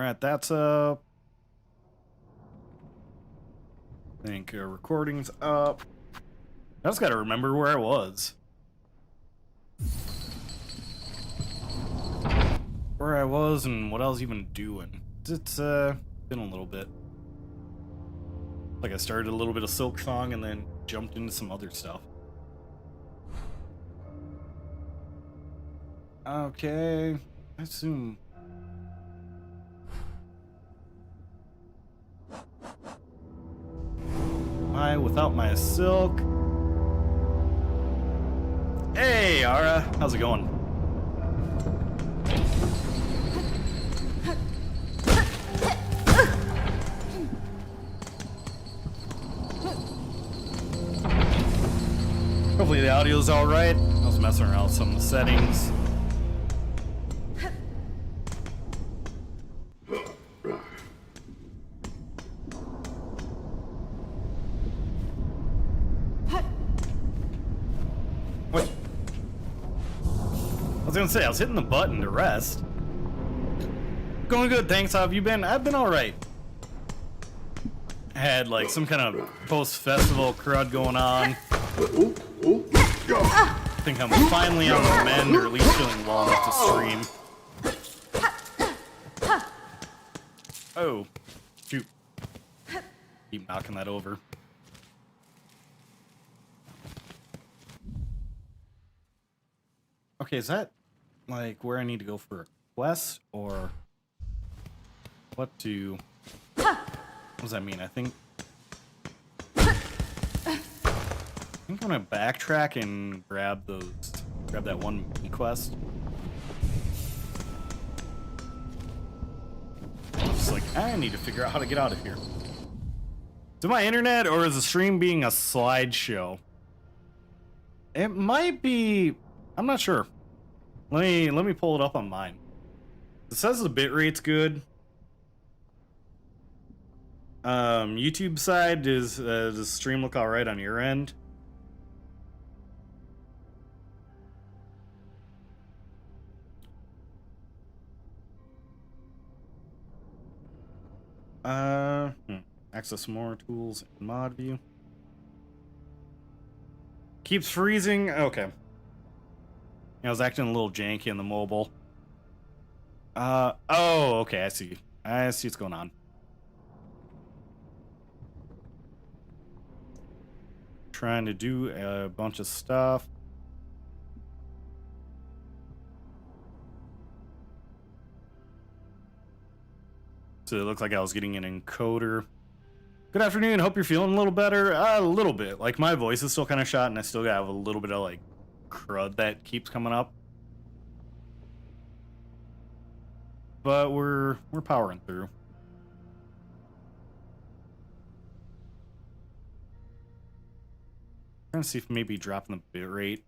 Alright, that's up. I think recording's up. I just gotta remember where I was. Where I was and what I was even doing. It's been a little bit. Like I started a little bit of Silksong and then jumped into some other stuff. Okay, I assume. Without my silk. Hey, Ara, how's it going? Hopefully the audio's all right. I was messing around with some of the settings. Wait. I was gonna say, I was hitting the button to rest. Going good, thanks. How have you been? I've been alright. Had like some kind of post-festival crud going on. I think I'm finally on the mend, or at least feeling well enough to stream. Oh, shoot. Keep knocking that over. Okay, is that like where I need to go for a quest, or what does that mean? I think I'm gonna backtrack and grab that one mini quest. Just like, I need to figure out how to get out of here. Is it my internet, or is the stream being a slideshow? It might be. I'm not sure. Let me pull it up on mine. It says the bitrate's good. YouTube side, does the stream look alright on your end? Access more tools in mod view. Keeps freezing. Okay. I was acting a little janky on the mobile. Oh, okay, I see. I see what's going on. Trying to do a bunch of stuff. So it looked like I was getting an encoder. Good afternoon, hope you're feeling a little better. A little bit. Like, my voice is still kind of shot, and I still have a little bit of, like, crud that keeps coming up. But we're powering through. Trying to see if maybe dropping the bitrate.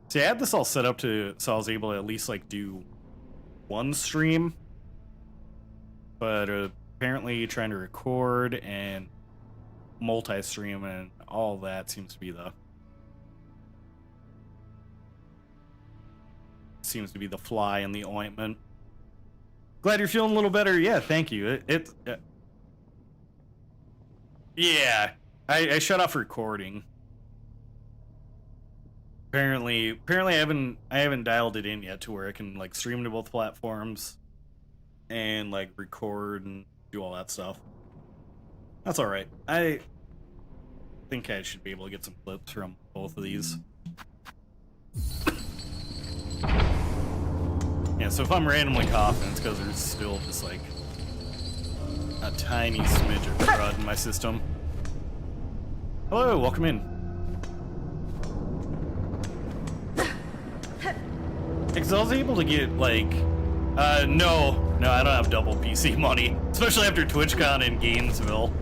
See, I had this all set up so I was able to at least, like, do one stream. But apparently trying to record and multi-stream and all that seems to be the fly in the ointment. Glad you're feeling a little better. Yeah, thank you. Yeah, I shut off recording. Apparently I haven't dialed it in yet to where I can like stream to both platforms and like record and do all that stuff. That's all right. I think I should be able to get some clips from both of these. Yeah, so if I'm randomly coughing, it's because there's still just like a tiny smidge of crud in my system. Hello, welcome in. Because I was able to get like, no, I don't have double PC money, especially after TwitchCon in Gainesville.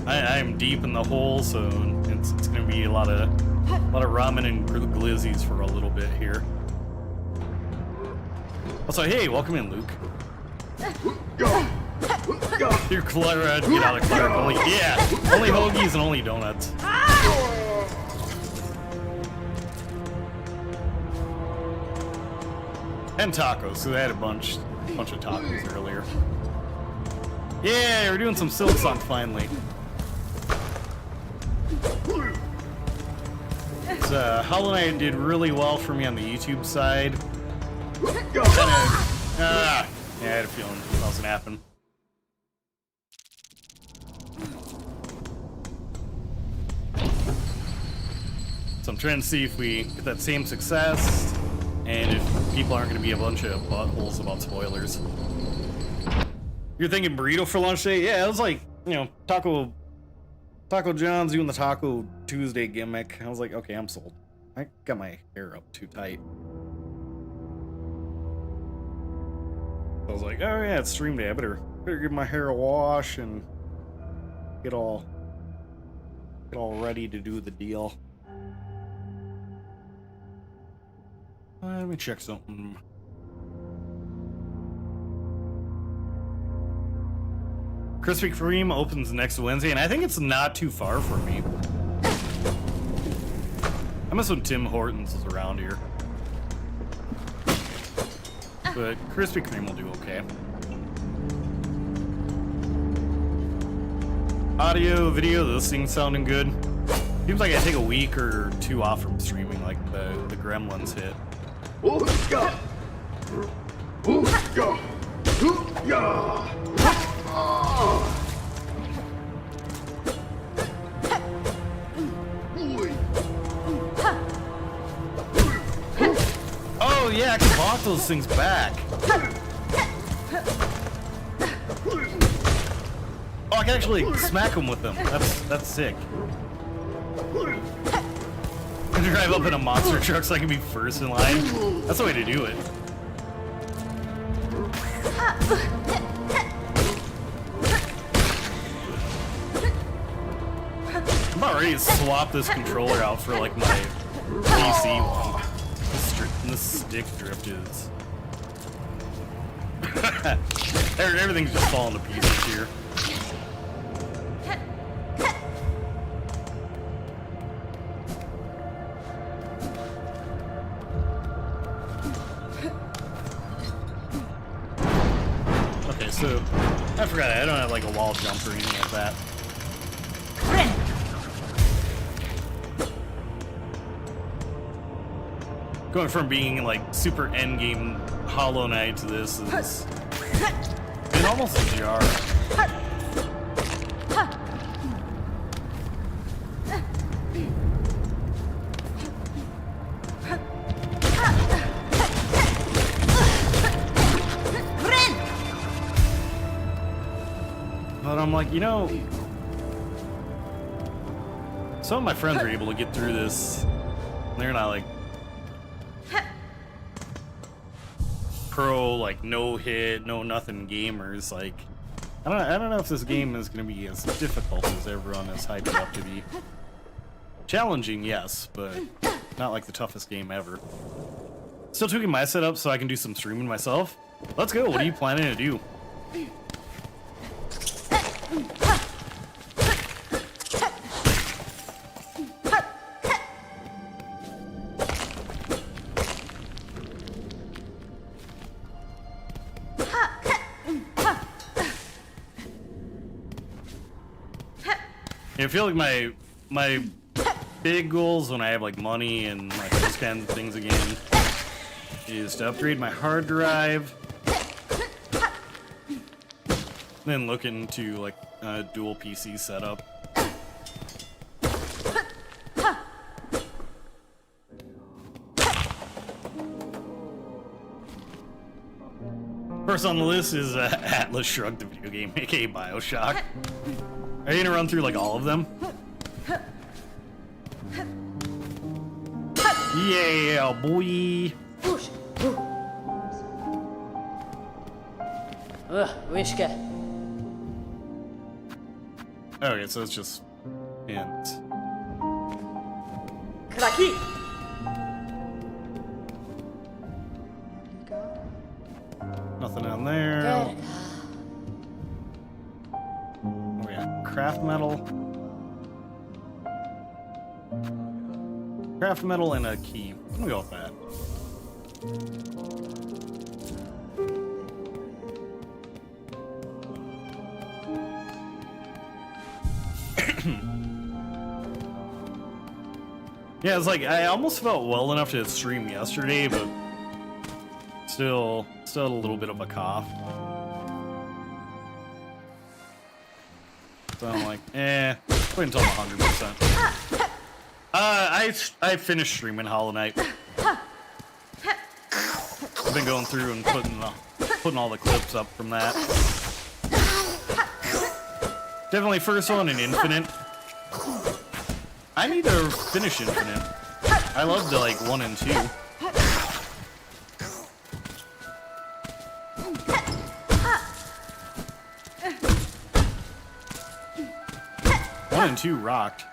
I am deep in the hole, so it's gonna be a lot of ramen and glizzies for a little bit here. Also, hey, welcome in, Luke. You're Clara, get out of Clark. Only hoagies and only donuts. And tacos, so they had a bunch of tacos earlier. Yeah, we're doing some Silksong finally. Hollow Knight did really well for me on the YouTube side. Yeah, I had a feeling that was gonna happen. So I'm trying to see if we get that same success, and if people aren't gonna be a bunch of buttholes about spoilers. You're thinking burrito for lunch day? Yeah, it was like, you know, Taco John's doing the Taco Tuesday gimmick. I was like, okay, I'm sold. I got my hair up too tight. I was like, oh yeah, it's stream day. I better give my hair a wash and get all ready to do the deal. Let me check something. Krispy Kreme opens next Wednesday, and I think it's not too far from me. I miss when Tim Hortons was around here. But Krispy Kreme will do okay. Audio, video, those things sounding good. Seems like I take a week or two off from streaming, like the Gremlins hit. Oh yeah, I can block those things back. Oh, I can actually smack them with them. That's sick. I can drive up in a monster truck so I can be first in line. That's the way to do it. I'm about ready to swap this controller out for like my PC one. This stick drift is... Everything's just falling to pieces here. Okay, so I forgot I don't have like a wall jump or anything like that. Going from being like super endgame Hollow Knight to this is been almost a jar. But I'm like, you know, some of my friends are able to get through this. They're not like pro, like no hit, no nothing gamers. Like, I don't know if this game is going to be as difficult as everyone has hyped it up to be. Challenging, yes, but not like the toughest game ever. Still tweaking my setup so I can do some streaming myself. Let's go. What are you planning to do? I feel like my big goals when I have like money and like those kinds of things again is to upgrade my hard drive, then look into like a dual PC setup. First on the list is Atlas Shrugged, the video game, aka BioShock. Are you gonna run through like all of them? Yeah, boy. Wishka. Okay, so it's just hints. Kraki. Nothing on there. Oh yeah, craft metal. Craft metal and a key. I'm gonna go with that. Yeah, it's like I almost felt well enough to stream yesterday, but still a little bit of a cough. So I'm like, wait until I'm 100%. I finished streaming Hollow Knight. I've been going through and putting all the clips up from that. Definitely first one in Infinite. I need to finish Infinite. I loved like 1 and 2. 1 and 2 rocked.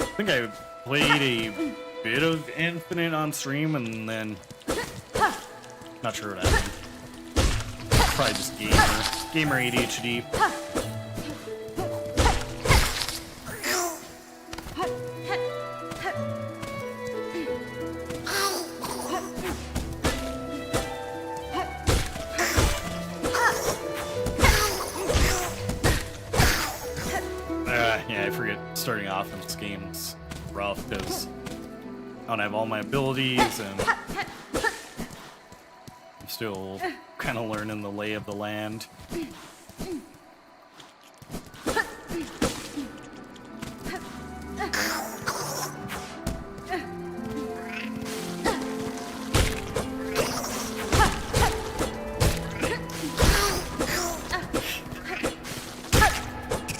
I think I played a bit of Infinite on stream and then not sure what happened. Probably just gamer ADHD. Yeah, I forget starting off in this game's rough because I don't have all my abilities and I'm still kind of learning the lay of the land.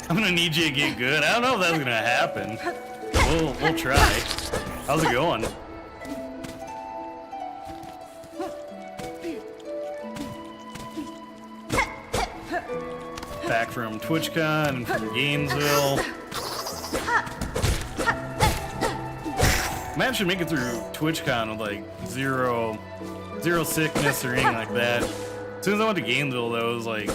I'm gonna need you to get good. I don't know if that's gonna happen. We'll try. How's it going? Back from TwitchCon and from Gainesville. Man should make it through TwitchCon with like zero sickness or anything like that. As soon as I went to Gainesville, though, it was like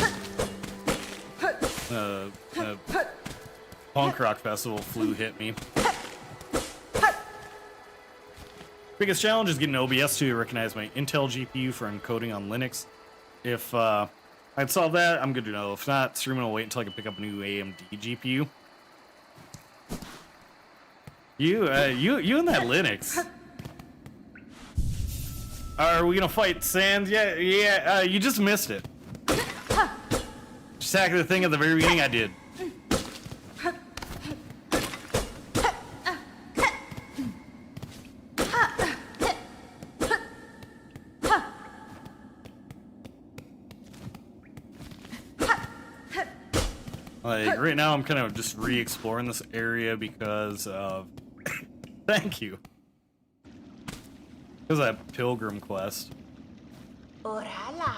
punk rock festival flu hit me. Biggest challenge is getting OBS to recognize my Intel GPU for encoding on Linux. If I'd solve that, I'm good to know. If not, streaming will wait until I can pick up a new AMD GPU. You and that Linux. Are we gonna fight Sans? Yeah. You just missed it. Just exactly the thing at the very beginning I did. Like, right now I'm kind of just re-exploring this area because of... Thank you. Because of that pilgrim quest. Orala.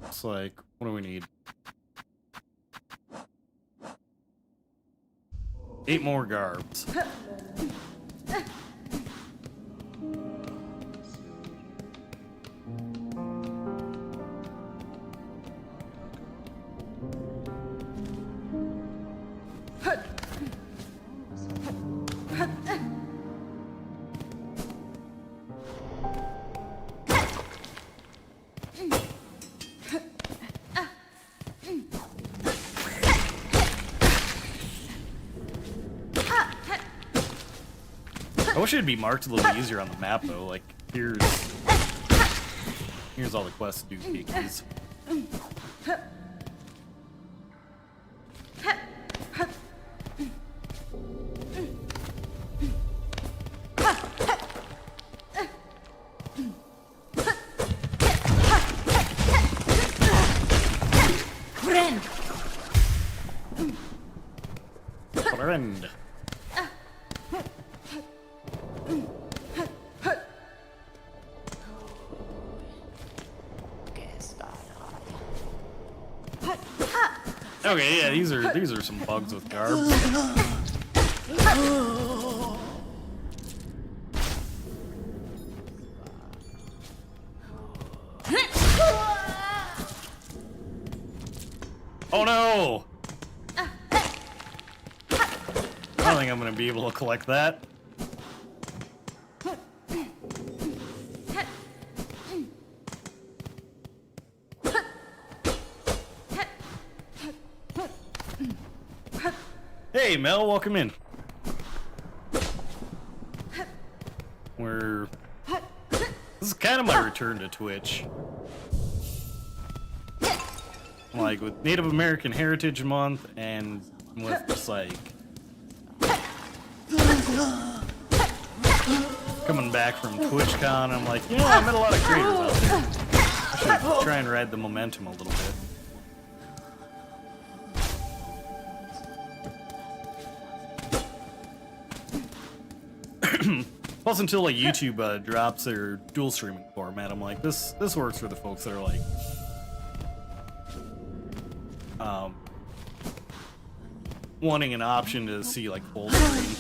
It's like, what do we need? 8 more garbs. I wish it'd be marked a little easier on the map though. Like here's all the quest doohickeys. Friend. Okay, yeah, these are some bugs with garb. Oh no! I don't think I'm gonna be able to collect that. Hey Mel, welcome in. This is kind of my return to Twitch. Like with Native American Heritage Month and with just like coming back from TwitchCon, I'm like, you know, I met a lot of creators out there. I should try and ride the momentum a little bit. Plus, until like YouTube drops their dual streaming format, I'm like, this works for the folks that are like, wanting an option to see like full screen.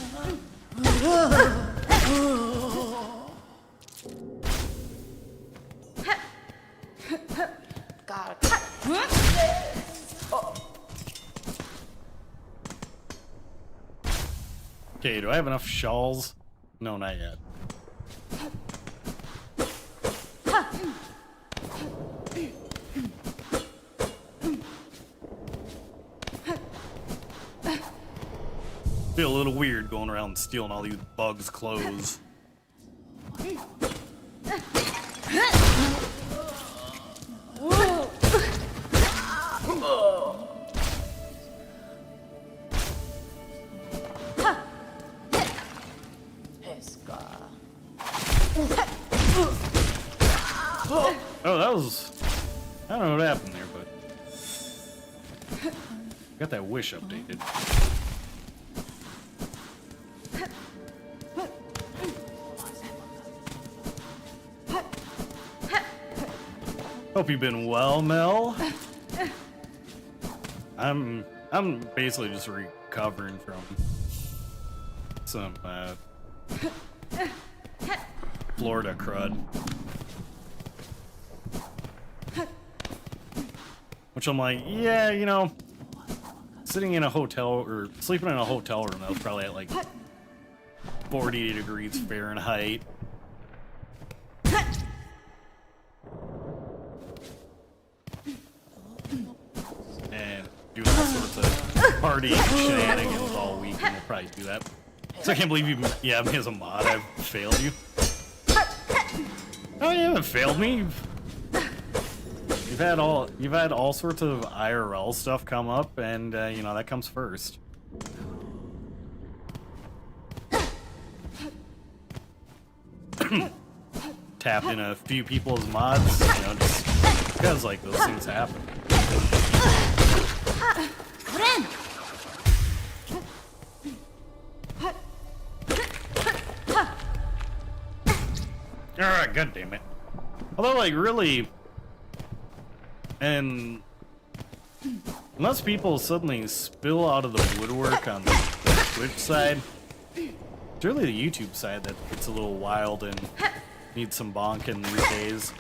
Okay, do I have enough shawls? No, not yet. Feel a little weird going around stealing all these bugs' clothes. Oh, that was... I don't know what happened there, but... Got that wish updated. Hope you've been well, Mel. I'm basically just recovering from some Florida crud. Which I'm like, yeah, you know, sitting in a hotel or sleeping in a hotel room that was probably at like 40 degrees Fahrenheit. And doing all sorts of partying shenanigans all week, and we'll probably do that. So I can't believe you, yeah, me as a mod, I've failed you. Oh, you haven't failed me. You've had all sorts of IRL stuff come up, and you know, that comes first. Tapped in a few people's mods, you know, just because like those things happen. Alright, god damn it. Although like really, and unless people suddenly spill out of the woodwork on the Twitch side, it's really the YouTube side that gets a little wild and needs some bonking these days.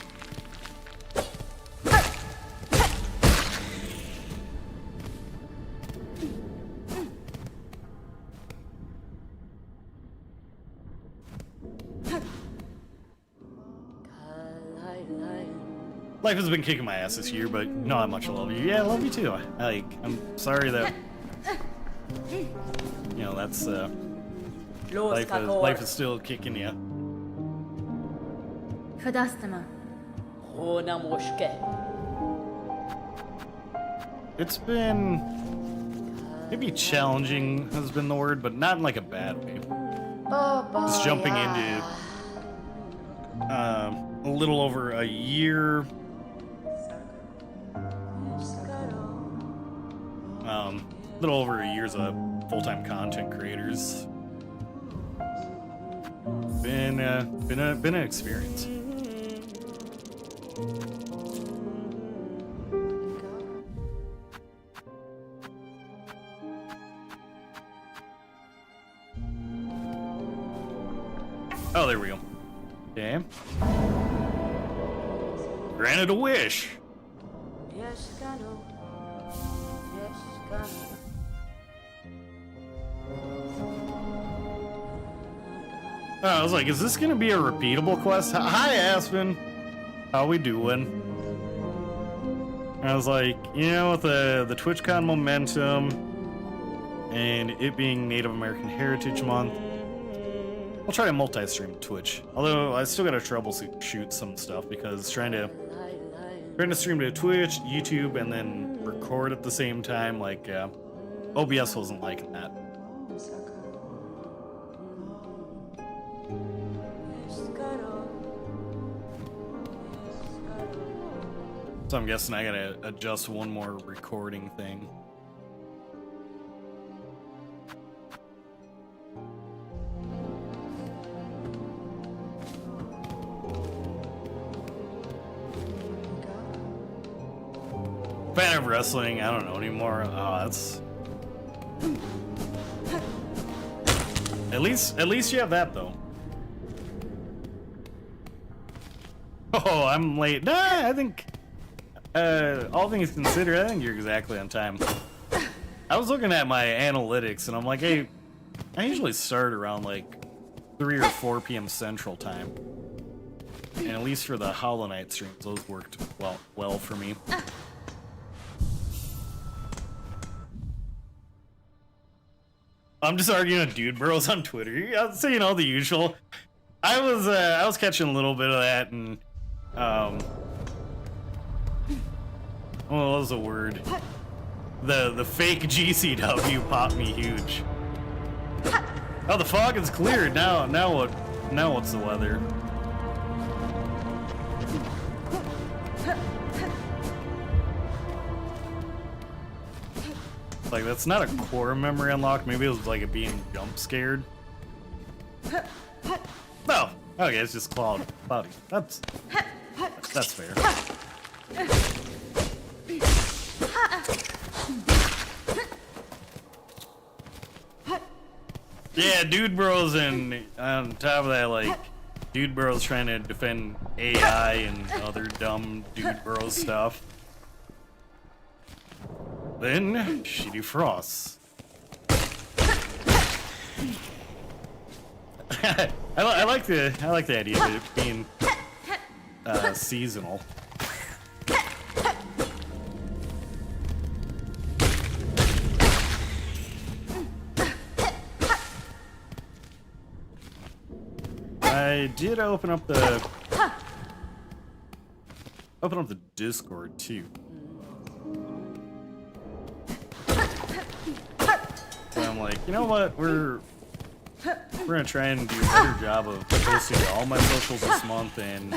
Life has been kicking my ass this year, but not that much I love you. Yeah, I love you too. I'm sorry that, you know, that's, life is still kicking you. It's been, maybe challenging has been the word, but not in like a bad way. Just jumping into, a little over a year. A little over a year's of full-time content creators. Been an experience. Oh, there we go. Okay. Granted a wish. Oh, I was like, is this gonna be a repeatable quest? Hi, Aspen. How we doing? I was like, you know, with the TwitchCon momentum and it being Native American Heritage Month, I'll try to multi-stream Twitch. Although I still gotta troubleshoot some stuff because trying to stream to Twitch, YouTube, and then record at the same time, like OBS wasn't liking that. So I'm guessing I gotta adjust one more recording thing. Fan of wrestling, I don't know anymore. Oh, that's at least you have that though. Oh, I'm late. Nah, I think all things considered, I think you're exactly on time. I was looking at my analytics and I'm like, hey, I usually start around like 3 or 4 p.m. Central Time. And at least for the Hollow Knight streams, those worked well for me. I'm just arguing with dude bros on Twitter. So you know the usual. I was catching a little bit of that, and what was the word? The fake GCW popped me huge. Oh, the fog is cleared now. Now what? Now what's the weather? Like, that's not a core memory unlock. Maybe it was like it being jump scared. No. Okay, it's just cloudy. That's fair. Yeah, dude bros, and on top of that, like, dude bros trying to defend AI and other dumb dude bros stuff. Then, shitty frosts. I like the idea of it being seasonal. I did open up the Discord too. So I'm like, you know what? We're gonna try and do a better job of posting to all my socials this month and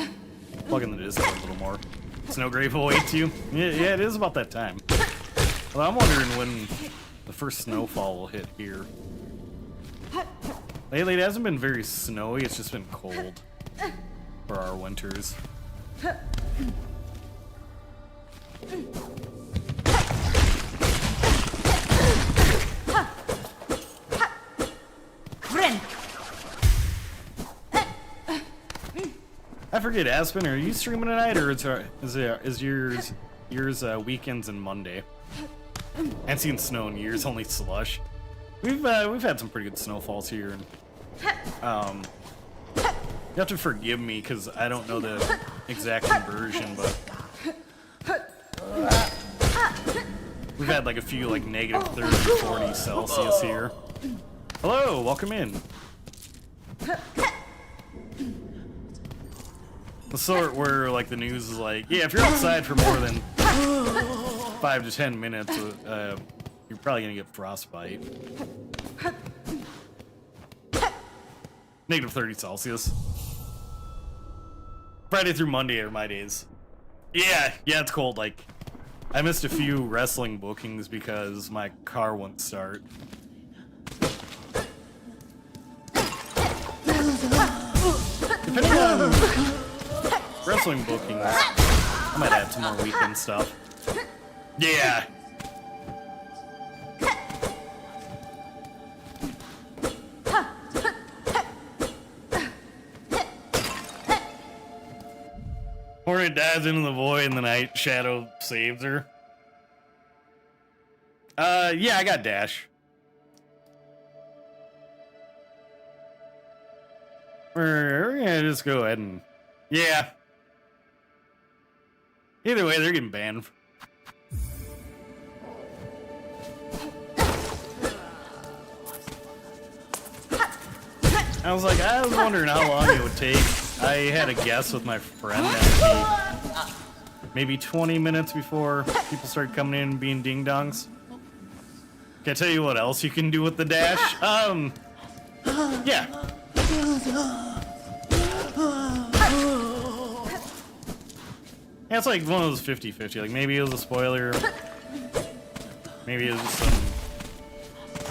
plug in the Discord a little more. Snowgrave will wait you. Yeah, it is about that time. Well, I'm wondering when the first snowfall will hit here. Lately, it hasn't been very snowy. It's just been cold for our winters. I forget, Aspen, are you streaming tonight, or is yours weekends and Monday? I haven't seen snow in years, only slush. We've had some pretty good snowfalls here. And, you have to forgive me because I don't know the exact conversion, but we've had like a few like negative 30, 40 Celsius here. Hello, welcome in. The sort where like the news is like, yeah, if you're outside for more than 5 to 10 minutes, you're probably gonna get frostbite. Negative 30 Celsius. Friday through Monday are my days. Yeah, it's cold. Like, I missed a few wrestling bookings because my car wouldn't start. Depending on wrestling bookings, I might add some more weekend stuff. Yeah. Hornet dives into the void and the Night Shadow saves her. Yeah, I got dash. We're gonna just go ahead and... Yeah. Either way, they're getting banned. I was wondering how long it would take. I had a guess with my friend that maybe 20 minutes before people started coming in and being ding-dongs. Can I tell you what else you can do with the dash? Yeah. Yeah, it's like one of those 50-50. Like, maybe it was a spoiler. Maybe it was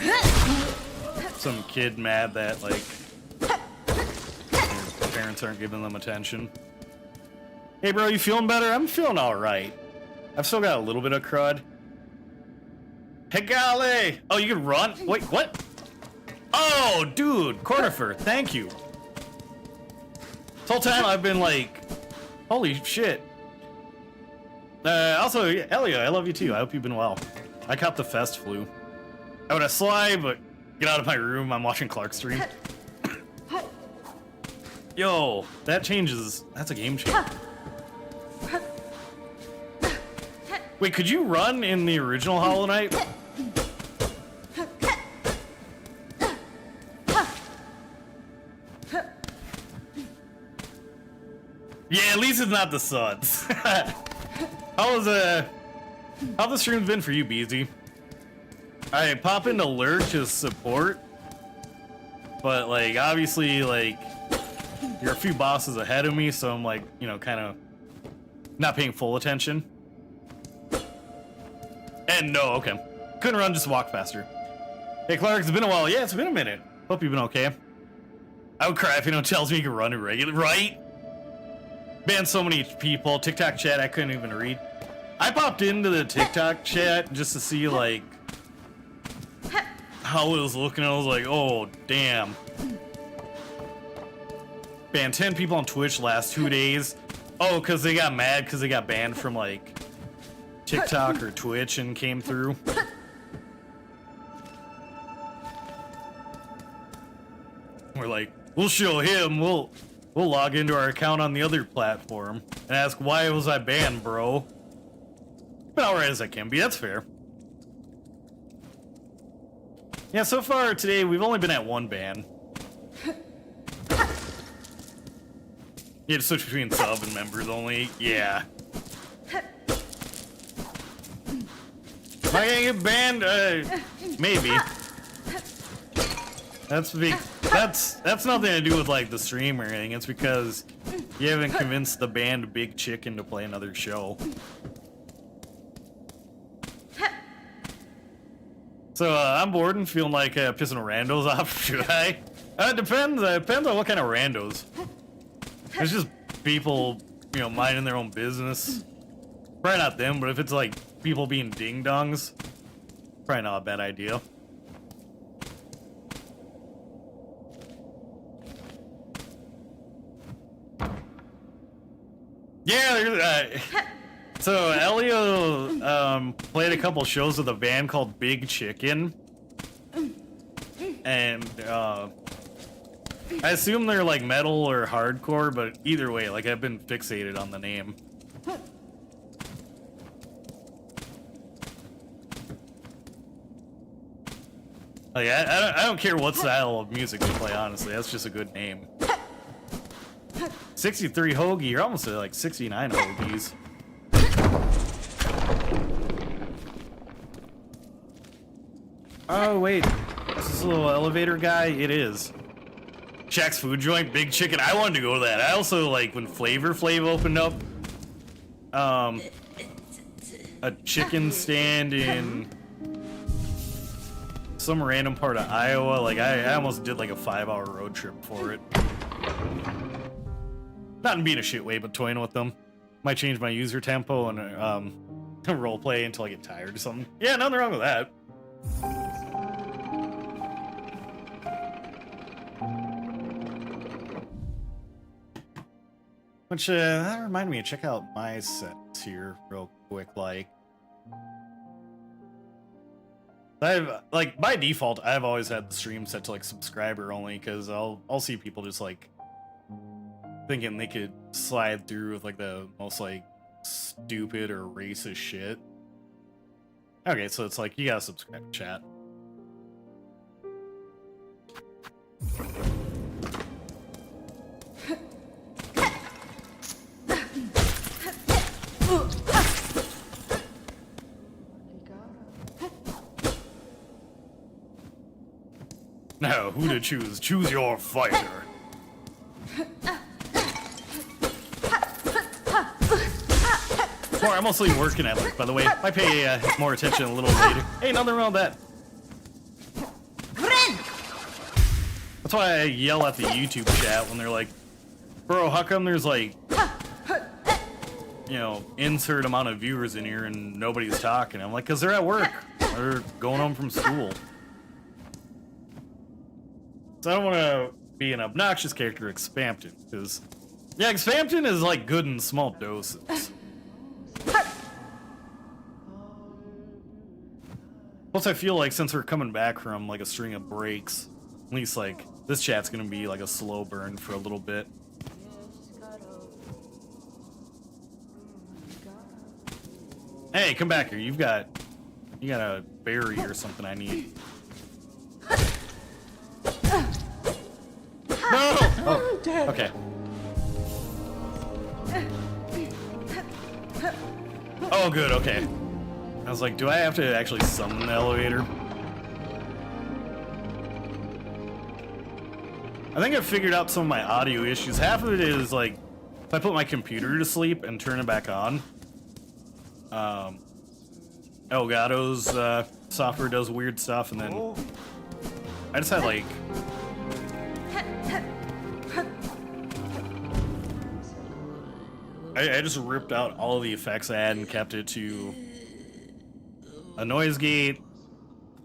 just some kid mad that, like, their parents aren't giving them attention. Hey, bro, you feeling better? I'm feeling alright. I've still got a little bit of crud. Hey, golly! Oh, you can run? Wait, what? Oh, dude! Cornifer, thank you. This whole time I've been like, holy shit. Also, Elio, I love you too. I hope you've been well. I caught the fest flu. I would have slide, but get out of my room. I'm watching Clark stream. Yo, that changes. That's a game changer. Wait, could you run in the original Hollow Knight? Yeah, at least it's not the suds. How the stream's been for you, BZ? I pop into lurk to support, but like obviously like you're a few bosses ahead of me, so I'm like, you know, kind of not paying full attention. And no, okay, couldn't run, just walk faster. Hey Clark, it's been a while. Yeah, it's been a minute. Hope you've been okay. I would cry if anyone tells me you can run irregular, right? Banned so many people. TikTok chat I couldn't even read. I popped into the TikTok chat just to see like how it was looking. I was like, oh damn. Banned 10 people on Twitch last 2 days. Oh, because they got mad because they got banned from like TikTok or Twitch and came through. We're like, we'll show him. We'll log into our account on the other platform and ask, why was I banned, bro? But alright as I can be, that's fair. Yeah, so far today, we've only been at one ban. You had to switch between sub and members only. Yeah. Am I gonna get banned? Maybe. That's big. That's nothing to do with like the stream or anything. It's because you haven't convinced the band Big Chicken to play another show. So I'm bored and feeling like pissing randos off. Should I? It depends. Depends on what kind of randos. It's just people, you know, minding their own business. Probably not them, but if it's like people being ding dongs, probably not a bad idea. Yeah, so Elio played a couple shows with a band called Big Chicken, and I assume they're like metal or hardcore, but either way, like I've been fixated on the name. Like I don't care what style of music they play, honestly. That's just a good name. 63 hoagie, you're almost at like 69 hoagies. Oh wait, is this a little elevator guy? It is. Shaq's food joint, Big Chicken. I wanted to go to that. I also like when Flavor Flav opened up a chicken stand in some random part of Iowa. Like I almost did like a 5-hour road trip for it. Not in being a shit way, but toying with them. Might change my user tempo and role play until I get tired or something. Yeah, nothing wrong with that. Which, that reminded me to check out my settings here real quick, like. I've, like, by default, I've always had the stream set to, like, subscriber only, because I'll see people just, like, thinking they could slide through with, like, the most, like, stupid or racist shit. Okay, so it's like, you gotta subscribe to chat. Now, who to choose? Choose your fighter. More, I'm mostly working at work, by the way. I pay more attention a little later. Hey, nothing wrong with that. That's why I yell at the YouTube chat when they're like, bro, how come there's like, you know, insert amount of viewers in here and nobody's talking? I'm like, because they're at work. They're going home from school. So I don't want to be an obnoxious character like Spampton, because, yeah, Spampton is like good in small doses. Plus, I feel like since we're coming back from like a string of breaks, at least like this chat's gonna be like a slow burn for a little bit. Hey, come back here. You got a berry or something I need. No! Oh, okay. Oh, good, okay. I was like, do I have to actually summon the elevator? I think I figured out some of my audio issues. Half of it is like, if I put my computer to sleep and turn it back on, Elgato's software does weird stuff, and then I just had like... I just ripped out all of the effects I had and kept it to a noise gate,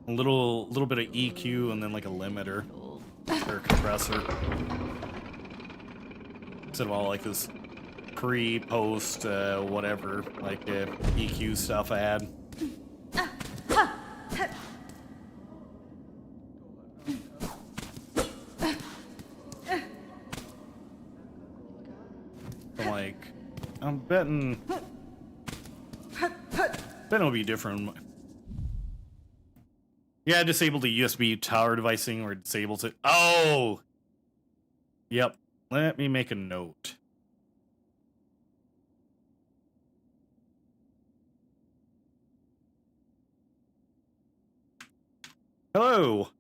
a little bit of EQ, and then like a limiter or a compressor. Instead of all like this pre-post whatever like EQ stuff I had. I'm like, I'm betting it'll be different. Yeah, disable the USB tower devicing or disables it. Oh! Yep. Let me make a note. Hello!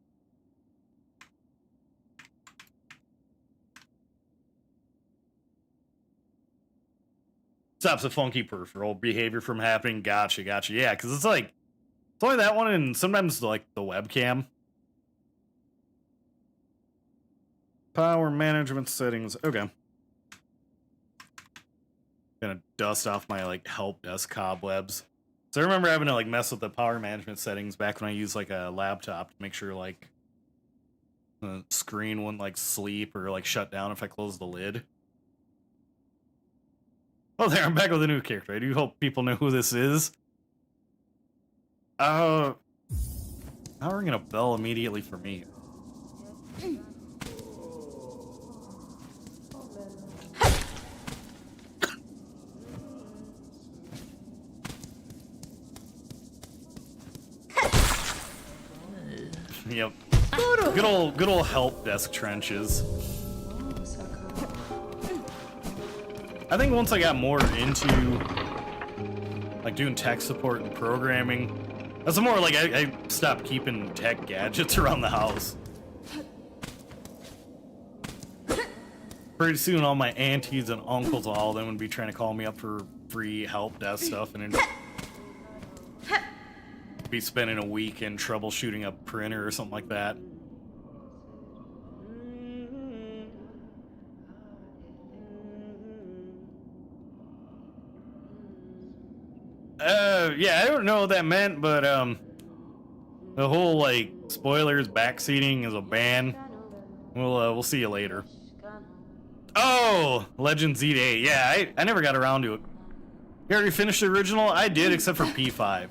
Stops a funky peripheral behavior from happening. Gotcha. Yeah, because it's like, it's only that one and sometimes like the webcam. Power management settings. Okay. Gonna dust off my like help desk cobwebs. So I remember having to like mess with the power management settings back when I used like a laptop to make sure like the screen wouldn't like sleep or like shut down if I closed the lid. Oh, there, I'm back with a new character. I do hope people know who this is. Not ringing a bell immediately for me. Yep. Good old help desk trenches. I think once I got more into like doing tech support and programming, that's more like I stopped keeping tech gadgets around the house. Pretty soon all my aunties and uncles, all of them would be trying to call me up for free help desk stuff, and then be spending a weekend troubleshooting a printer or something like that. Yeah, I don't know what that meant, but the whole like spoilers backseating is a ban. We'll see you later. Oh, Legends Z8. Yeah, I never got around to it. You already finished the original? I did, except for P5.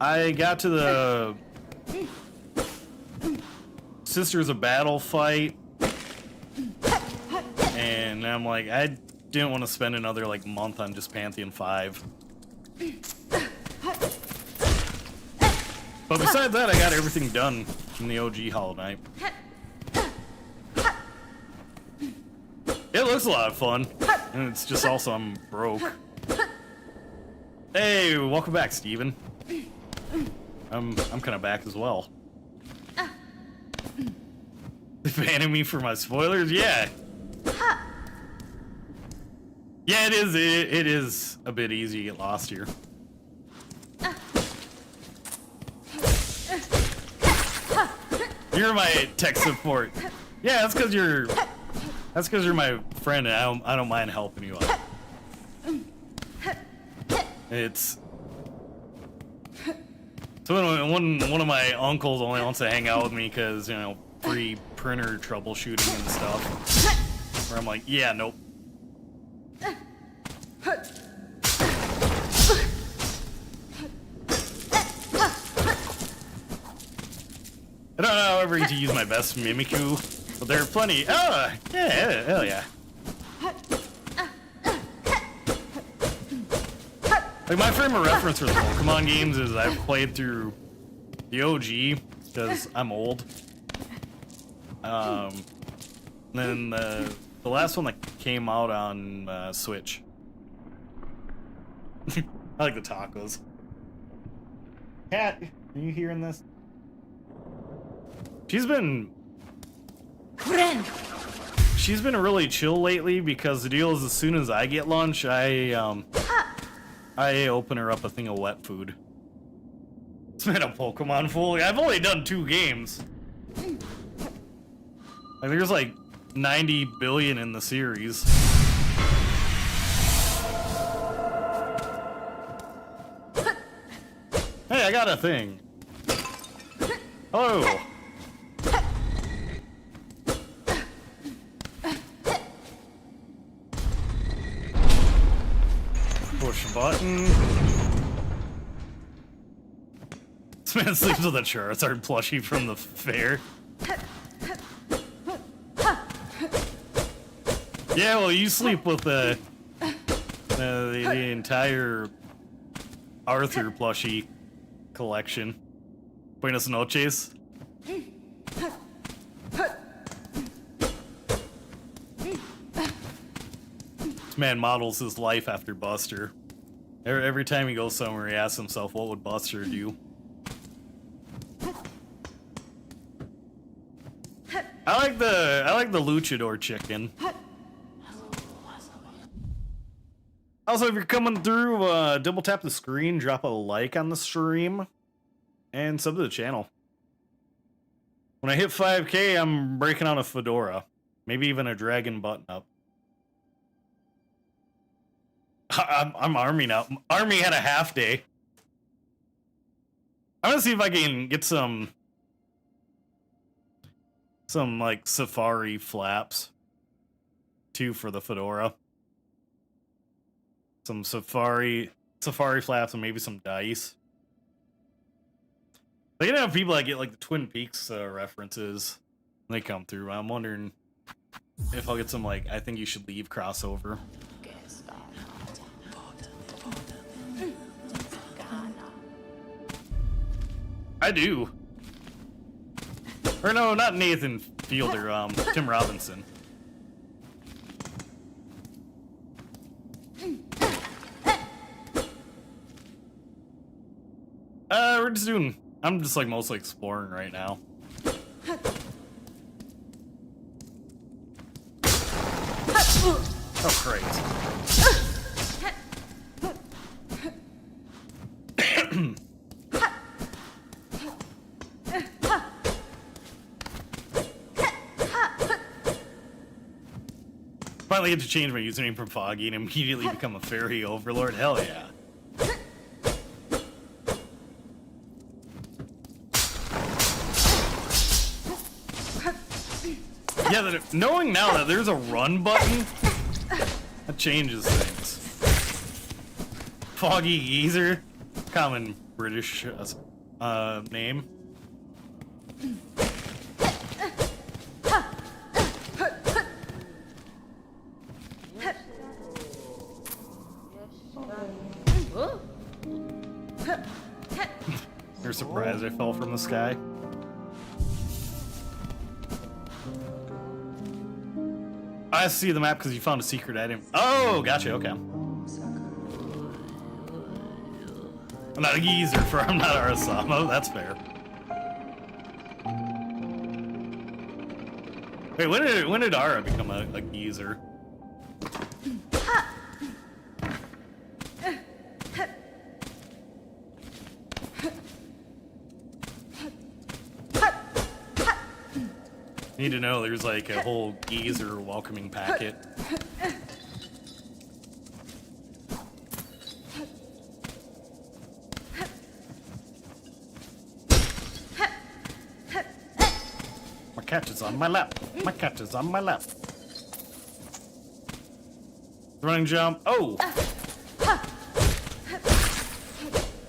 I got to the Sisters of Battle fight, and I'm like, I didn't want to spend another like month on just Pantheon 5. But besides that, I got everything done in the OG Hollow Knight. It looks a lot of fun, and it's just also I'm broke. Hey, welcome back, Steven. I'm kind of back as well. They banning me for my spoilers? Yeah. Yeah, it is. It is a bit easy to get lost here. You're my tech support. Yeah, that's because you're my friend, and I don't mind helping you out. It's so one of my uncles only wants to hang out with me because, you know, free printer troubleshooting and stuff. Where I'm like, yeah, nope. I don't know ever get to use my best Mimikyu, but there are plenty. Oh, yeah, hell yeah. Like, my frame of reference for the Pokemon games is I've played through the OG, because I'm old. Then the last one that came out on Switch. I like the tacos. Cat, are you hearing this? She's been really chill lately because the deal is as soon as I get lunch, I open her up a thing of wet food. It's been a Pokemon fool. I've only done 2 games. Like, there's like 90 billion in the series. Hey, I got a thing. Hello. Push button. This man sleeps with a Charizard plushie from the fair. Yeah, well, you sleep with the entire Arthur plushie collection. Buenas noches. This man models his life after Buster. Every time he goes somewhere, he asks himself, what would Buster do? I like the luchador chicken. Also, if you're coming through, double tap the screen, drop a like on the stream, and sub to the channel. When I hit 5K, I'm breaking out a fedora. Maybe even a dragon button up. I'm Army now. Army had a half day. I'm gonna see if I can get some like safari flaps too for the fedora. Some safari flaps and maybe some dice. They can have people that get like the Twin Peaks references when they come through. I'm wondering if I'll get some like I think you should leave crossover. I do. Or no, not Nathan Fielder, Tim Robinson. We're just doing, I'm just like mostly exploring right now. Oh, great. Finally get to change my username from Foggy and immediately become a fairy overlord. Hell yeah. Yeah, knowing now that there's a run button, that changes things. Foggy Geezer, common British name. You're surprised I fell from the sky? I see the map because you found a secret item. Oh, gotcha, okay. I'm not a geezer for I'm not Arasama, that's fair. Wait, when did Ara become a geezer? Need to know there's like a whole geezer welcoming packet. My cat is on my lap. My cat is on my lap. Running jump. Oh!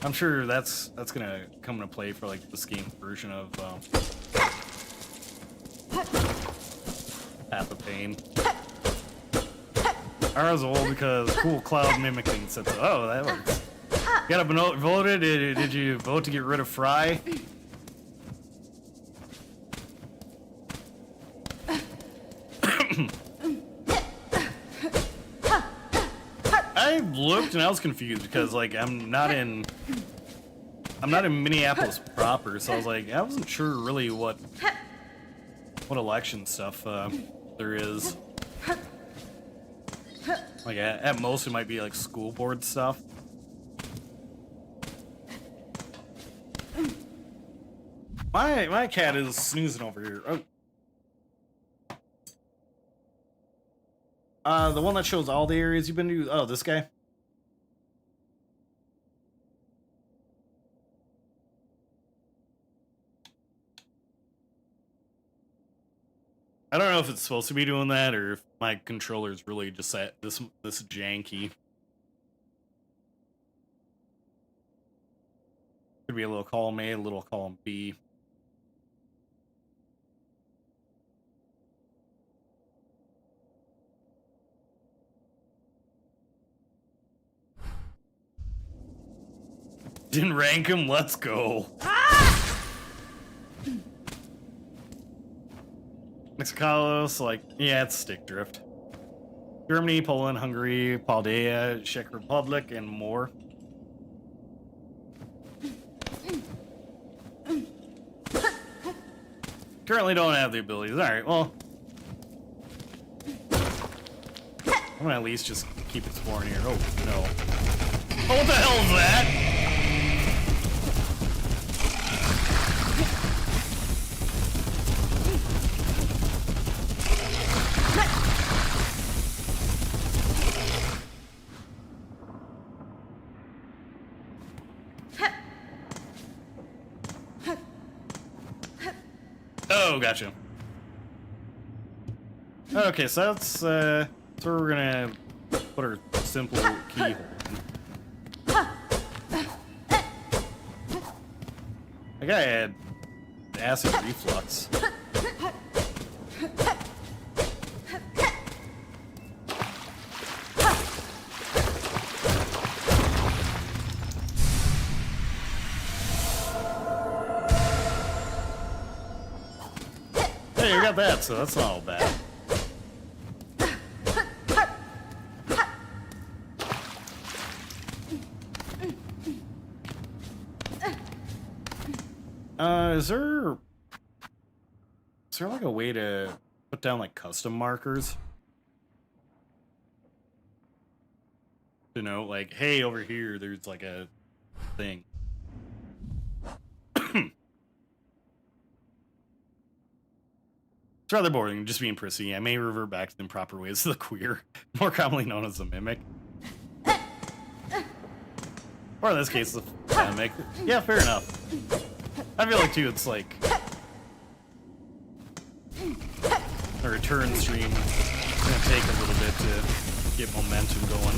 I'm sure that's gonna come into play for like this game version of Path of Pain. Ara's old because cool cloud mimicking sets. Oh, that works. You got voted? Did you vote to get rid of Fry? I looked and I was confused because like I'm not in Minneapolis proper, so I was like I wasn't sure really what election stuff there is. Like at most it might be like school board stuff. My cat is snoozing over here. Oh. The one that shows all the areas you've been to. Oh, this guy. I don't know if it's supposed to be doing that or if my controller's really just set this janky. Could be a little column A, a little column B. Didn't rank him, let's go. Mexicanos, like, yeah, it's stick drift. Germany, Poland, Hungary, Paldea, Czech Republic, and more. Currently don't have the abilities. Alright, well. I'm gonna at least just keep exploring here. Oh, no. Oh, what the hell is that? Oh, gotcha. Okay, so that's where we're gonna put our simple keyhole in. That guy had acid reflux. Hey, you got that, so that's not all bad. Is there like a way to put down like custom markers? To know, like, hey, over here, there's like a thing. It's rather boring, just being prissy. I may revert back to the improper ways of the queer, more commonly known as the mimic. Or in this case, the mimic. Yeah, fair enough. I feel like, too, it's like... a return stream. It's gonna take a little bit to get momentum going.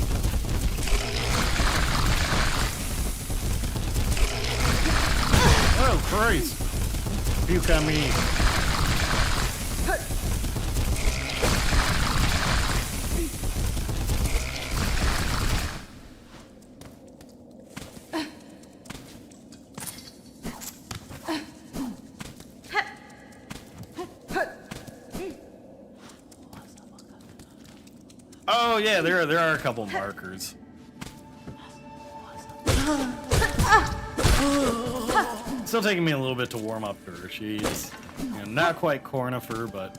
Oh Christ! Puke on me. Oh yeah, there are a couple markers. Still taking me a little bit to warm up to her. She's not quite Cornifer, but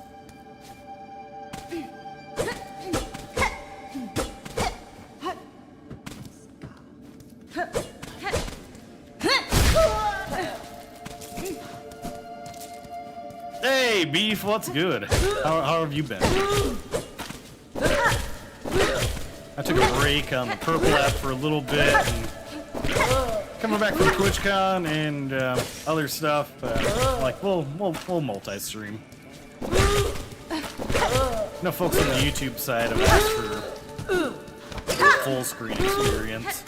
hey Beef, what's good? How have you been? I took a break on the Purple app for a little bit, and coming back from TwitchCon and other stuff. Like we'll multi-stream. No folks on the YouTube side have asked for a full screen experience.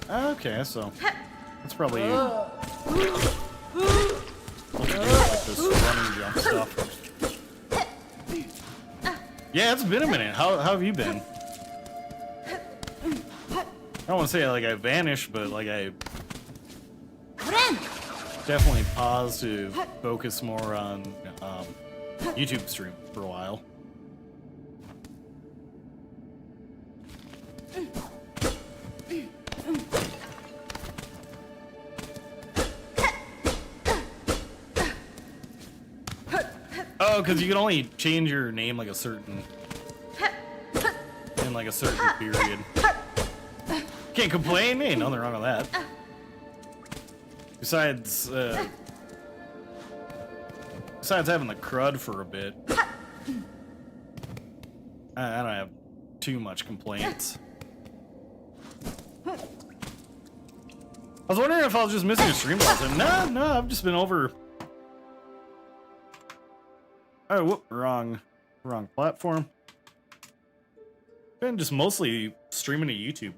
Okay, so that's probably what to do with like this running jump stuff. Yeah, it's been a minute. How have you been? I don't want to say like I vanished, but like I definitely paused to focus more on YouTube stream for a while. Oh, because you can only change your name like a certain in like a certain period. Can't complain. Ain't nothing wrong with that. Besides having the crud for a bit, I don't have too much complaints. I was wondering if I was just missing a stream all the time. No, I've just been over. Oh, whoop, wrong platform. Been just mostly streaming to YouTube.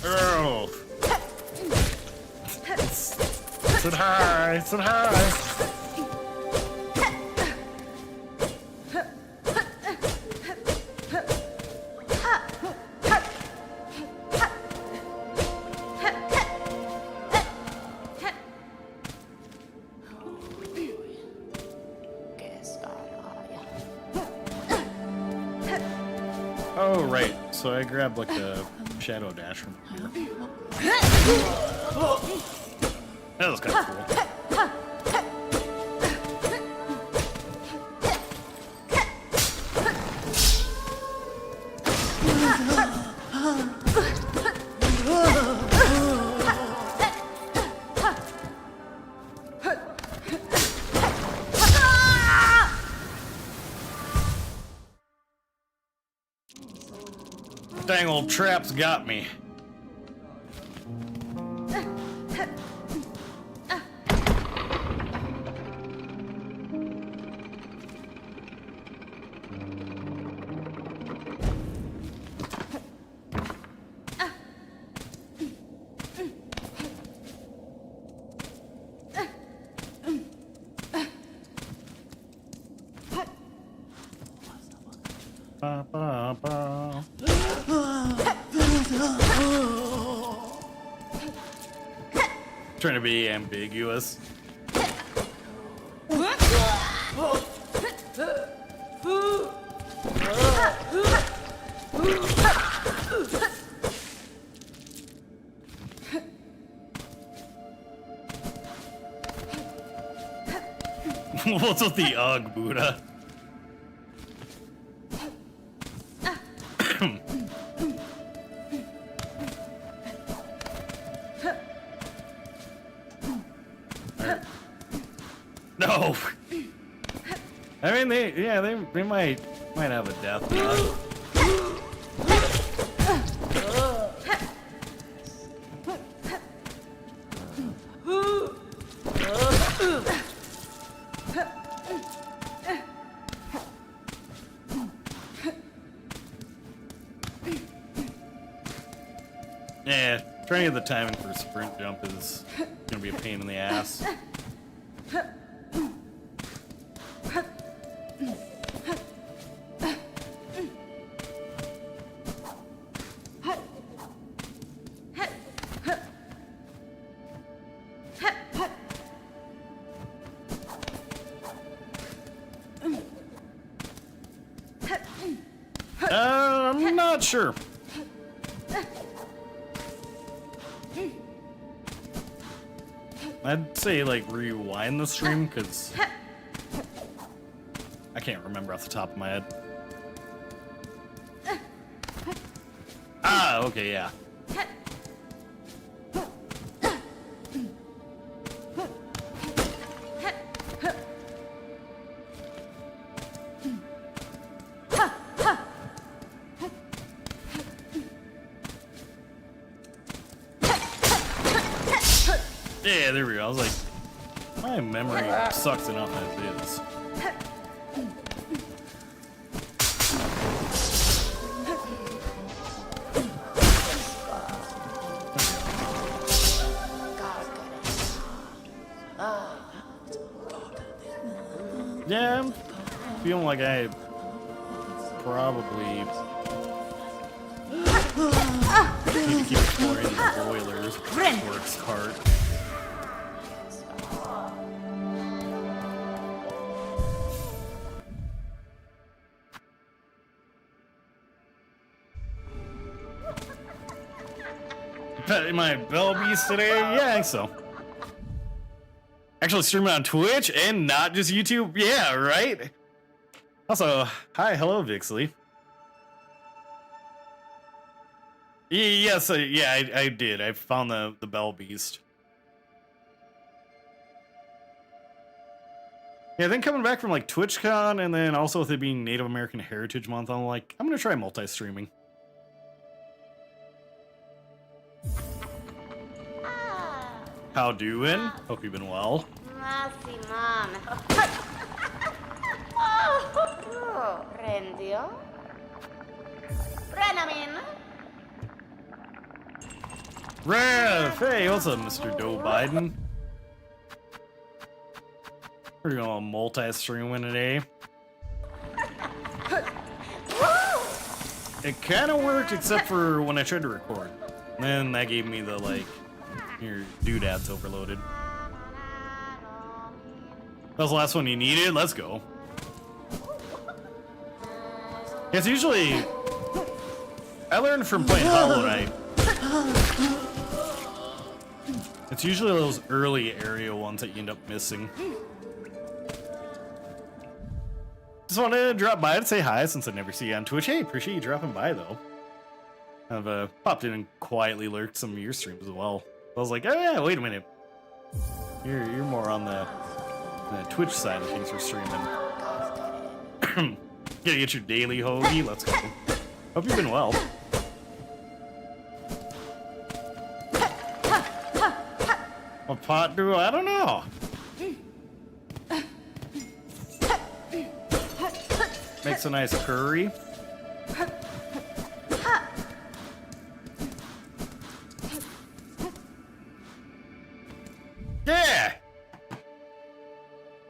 Oh. Sit high, sit high. Oh, right. So I grabbed like the shadow dash from here. That was kind of cool. Dang old traps got me. Ba, ba, ba. Trying to be ambiguous. What's with the UGG, Buddha? No. I mean, they might have a death knot. Trying to get the timing for a sprint jump is gonna be a pain in the ass. I'm not sure. I'd say, like, rewind the stream, because I can't remember off the top of my head. Ah, okay, yeah. Yeah, there we go. I was like, my memory sucks enough as it is. Yeah, I'm feeling like I probably need to keep exploring the boilers works part. Am I Bell Beast today? Yeah, I think so. Actually streaming on Twitch and not just YouTube? Yeah, right? Also, hi, hello, Vixley. Yes, yeah, I did. I found the Bell Beast. Yeah, I think coming back from like TwitchCon and then also with it being Native American Heritage Month, I'm like, I'm gonna try multi-streaming. How doing? Hope you've been well. Rev! Hey, what's up, Mr. Joe Biden? We're going multi-streaming today. It kind of worked except for when I tried to record. And then that gave me the, like, your doodads overloaded. That was the last one you needed? Let's go. It's usually... I learned from playing Hollow Knight. It's usually those early area ones that you end up missing. Just wanted to drop by to say hi since I never see you on Twitch. Hey, appreciate you dropping by though. I've popped in and quietly lurked some of your streams as well. I was like, oh yeah, wait a minute. You're more on the Twitch side of things for streaming. Gonna get your daily hoagie. Let's go. Hope you've been well. What pot do I don't know. Makes a nice curry. Yeah.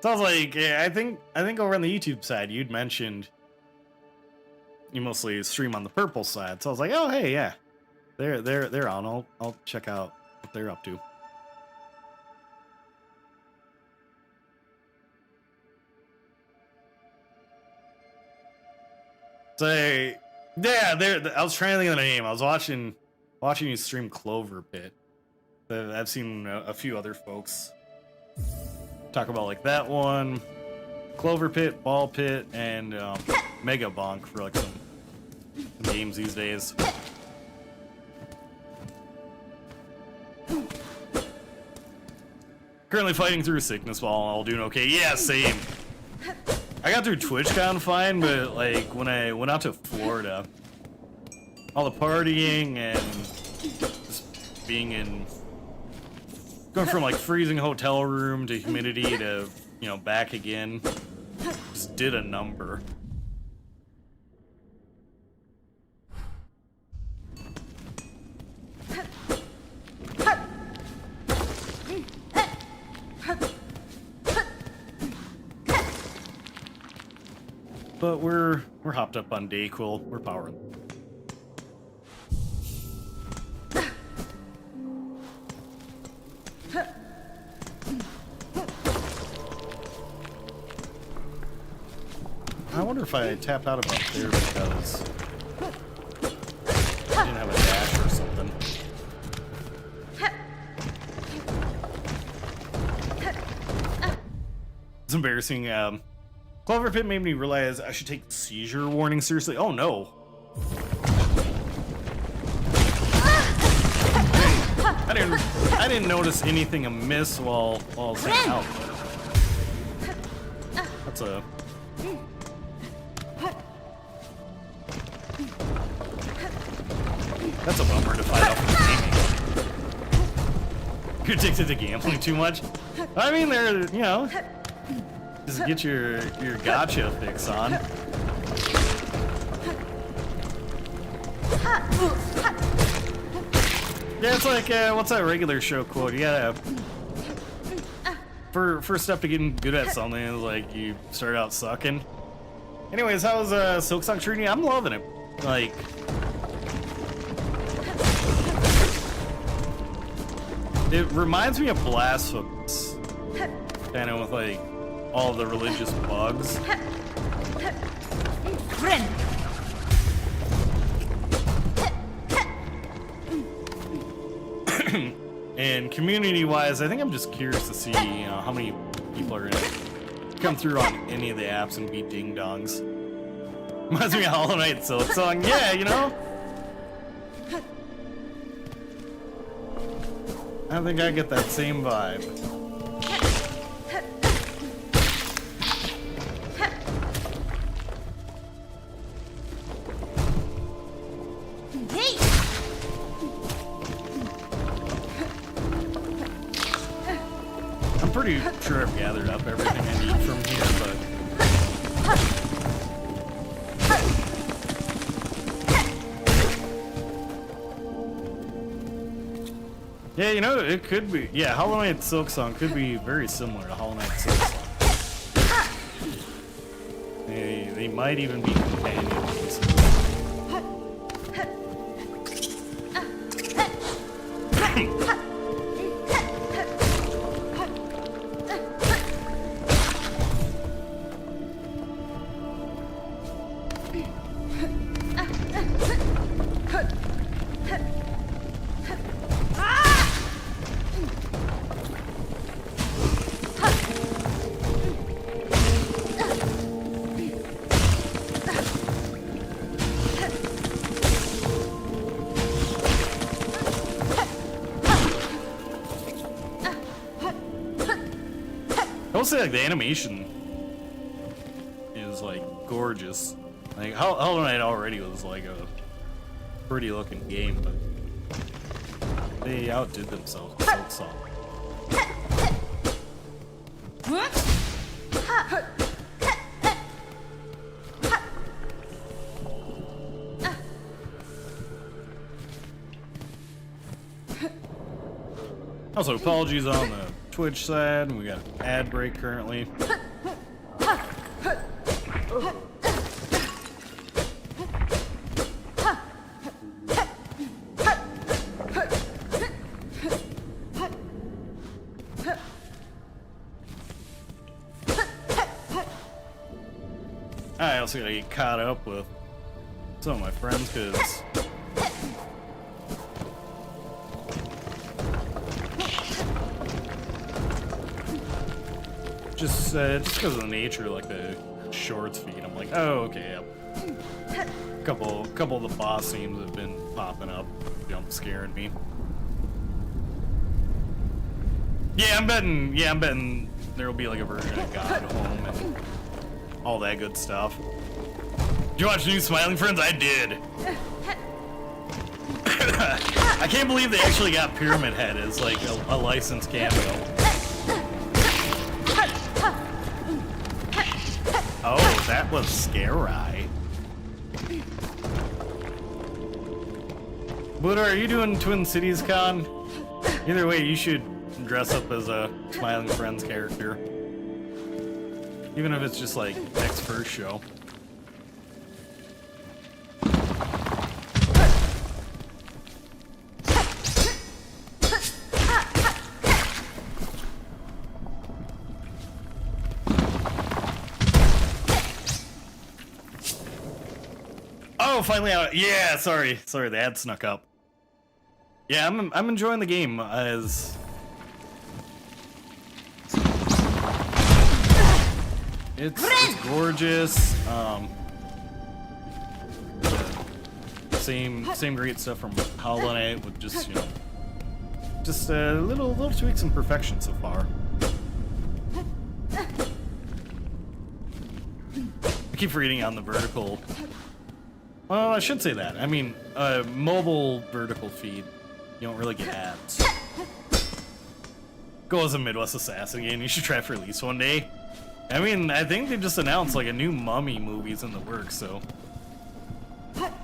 Sounds like I think over on the YouTube side you'd mentioned you mostly stream on the purple side. So I was like, oh hey, yeah. They're on. I'll check out what they're up to. So yeah, I was trying to think of the name. I was watching you stream Clover Pit. I've seen a few other folks talk about like that one, Clover Pit, Ball Pit, and Mega Bonk for like some games these days. Currently fighting through sickness while all doing okay. Yeah, same. I got through TwitchCon fine, but like when I went out to Florida, all the partying and just being going from like freezing hotel room to humidity to, you know, back again, just did a number. But we're hopped up on Dayquil. We're powering. I wonder if I tapped out about there because I didn't have a dash or something. It's embarrassing. Clover Pit made me realize I should take seizure warning seriously. Oh no. I didn't notice anything amiss while saying out. That's a bummer to fight off with gaming. You're addicted to gambling too much? I mean, you know, just get your gotcha fix on. Yeah, it's like, what's that regular show quote? You gotta, first step to getting good at something is like you start out sucking. Anyways, how's Silksong treating you? I'm loving it. Like, it reminds me of Blasphemous, kind of with like all the religious bugs. And community-wise, I think I'm just curious to see, you know, how many people are gonna come through on any of the apps and be ding-dongs. Reminds me of Hollow Knight Silksong. Yeah, you know. I think I get that same vibe. I'm pretty sure I've gathered up everything I need from here, but yeah, you know, it could be. Yeah, Hollow Knight Silksong could be very similar to Hollow Knight Silksong. They might even be companion pieces. I will say, like, the animation is like gorgeous. Like Hollow Knight already was like a pretty looking game, but they outdid themselves with Silksong. Also, apologies on the Twitch side. We got an ad break currently. I also gotta get caught up with some of my friends because just because of the nature of like the shorts feed, I'm like, oh okay, yep. Couple of the boss names have been popping up, jump scaring me. Yeah, I'm betting there will be like a version of God Home and all that good stuff. Did you watch New Smiling Friends? I did. I can't believe they actually got Pyramid Head as like a licensed cameo. Oh, that was scary. Buddha, are you doing Twin Cities Con? Either way, you should dress up as a Smiling Friends character. Even if it's just like next first show. Oh, finally out. Yeah, sorry, the ad snuck up. Yeah, I'm enjoying the game as it's gorgeous. Same great stuff from Hollow Knight with just just little tweaks and perfection so far. I keep forgetting on the vertical. Well, I should say that. I mean, mobile vertical feed, you don't really get ads. Go as a Midwest Assassin game. You should try it for release one day. I mean, I think they just announced like a new Mummy movie's in the works, so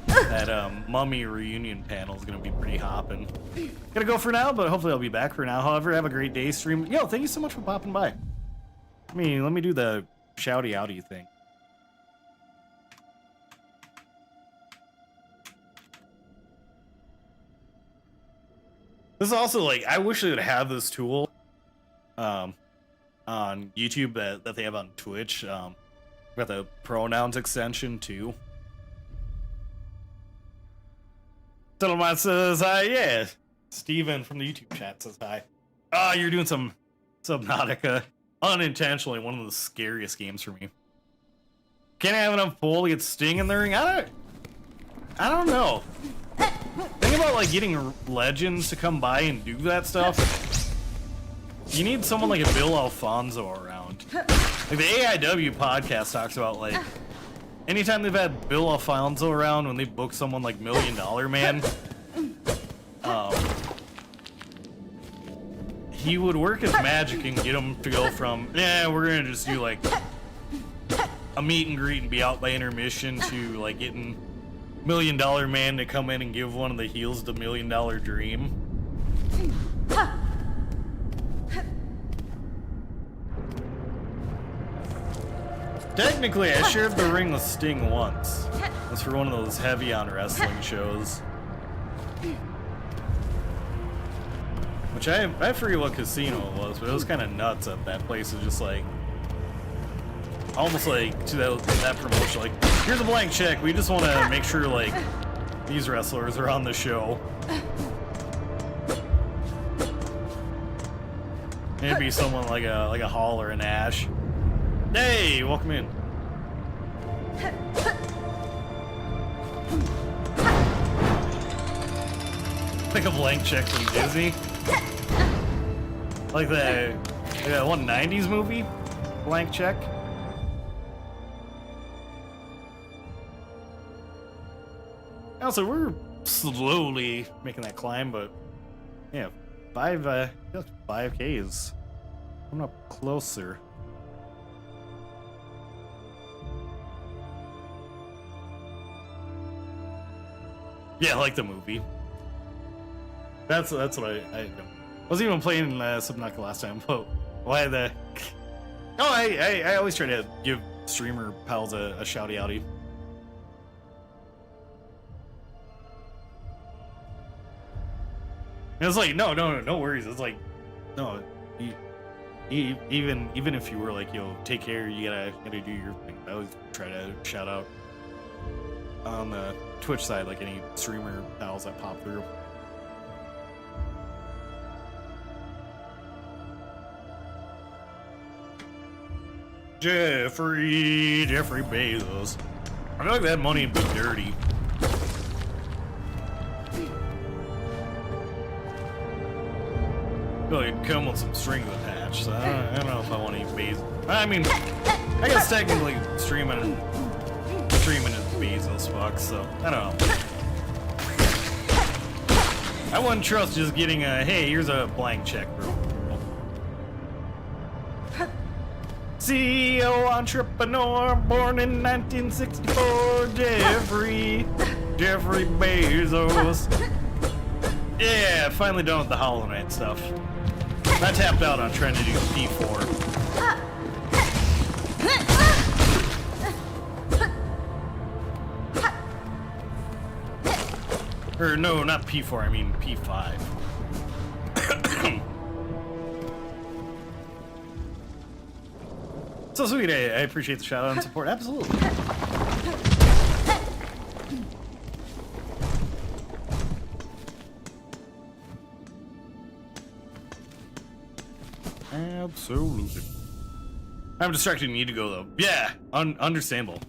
that Mummy reunion panel is gonna be pretty hopping. Gotta go for now, but hopefully I'll be back for now. However, have a great day stream. Yo, thank you so much for popping by. Let me do the shouty outy thing. This is also like, I wish they would have this tool on YouTube that they have on Twitch. Got the pronouns extension too. Settlement says hi, yeah. Steven from the YouTube chat says hi. Ah, you're doing some Subnautica. Unintentionally, one of the scariest games for me. Can't have enough pull to get Sting in the ring? I don't know. Think about like getting legends to come by and do that stuff. You need someone like a Bill Alfonso around. Like the AIW podcast talks about like anytime they've had Bill Alfonso around when they book someone like $1 Million Man, he would work his magic and get them to go from, yeah, we're gonna just do like a meet and greet and be out by intermission to like getting $1 Million Man to come in and give one of the heels the $1 Million Dream. Technically, I shared the ring with Sting once. It was for one of those heavy on wrestling shows. Which I forget what casino it was, but it was kind of nuts at that place. It was just like, almost like to that promotion, like, here's a blank check. We just want to make sure like these wrestlers are on the show. Maybe someone like a Hall or an Ash. Hey, welcome in. Like a blank check from Disney. Like the one 90s movie, Blank Check. Also, we're slowly making that climb, but yeah, 5K is coming up closer. Yeah, I like the movie. That's what I wasn't even playing Subnautica last time, but why the? Oh, I always try to give streamer pals a shouty outy. And it's like no worries. It's like no, even if you were like, yo, take care, you gotta do your thing. I always try to shout out on the Twitch side, like any streamer pals that pop through. Jeffrey Bezos. I feel like that money would be dirty. I feel like it'd come with some strings attached, so I don't know if I want to eat Bezos. I mean, I guess technically streaming is Bezos fuck, so I don't know. I wouldn't trust just getting a, hey, here's a blank check, bro. CEO entrepreneur born in 1964, Jeffrey Bezos. Yeah, finally done with the Hollow Knight stuff. I tapped out on trying to do P4. Or no, not P4, I mean P5. So sweet, I appreciate the shout out and support, absolutely. Absolutely. I'm distracted and need to go though. Yeah, understandable.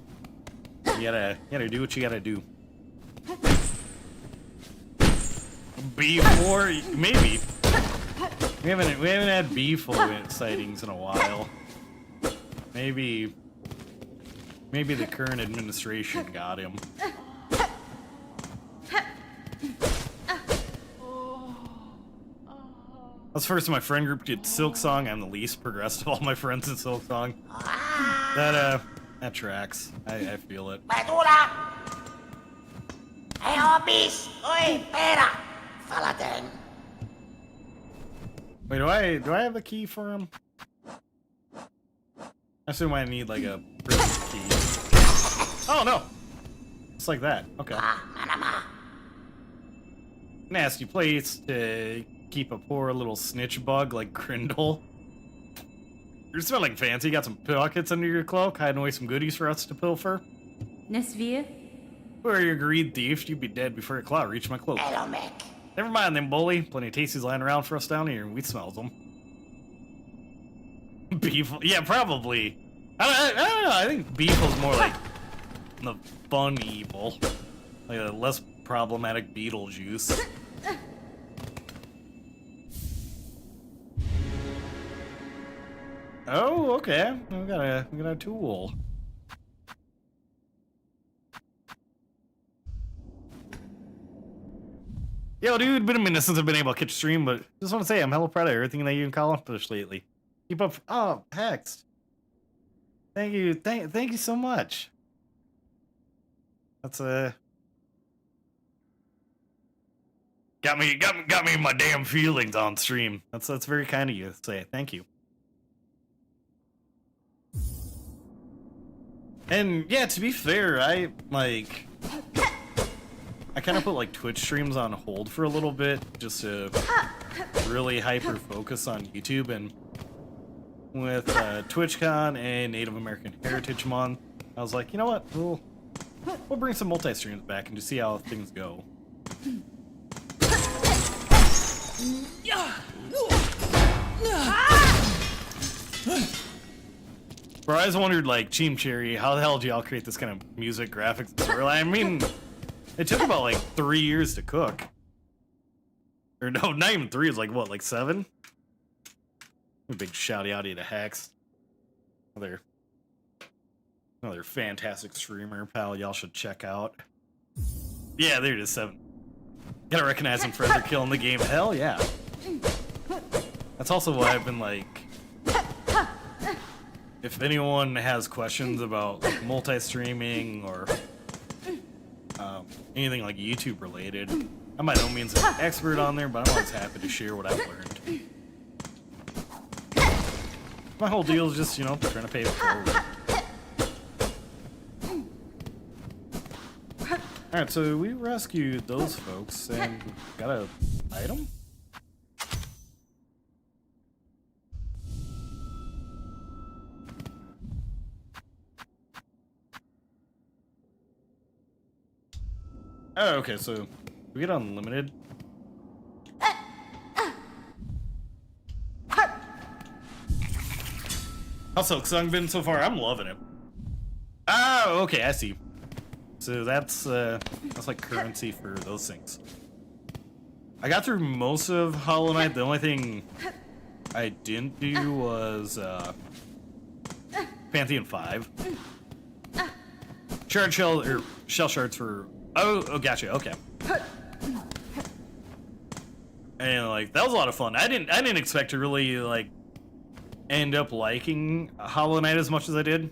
You gotta do what you gotta do. Before maybe. We haven't had B-full sightings in a while. Maybe the current administration got him. That's first my friend group did Silksong. I'm the least progressed of all my friends in Silksong. That tracks. I feel it. Wait, do I have a key for him? I assume I need like a prison key. Oh no! It's like that. Okay. Nasty place to keep a poor little snitch bug like Grindle. You're smelling fancy. Got some pockets under your cloak, hiding away some goodies for us to pilfer. Nesvia? Where are you, greed thief? You'd be dead before a cloud reached my cloak. Never mind them, bully. Plenty of tasties lying around for us down here, and we smells them. Beef? Yeah, probably. I don't know. I think Beefle's more like the fun evil, like a less problematic Beetlejuice. Oh, okay. We got a tool. Yo, dude, been a minute since I've been able to catch a stream, but just want to say I'm hella proud of everything that you and Colin pushed lately. Keep up. Oh, Hex. Thank you. Thank you so much. That's got me in my damn feelings on stream. That's very kind of you to say. Thank you. And yeah, to be fair, I kind of put like Twitch streams on hold for a little bit just to really hyper focus on YouTube, and with TwitchCon and Native American Heritage Month, I was like, you know what, we'll bring some multi-streams back and just see how things go. Bro, I always wondered, like, Cheem Cherry, how the hell did y'all create this kind of music, graphics, and story? I mean, it took about, like, 3 years to cook. Or no, not even 3, it's like, what, like 7? A big shouty-outy to Hex. Another fantastic streamer, pal, y'all should check out. Yeah, there it is, 7. Gotta recognize him for ever killing the game. Hell yeah. That's also why I've been like, if anyone has questions about like, multi-streaming or anything like YouTube related, I'm by no means an expert on there, but I'm always happy to share what I've learned. My whole deal is just, you know, trying to pay it forward. Alright, so we rescued those folks and got a item? Oh, okay, so we get unlimited. How's Silksong been so far? I'm loving it. Oh, okay, I see. So that's like currency for those things. I got through most of Hollow Knight. The only thing I didn't do was Pantheon 5. Shell shards for oh gotcha, okay. And like that was a lot of fun. I didn't expect to really like end up liking Hollow Knight as much as I did.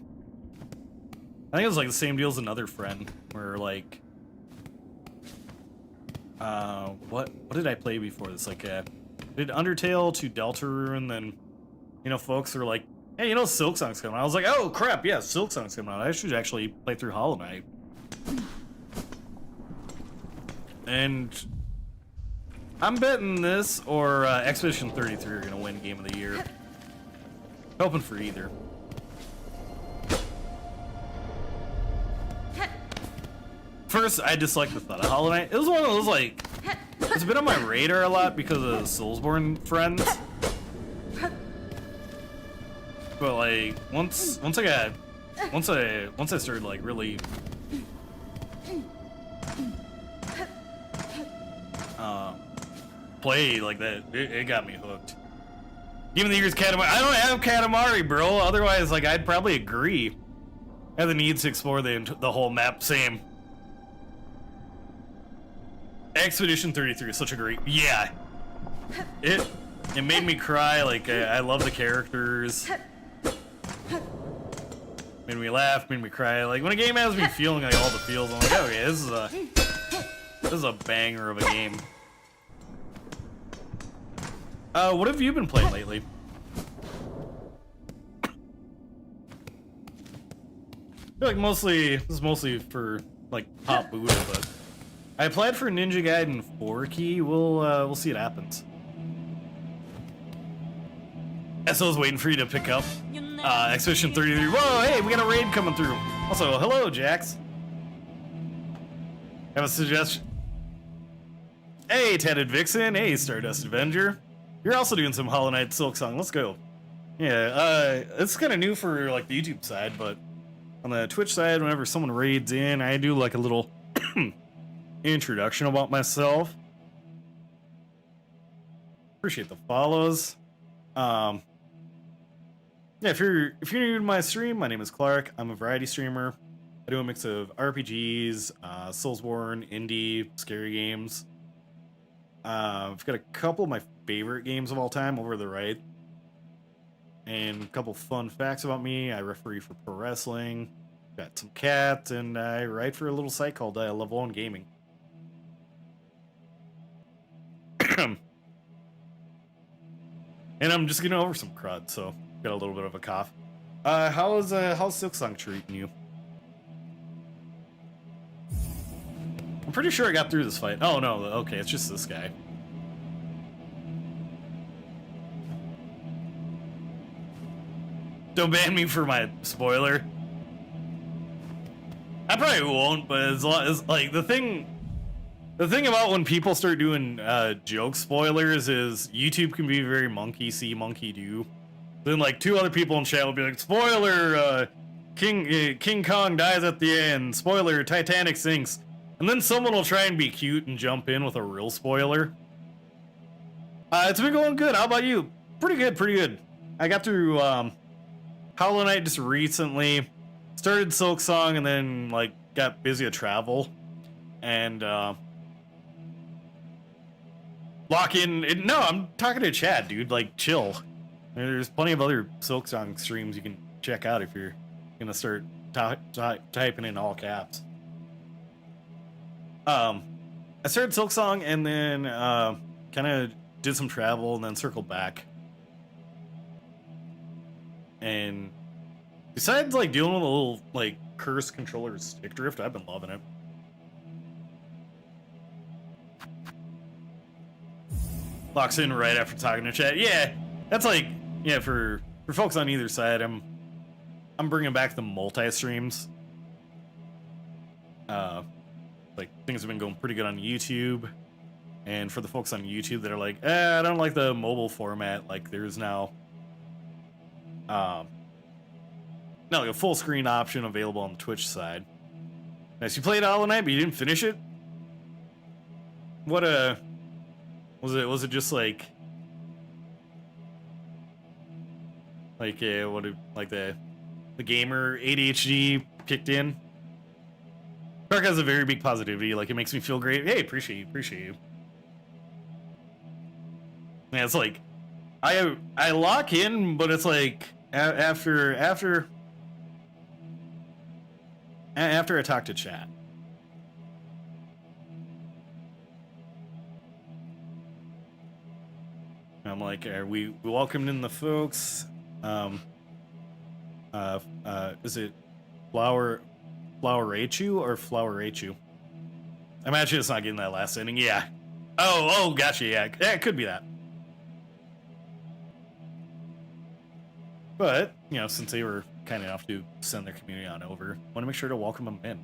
I think it was like the same deal as another friend, where like, what did I play before this? Like, did Undertale to Deltarune, and then, you know, folks were like, hey, you know, Silksong's coming out. I was like, oh crap, yeah, Silksong's coming out. I should actually play through Hollow Knight. And I'm betting this or Expedition 33 are gonna win Game of the Year. Hoping for either. First, I dislike the thought of Hollow Knight. It was one of those, like, it's been on my radar a lot because of Soulsborne friends. But like once I started like really play like that, it got me hooked. Even the years Katamari, I don't have Katamari, bro. Otherwise, like I'd probably agree. I have the need to explore the whole map. Same. Expedition 33 is such a great, yeah. It made me cry. Like I love the characters. Made me laugh, made me cry. Like when a game has me feeling like all the feels, I'm like, okay, this is a banger of a game. What have you been playing lately? I feel like this is mostly for like Pop Buddha, but I applied for Ninja Gaiden 4 key. We'll see what happens. So I was waiting for you to pick up Expedition 33. Whoa, hey, we got a raid coming through. Also, hello, Jax. Have a suggestion? Hey, Tatted Vixen. Hey, Stardust Avenger. You're also doing some Hollow Knight Silksong. Let's go. Yeah, it's kind of new for like the YouTube side, but on the Twitch side, whenever someone raids in, I do like a little introduction about myself. Appreciate the follows. Yeah, if you're new to my stream, my name is Clark. I'm a variety streamer. I do a mix of RPGs, Soulsborne, indie, scary games. I've got a couple of my favorite games of all time over to the right. And a couple fun facts about me. I referee for pro wrestling. Got some cats, and I write for a little site called Level 1 Gaming. And I'm just getting over some crud, so got a little bit of a cough. How's Silksong treating you? I'm pretty sure I got through this fight. Oh no, okay, it's just this guy. Don't ban me for my spoiler. I probably won't, but as like the thing about when people start doing joke spoilers is YouTube can be very monkey see, monkey do. Then like two other people in chat will be like, spoiler, King Kong dies at the end. Spoiler, Titanic sinks. And then someone will try and be cute and jump in with a real spoiler. It's been going good. How about you? Pretty good, pretty good. I got through Hollow Knight just recently. Started Silksong and then like got busy at travel. And lock in. No, I'm talking to Chad, dude. Like, chill. There's plenty of other Silksong streams you can check out if you're gonna start typing in all caps. I started Silksong and then kind of did some travel and then circled back. And besides like dealing with a little like cursed controller stick drift, I've been loving it. Locks in right after talking to chat. Yeah, that's like, yeah, for folks on either side, I'm bringing back the multi-streams. Like things have been going pretty good on YouTube, and for the folks on YouTube that are like, I don't like the mobile format, like there's now like a full screen option available on the Twitch side. Nice, you played Hollow Knight, but you didn't finish it? What was it just like the gamer ADHD kicked in? Clark has a very big positivity, like it makes me feel great. Hey, appreciate you. Yeah, it's like I lock in, but it's like after I talk to chat. I'm like, we welcomed in the folks. Is it Flower-Achu or Flower-Achu? I imagine it's not getting that last ending. Yeah. Oh, gotcha. Yeah, it could be that. But, you know, since they were kind enough to send their community on over, I want to make sure to welcome them in.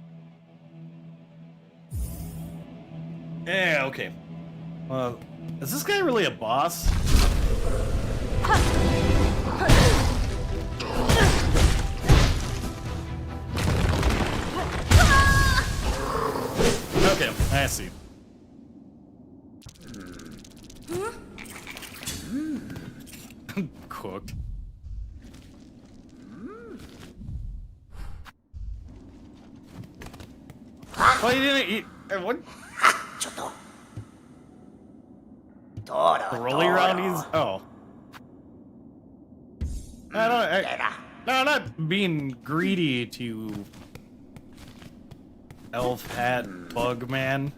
Yeah, okay. Is this guy really a boss? I see. Cooked. Oh, you didn't eat. What? The rolly roundies? Oh. No, I'm not being greedy to elf hat bug man.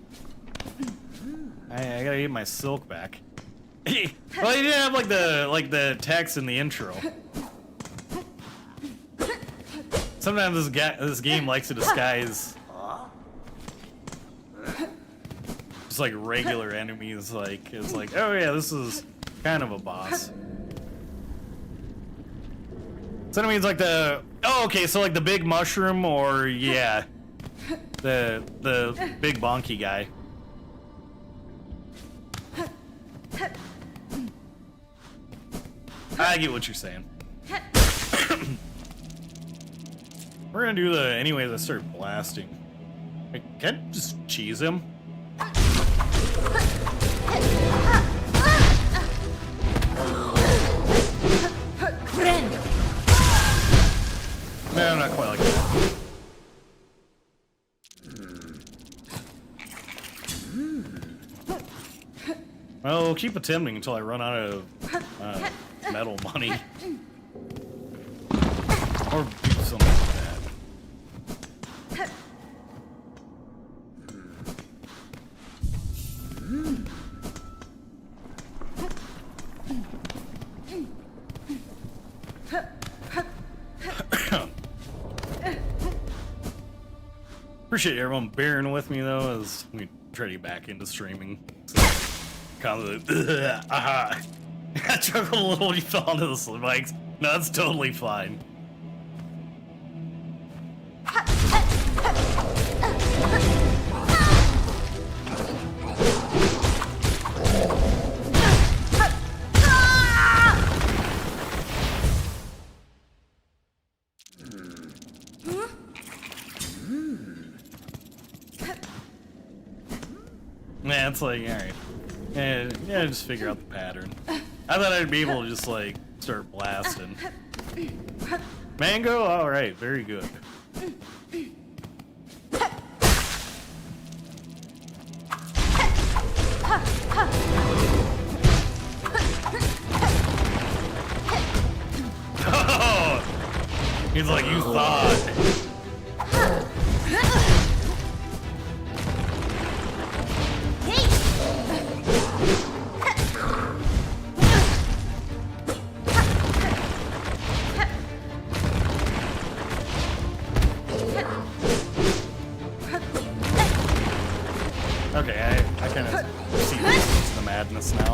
I gotta get my silk back. Well, you didn't have like the text in the intro. Sometimes this game likes to disguise just like regular enemies. Like it's like, oh yeah, this is kind of a boss. So that means like the okay, so like the big mushroom or yeah, the big bonky guy. I get what you're saying. We're gonna do the anyways. I start blasting. Can I just cheese him? No, not quite like that. Well, we'll keep attempting until I run out of metal money. Or do something like that. Appreciate everyone bearing with me though as we try to get back into streaming. So, kind of like, aha. I chuckled a little when you fell onto the spikes. No, that's totally fine. Man, it's like, alright. Yeah, just figure out the pattern. I thought I'd be able to just, like, start blasting. Mango? Alright, very good. Oh! He's like, you thought. Okay, I kind of see the madness now.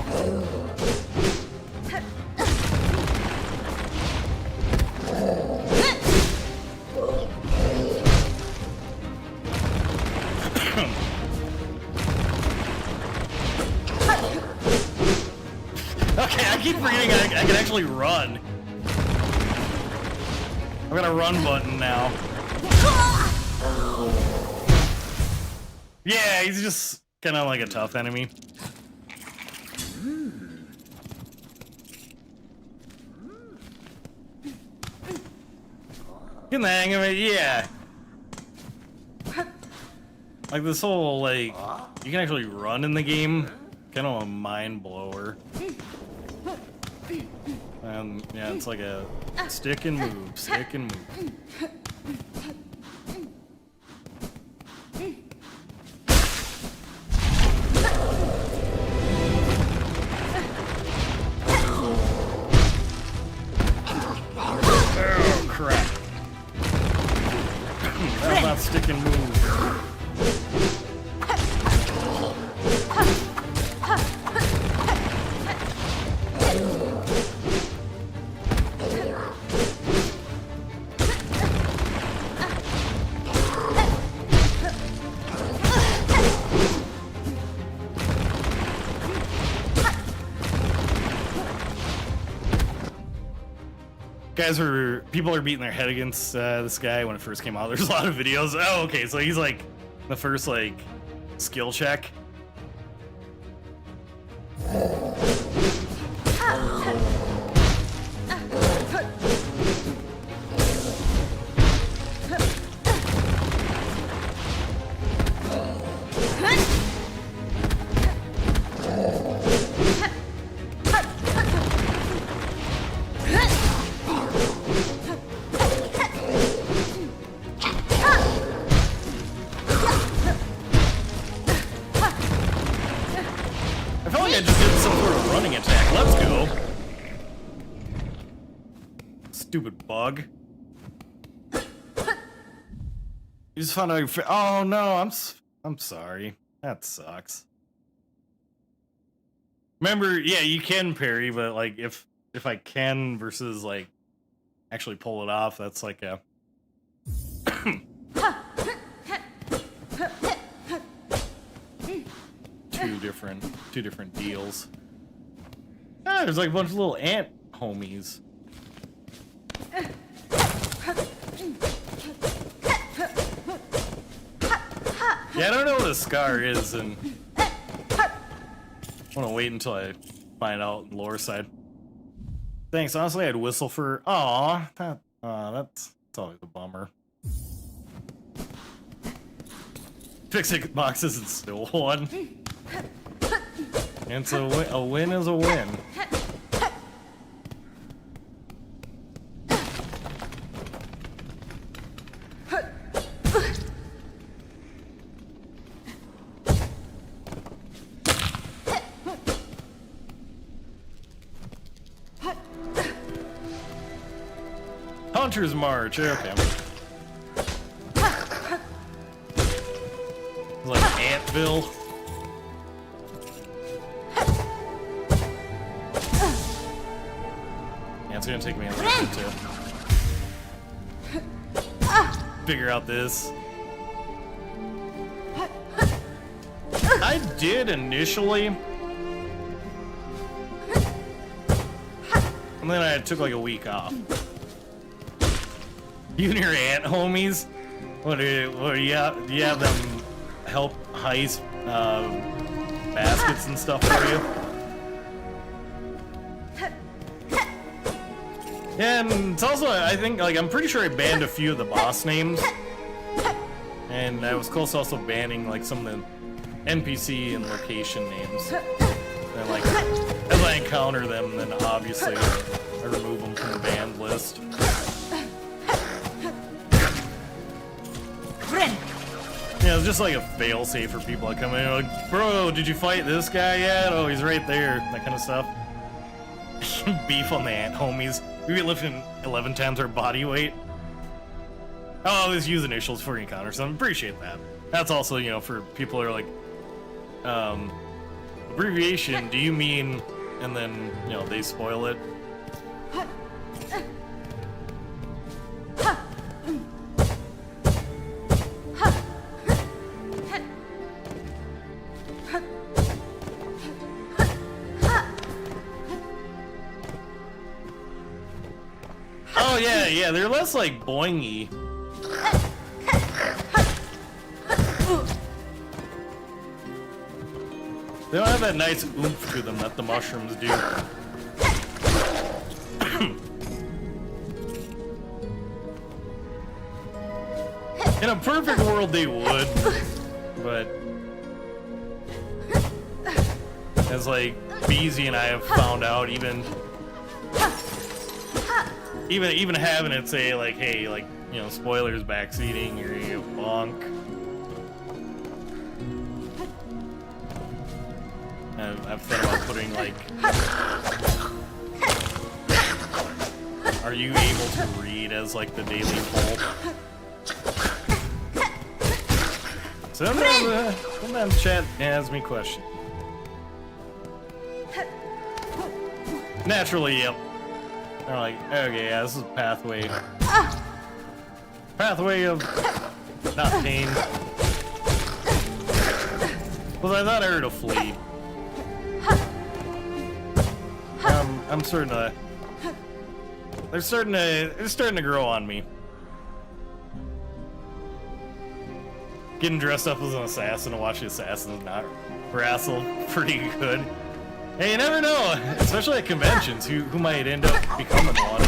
Okay, I keep forgetting I can actually run. I've got a run button now. Yeah, he's just kind of like a tough enemy. Getting the hang of it, yeah. Like this whole, like, you can actually run in the game. Kind of a mind blower. Yeah, it's like a stick and move, stick and move. Oh, crap. That's not stick and move. People are beating their head against this guy when it first came out. There's a lot of videos. Oh, okay, so he's like the first like skill check. I just did some sort of running attack. Let's go. Stupid bug. You just found out. Oh no, I'm sorry. That sucks. Remember, yeah, you can parry, but like if I can versus like actually pull it off, that's like a two different deals. Ah, there's like a bunch of little ant homies. Yeah, I don't know what a scar is, and I want to wait until I find out the lore side. Thanks. Honestly, I'd whistle for. Aw, that's always a bummer. Fixing boxes and still one. And so a win is a win. Hunter's March, okay. It's like Antville. Yeah, it's gonna take me a little bit to figure out this. I did initially. And then I took like a week off. You and your ant homies? What do you have them help heist baskets and stuff for you? Yeah, and it's also, I think, like, I'm pretty sure I banned a few of the boss names. And I was close to also banning, like, some of the NPC and location names. And, like, as I encounter them, then obviously I remove them from the banned list. Yeah, it's just like a fail-safe for people that come in and like, bro, did you fight this guy yet? Oh, he's right there. That kind of stuff. Beef on the ant homies. We be lifting 11 times our body weight. Oh, let's use initials for encounter, so I appreciate that. That's also, you know, for people who are like, abbreviation, do you mean, and then, you know, they spoil it. Oh yeah, they're less like boingy. They don't have that nice oomph to them that the mushrooms do. In a perfect world they would, but as like Beezy and I have found out, even having it say like, hey, like, you know, spoilers backseating, you're a bonk. I've thought about putting like, are you able to read as like the daily poll? Sometimes chat asks me questions. Naturally, yep. They're like, okay, yeah, this is pathway. Pathway of not pain. Well, I thought I heard a flea. I'm starting to. They're starting to grow on me. getting dressed up as an assassin and watch the assassins not wrestle pretty good. Hey, you never know, especially at conventions, who might end up becoming one.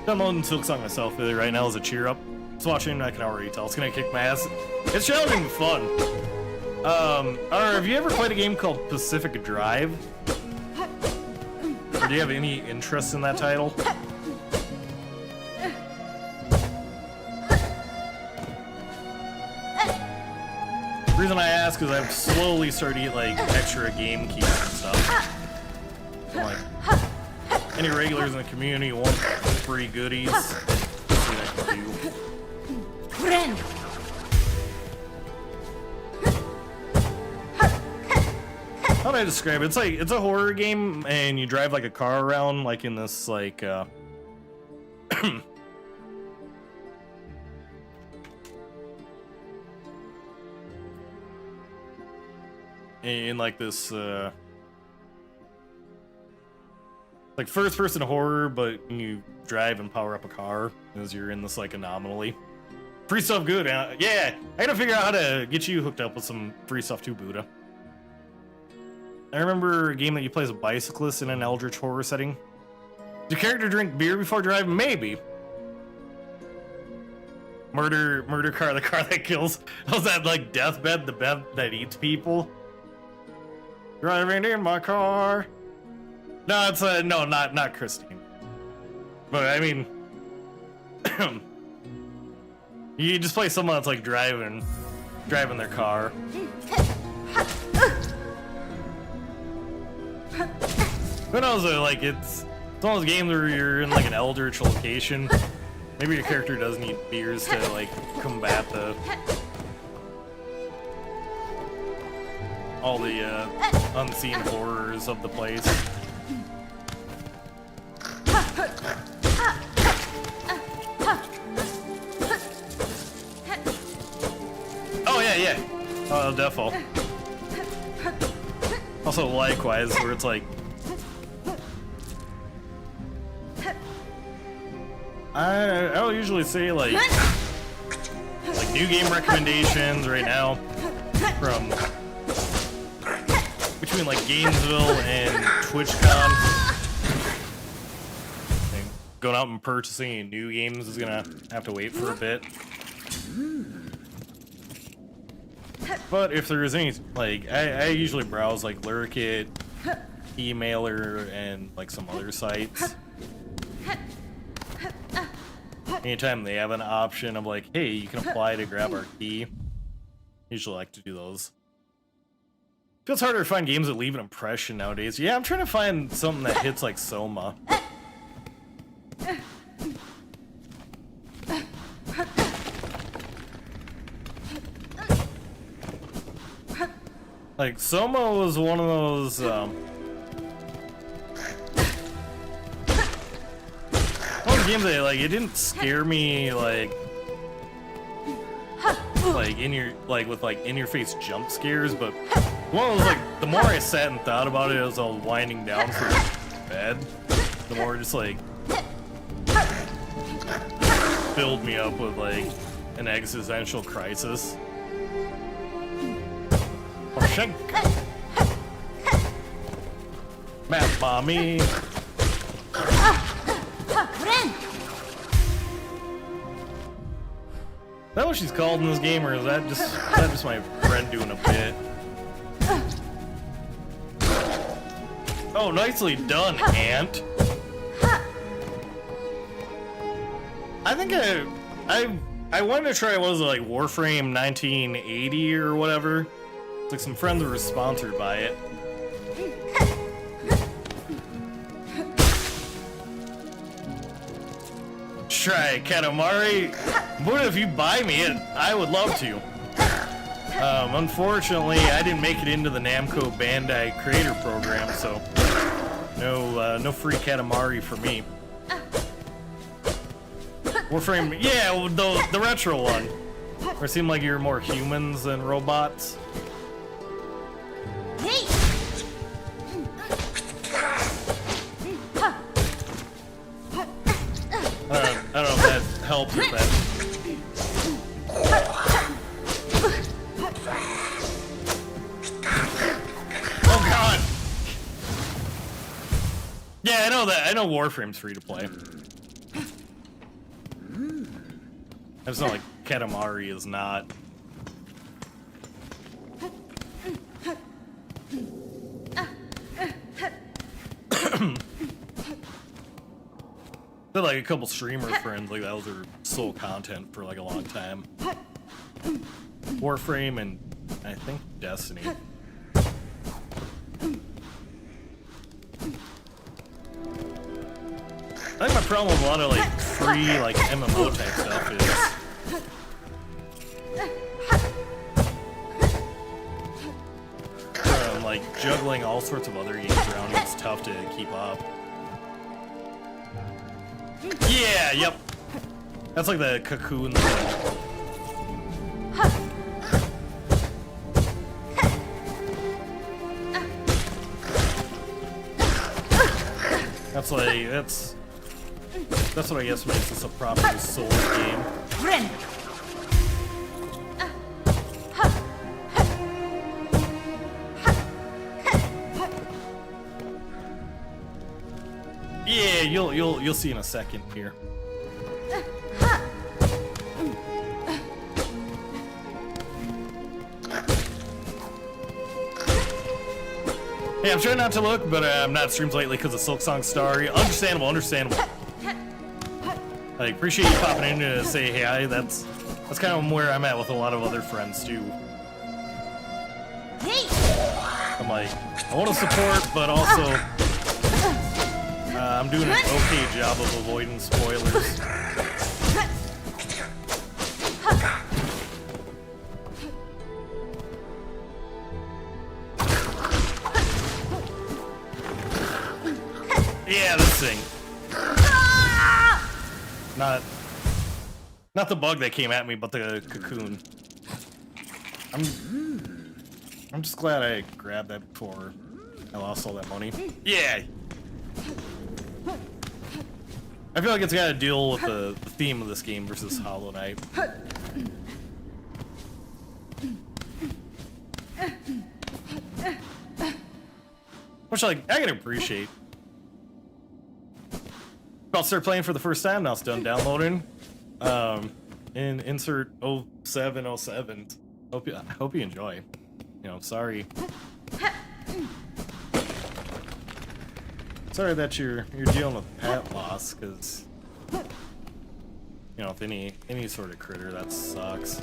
Downloading Silksong myself right now as a cheer up. Just watching, I can already tell it's gonna kick my ass. It's challenging and fun. Have you ever played a game called Pacific Drive? Or do you have any interest in that title? The reason I ask is I've slowly started to get like extra game keys and stuff. So, like, any regulars in the community want free goodies? Let's see what I can do. How do I describe it? It's like, it's a horror game and you drive like a car around like in this like in like this like first person horror, but you drive and power up a car as you're in this like anomaly. Free stuff good. Yeah, I gotta figure out how to get you hooked up with some free stuff too, Buddha. I remember a game that you play as a bicyclist in an eldritch horror setting. Does your character drink beer before driving? Maybe. Murder car, the car that kills. Was that like deathbed, the bed that eats people? Driving in my car. No, it's no, not Christine. But I mean, you just play someone that's like driving their car. Who knows? Like it's one of those games where you're in like an eldritch location. Maybe your character does need beers to like combat all the unseen horrors of the place. Oh yeah. Defo. Also likewise, where it's like I'll usually say like new game recommendations right now from between like Gainesville and TwitchCon. And going out and purchasing any new games is gonna have to wait for a bit. But if there is any, like, I usually browse like Lurkit, Emailer, and like some other sites. Anytime they have an option of like, hey, you can apply to grab our key, usually like to do those. Feels harder to find games that leave an impression nowadays. Yeah, I'm trying to find something that hits like Soma. Like, Soma was one of those, games that, like, it didn't scare me, like in your, like, with, like, in-your-face jump scares, but one of those, like, the more I sat and thought about it as I was winding down for bed, the more just, like, filled me up with, like, an existential crisis. Oh, shit. Math mommy. Is that what she's called in this game, or is that just my friend doing a bit? Oh, nicely done, Ant. I think I wanted to try, what was it, like Warframe 1980 or whatever. It's like some friends were sponsored by it. Try Katamari. But if you buy me it, I would love to. Unfortunately, I didn't make it into the Namco Bandai Creator Program, so no free Katamari for me. Warframe, yeah, the retro one, where it seemed like you were more humans than robots. helps with that. Oh god! Yeah, I know that. I know Warframe's free to play. It's not like Katamari is not. They're like a couple streamer friends, like that was their sole content for like a long time. Warframe and I think Destiny. I think my problem with a lot of like free like MMO type stuff is like juggling all sorts of other games around. It's tough to keep up. Yeah, yep. That's like the cocoon thing. That's what I guess makes this a proper Souls game. Yeah, you'll see in a second here. Hey, I'm trying not to look, but I'm not streamed lately because of Silksong Starry. Understandable, understandable. I appreciate you popping in to say hey. That's kind of where I'm at with a lot of other friends too. I'm like, I want to support, but also I'm doing an okay job of avoiding spoilers. Yeah, this thing. Not the bug that came at me, but the cocoon. I'm just glad I grabbed that before I lost all that money. Yeah. I feel like it's got to deal with the theme of this game versus Hollow Knight. Which, like, I can appreciate. I'll start playing for the first time now. It's done downloading. And insert 0707. Hope you enjoy. You know, sorry. Sorry that you're dealing with pet loss, because you know, if any sort of critter, that sucks.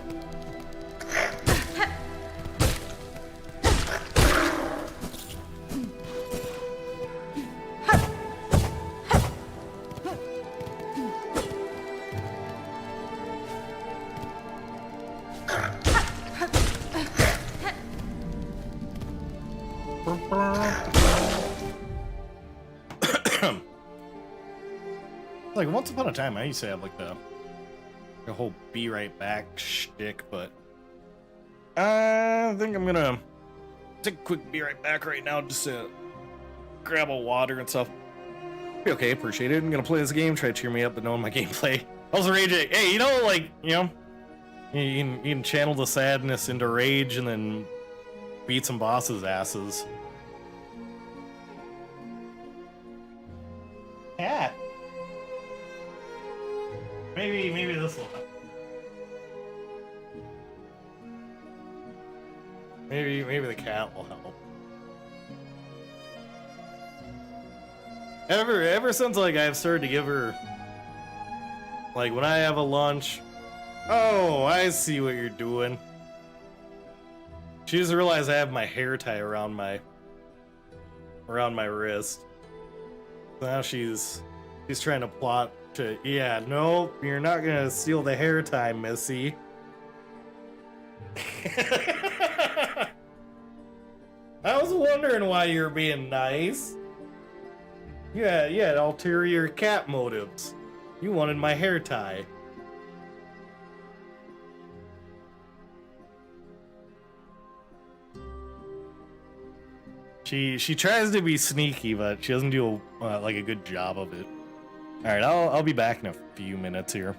Like once upon a time, I used to have like the whole "be right back" shtick, but I think I'm gonna take a quick "be right back" right now, just to grab a water and stuff. Be okay, appreciate it. I'm gonna play this game, try to cheer me up, but knowing my gameplay, I was raging. Hey, you know, like you can channel the sadness into rage and then beat some bosses' asses. Yeah. Maybe this will help. Maybe the cat will help. Ever since like I've started to give her, like when I have a lunch, oh, I see what you're doing. She just realized I have my hair tie around my wrist. So now she's trying to plot to, yeah, no, you're not gonna steal the hair tie, Missy. I was wondering why you were being nice. You had ulterior cat motives. You wanted my hair tie. She tries to be sneaky, but she doesn't do like a good job of it. All right, I'll be back in a few minutes here.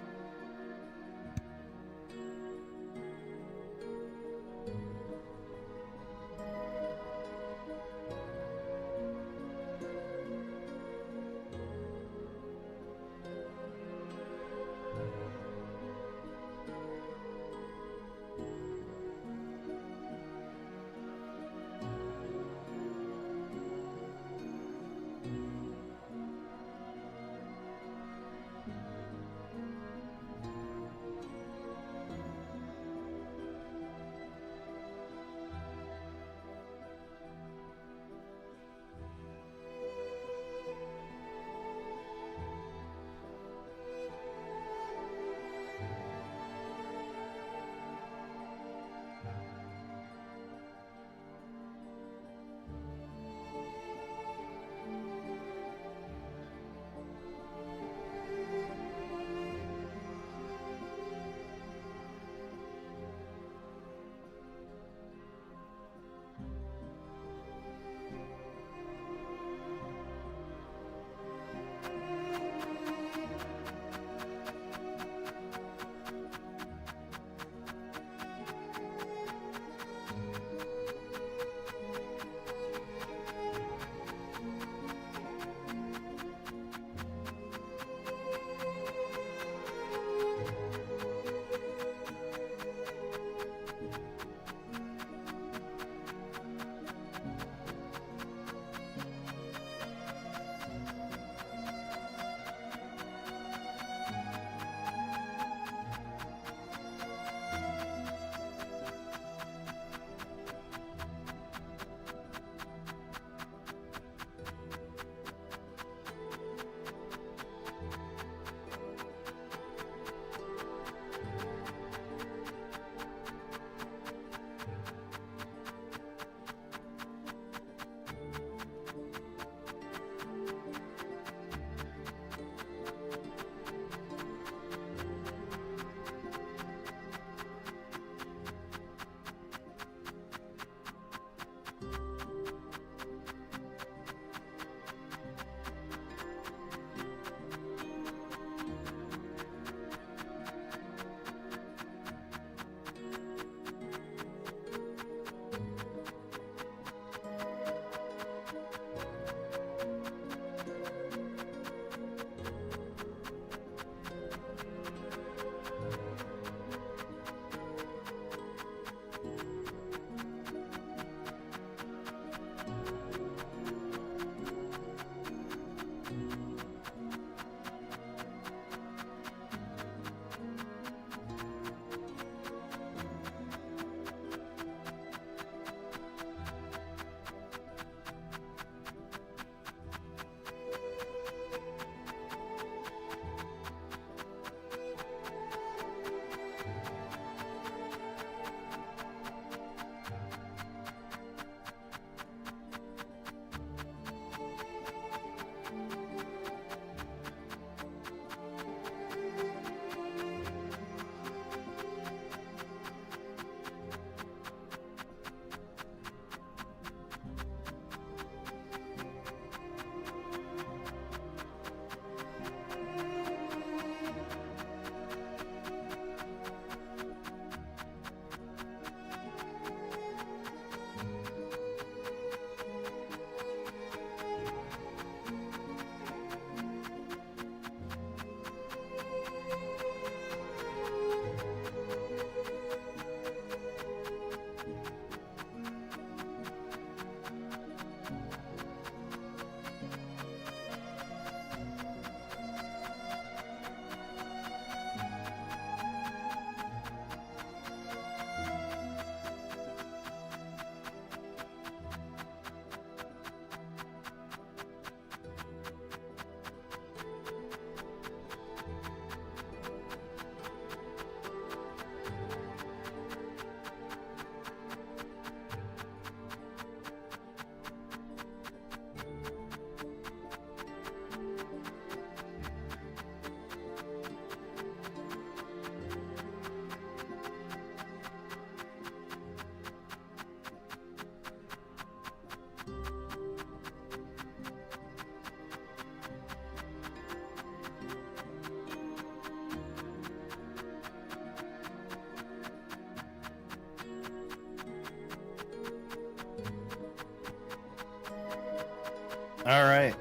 All right,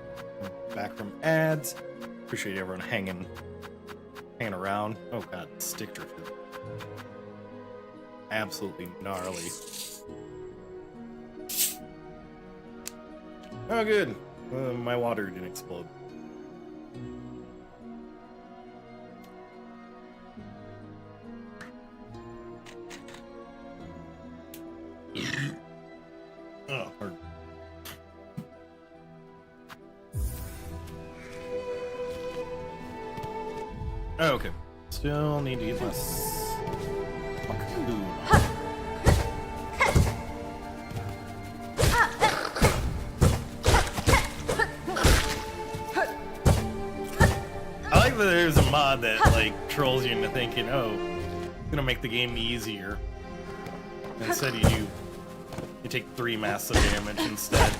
back from ads. Appreciate everyone hanging around. Oh god, stick drift. Absolutely gnarly. Oh good, my water didn't explode. Oh, hard. Oh, okay. Still need to get my food. I like that there's a mod that like trolls you into thinking, oh, it's gonna make the game easier. Instead you take 3 massive damage instead.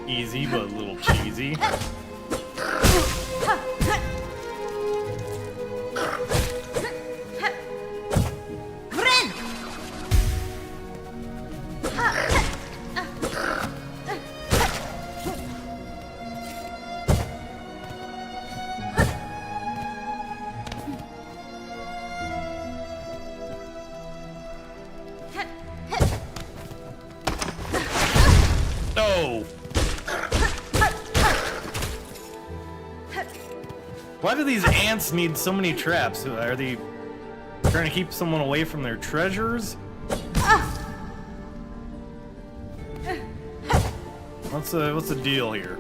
Easy, but a little cheesy. No! Why do these ants need so many traps? Are they trying to keep someone away from their treasures? What's the deal here?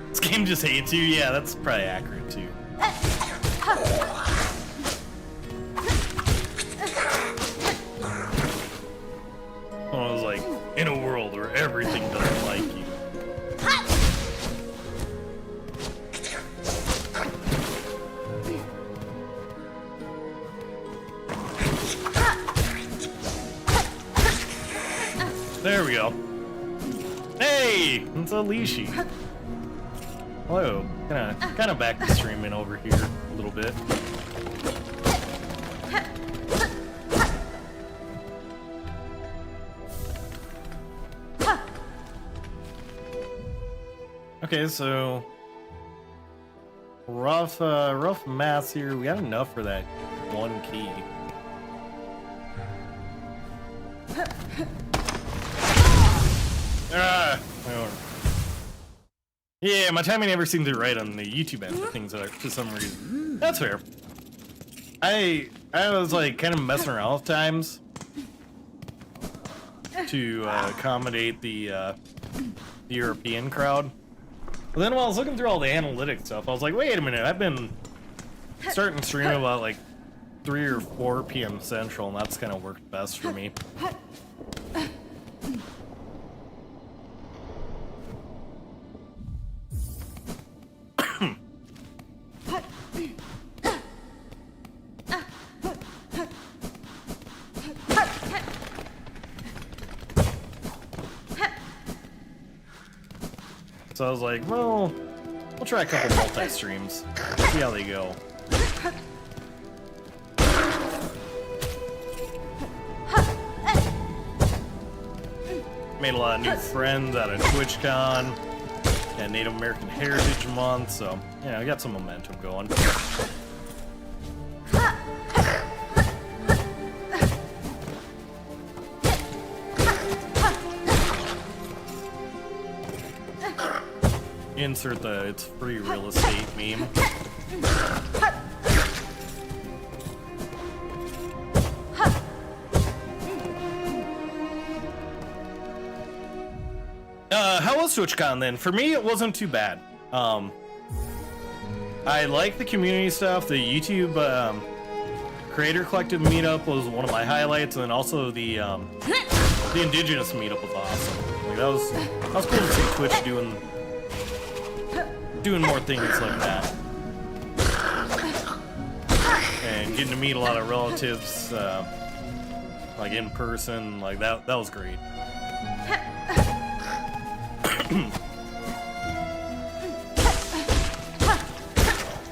This game just hates you? Yeah, that's probably accurate too. I was like, in a world where everything doesn't like you. There we go. Hey, it's Alishi. Hello. Kind of back to streaming over here a little bit. Okay, so rough maths here. We got enough for that 1 key. Yeah, my timing never seems to be right on the YouTube end of things for some reason. That's fair. I was like kind of messing around with times to accommodate the European crowd. But then while I was looking through all the analytics stuff, I was like, wait a minute, I've been starting to stream about like 3 or 4 p.m. Central, and that's kind of worked best for me. So I was like, well, we'll try a couple multi-streams, see how they go. Made a lot of new friends out of TwitchCon and Native American Heritage Month, so yeah, I got some momentum going. Insert the "it's free real estate" meme. How was TwitchCon then? For me, it wasn't too bad. I like the community stuff. The YouTube Creator Collective meetup was one of my highlights, and then also the the Indigenous meetup was awesome. Like, that was cool to see Twitch doing more things like that, and getting to meet a lot of relatives, like in person. Like that was great.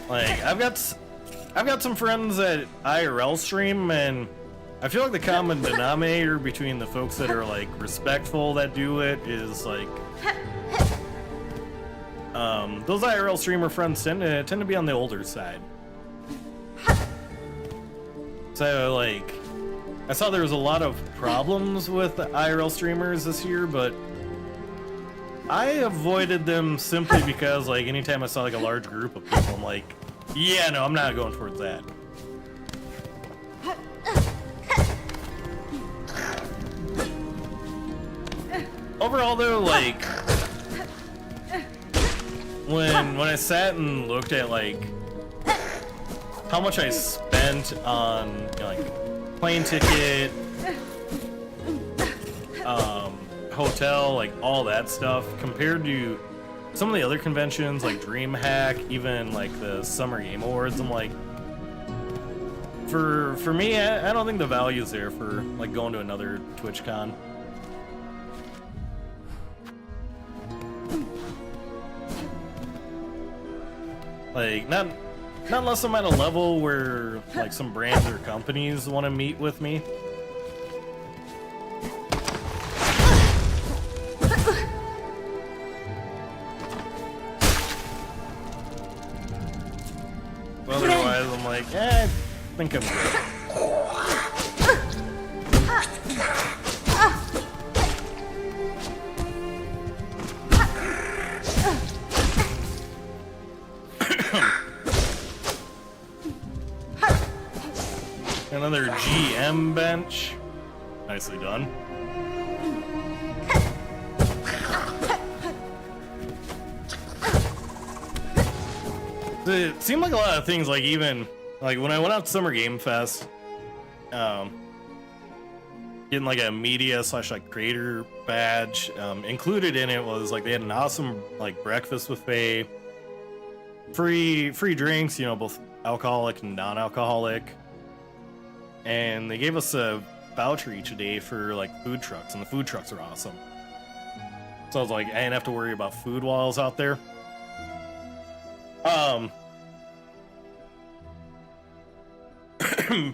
Like I've got some friends that IRL stream, and I feel like the common denominator between the folks that are like respectful that do it is like those IRL streamer friends tend to be on the older side. So like I saw there was a lot of problems with the IRL streamers this year, but I avoided them simply because like anytime I saw like a large group of people, I'm like, yeah, no, I'm not going towards that. Overall though, like when I sat and looked at like how much I spent on, you know, like plane ticket, hotel, like all that stuff, compared to some of the other conventions like DreamHack, even like the Summer Game Awards, I'm like, for me, I don't think the value is there for like going to another TwitchCon. Like not unless I'm at a level where like some brands or companies want to meet with me. But otherwise, I'm like, I think I'm good. Another GM bench. Nicely done. It seemed like a lot of things, like even like when I went out to Summer Game Fest, getting like a media / like creator badge, included in it was like they had an awesome like breakfast buffet, free drinks, you know, both alcoholic and non-alcoholic. And they gave us a voucher each day for like food trucks, and the food trucks are awesome. So I was like, I didn't have to worry about food while I was out there.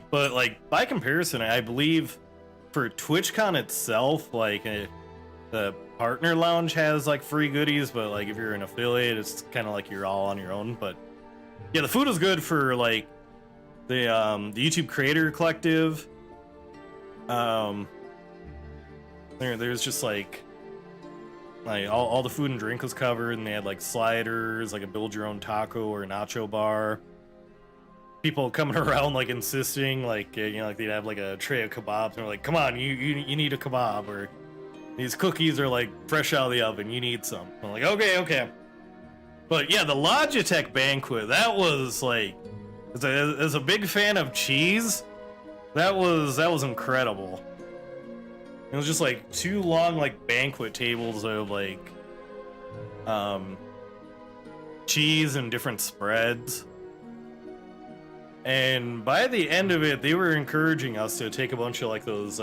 But like by comparison, I believe for TwitchCon itself, like the partner lounge has like free goodies, but like if you're an affiliate, it's kind of like you're all on your own. But yeah, the food is good for like the YouTube Creator Collective. There's just like all the food and drink was covered, and they had like sliders, like a build your own taco or nacho bar. People coming around like insisting, like you know, like they'd have like a tray of kebabs, and they're like, "Come on, you need a kebab," or these cookies are like fresh out of the oven, you need some. I'm like, okay. But yeah, the Logitech banquet, that was like, as a big fan of cheese, that was incredible. It was just like 2 long like banquet tables of like cheese and different spreads. And by the end of it, they were encouraging us to take a bunch of like those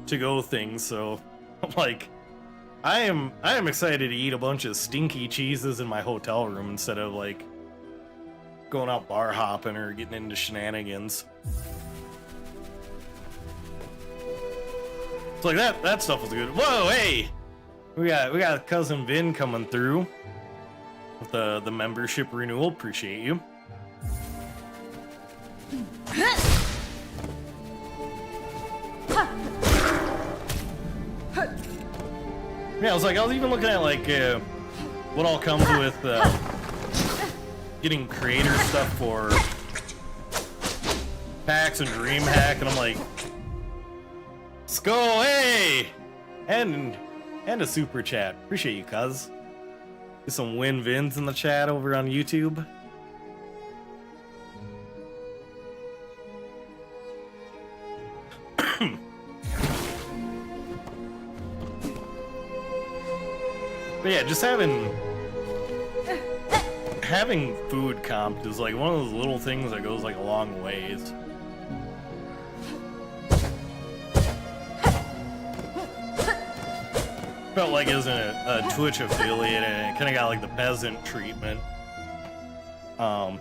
to-go things. So I'm like, I am excited to eat a bunch of stinky cheeses in my hotel room instead of like going out bar hopping or getting into shenanigans. So like that stuff was good. Whoa, hey, we got cousin Vin coming through with the membership renewal. Appreciate you. Yeah, I was even looking at like what all comes with getting creator stuff for PAX and DreamHack, and I'm like, Skull, hey, and a super chat. Appreciate you, cuz. Get some win-vins in the chat over on YouTube. But yeah, just having food comped is like one of those little things that goes like a long ways. Felt like it was a Twitch affiliate, and it kind of got like the peasant treatment. Cause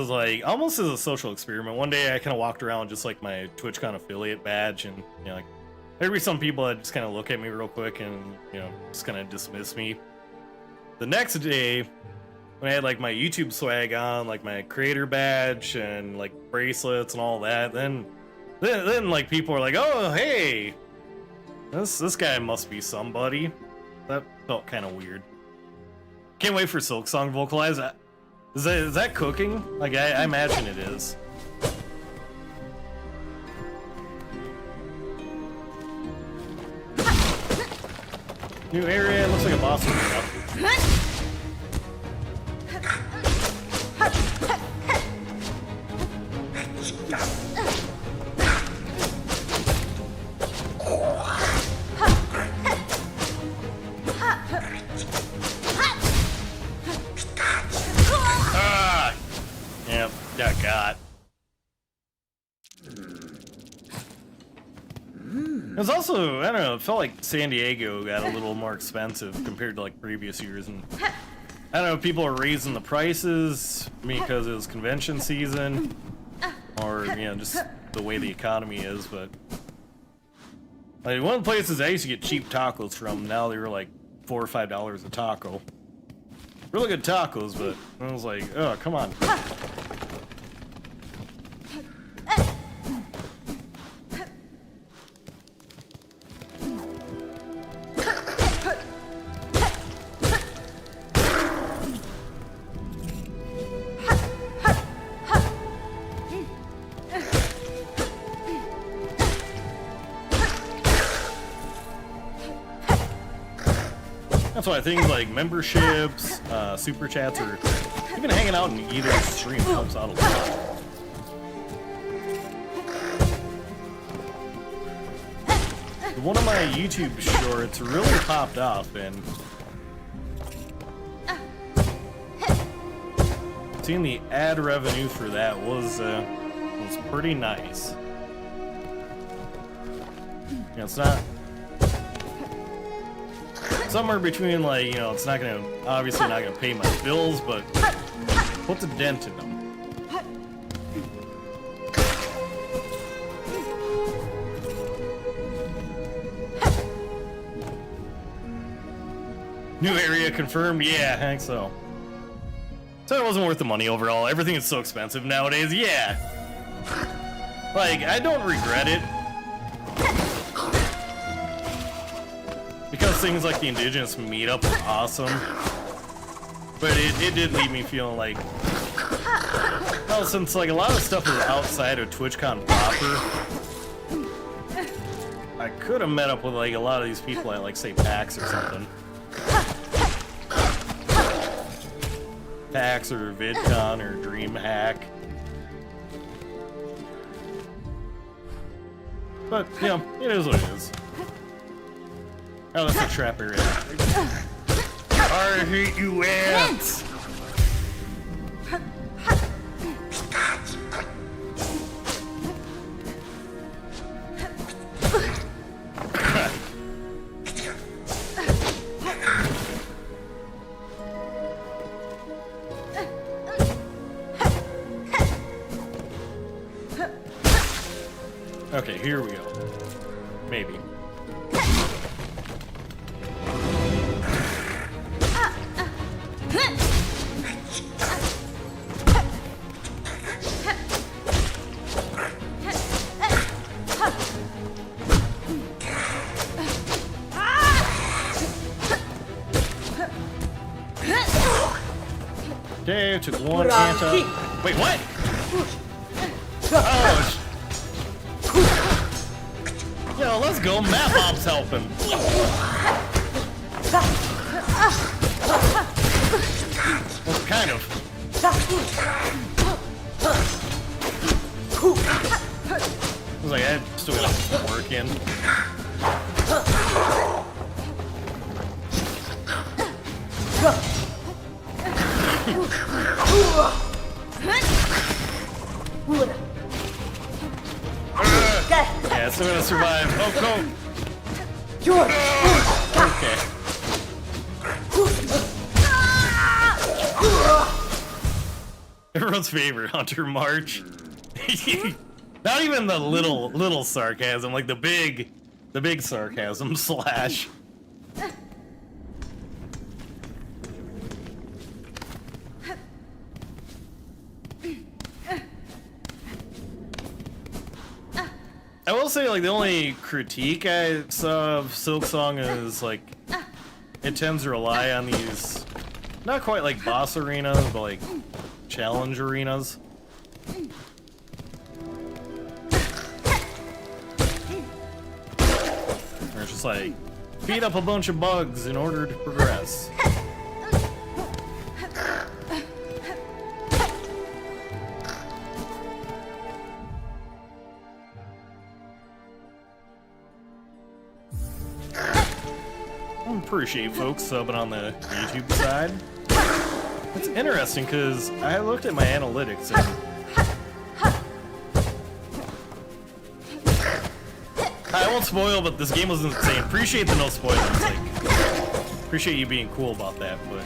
like almost as a social experiment. One day I kind of walked around with just like my TwitchCon affiliate badge, and you know, like there'd be some people that just kind of look at me real quick and you know just kind of dismiss me. The next day, when I had like my YouTube swag on, like my creator badge and like bracelets and all that, then like people are like, "Oh, hey, this guy must be somebody." That felt kind of weird. Can't wait for Silksong vocalize. Is that cooking? Like I imagine it is. New area. Looks like a boss will be up. Yep, got. It was also, I don't know, it felt like San Diego got a little more expensive compared to like previous years, and I don't know, people are raising the prices because it was convention season, or you know, just the way the economy is. But like one of the places I used to get cheap tacos from, now they were like $4 or $5 a taco. Really good tacos, but I was like, oh, come on. That's why things like memberships, super chats, or even hanging out in either stream helps out a lot. One of my YouTube shorts really popped off, and seeing the ad revenue for that was pretty nice. You know, it's not somewhere between, like, you know, it's not gonna, obviously not gonna pay my bills, but puts a dent in them. New area confirmed? Yeah, I think so. So it wasn't worth the money overall. Everything is so expensive nowadays. Yeah. Like, I don't regret it. Because things like the Indigenous meetup was awesome, but it did leave me feeling like, well, since like a lot of stuff is outside of TwitchCon proper, I could have met up with like a lot of these people at like say PAX or something. PAX or VidCon or DreamHack. But, you know, it is what it is. Oh, that's a trap area. I hate you, ants! Okay, here we go. Maybe. Okay, took one ant up. Wait, what? Oh, yo, let's go. Map Bob's helping. Well, kind of. I was like, I still got work in. Yeah, it's gonna survive. Oh, go! Okay. Everyone's favorite, Hunter March. Not even the little sarcasm, like the big sarcasm slash. I will say, like, the only critique I saw of Silksong is, like, it tends to rely on these, not quite like boss arenas, but like challenge arenas. Where it's just like, beat up a bunch of bugs in order to progress. Appreciate folks subbing on the YouTube side. It's interesting because I looked at my analytics and I won't spoil, but this game was insane. Appreciate the no spoilers. Like, appreciate you being cool about that, but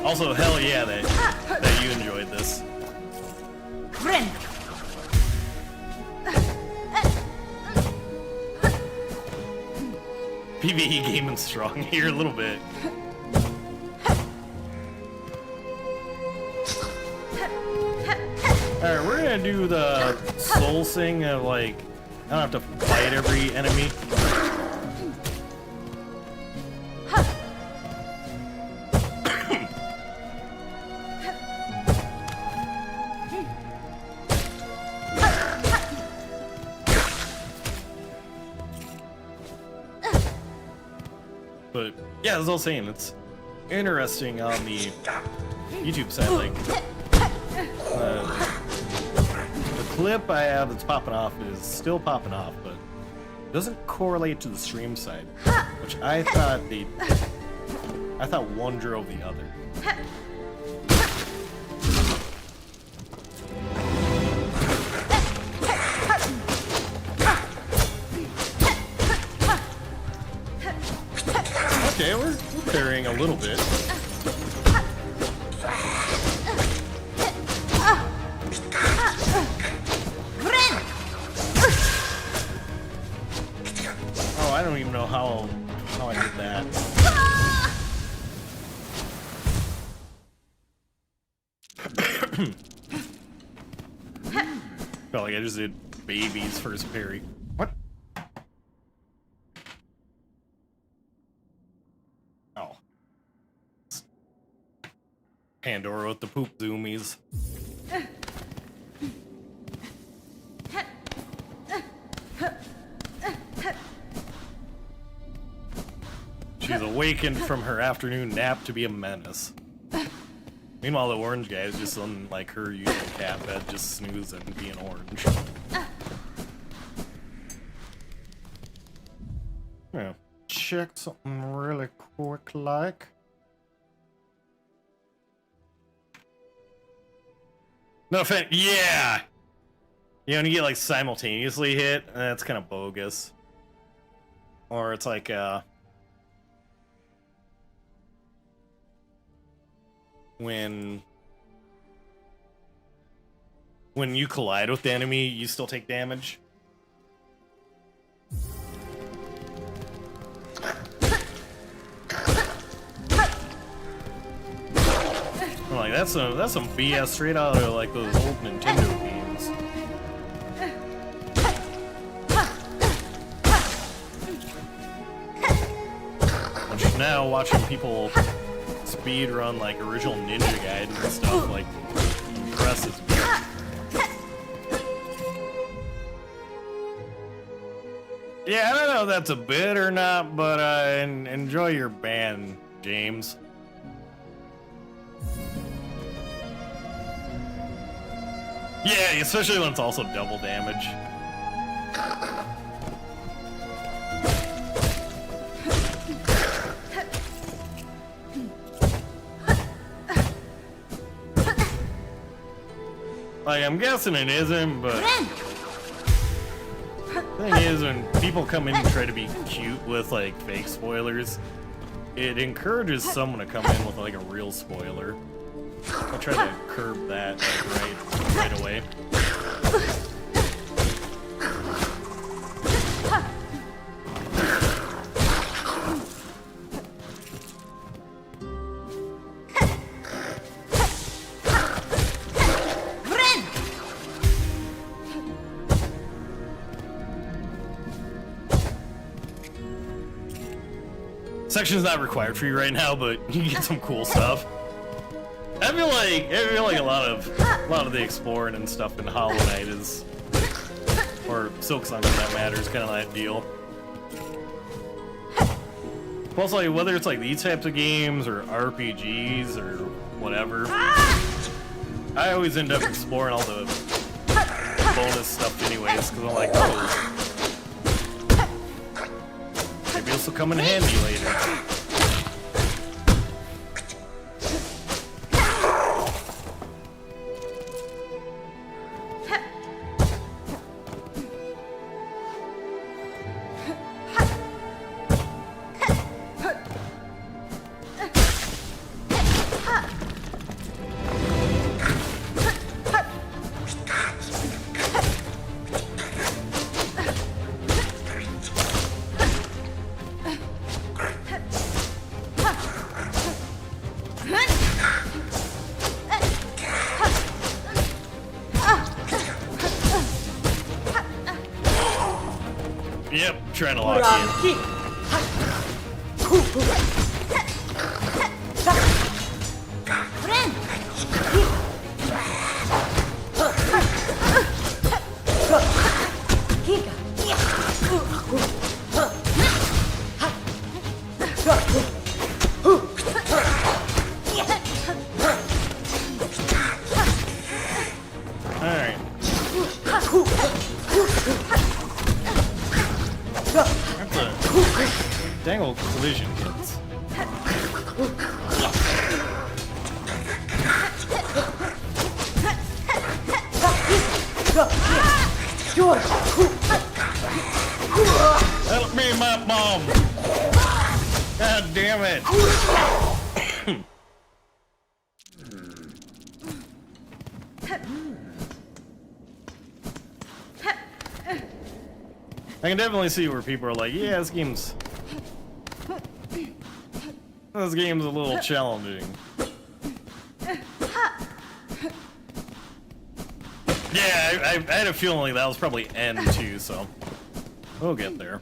also hell yeah that you enjoyed this. Friend. PvE gaming strong here a little bit. Alright, we're gonna do the soul sing of like, I don't have to fight every enemy. But yeah, as I was saying, it's interesting on the YouTube side. Like the clip I have that's popping off is still popping off, but it doesn't correlate to the stream side, which I thought one drove the other. Okay, we're parrying a little bit. Oh, I don't even know how I did that. Felt like I just did baby's first parry. What? Oh. Pandora with the poop zoomies. She's awakened from her afternoon nap to be a menace. Meanwhile, the orange guy is just on like her usual cat bed, just snoozing, being orange. Yeah. Check something really quick, like. No offense. Yeah. You know, when you get like simultaneously hit, that's kind of bogus. Or it's like when you collide with the enemy, you still take damage. I'm like, that's some BS straight out of like those old Nintendo games. I'm just now watching people speed run like original Ninja Gaiden and stuff, like impresses me. Yeah, I don't know if that's a bit or not, but enjoy your ban, James. Yeah, especially when it's also double damage. Like, I'm guessing it isn't, but Ren. the thing is, when people come in and try to be cute with, like, fake spoilers, it encourages someone to come in with, like, a real spoiler. I'll try to curb that, like, right away. Section's not required for you right now, but you can get some cool stuff. I feel like a lot of the exploring and stuff in Hollow Knight is, or Silksong for that matter, is kind of that deal. Plus, like, whether it's like these types of games or RPGs or whatever, I always end up exploring all the bonus stuff anyways, because I'm like, oh, maybe this will come in handy later. Yep, trying to lock you in. Alright. That's a dang old collision hits. Help me, my mom! God damn it! I can definitely see where people are like, yeah, this game's a little challenging. Yeah, I had a feeling like that was probably N too, so we'll get there.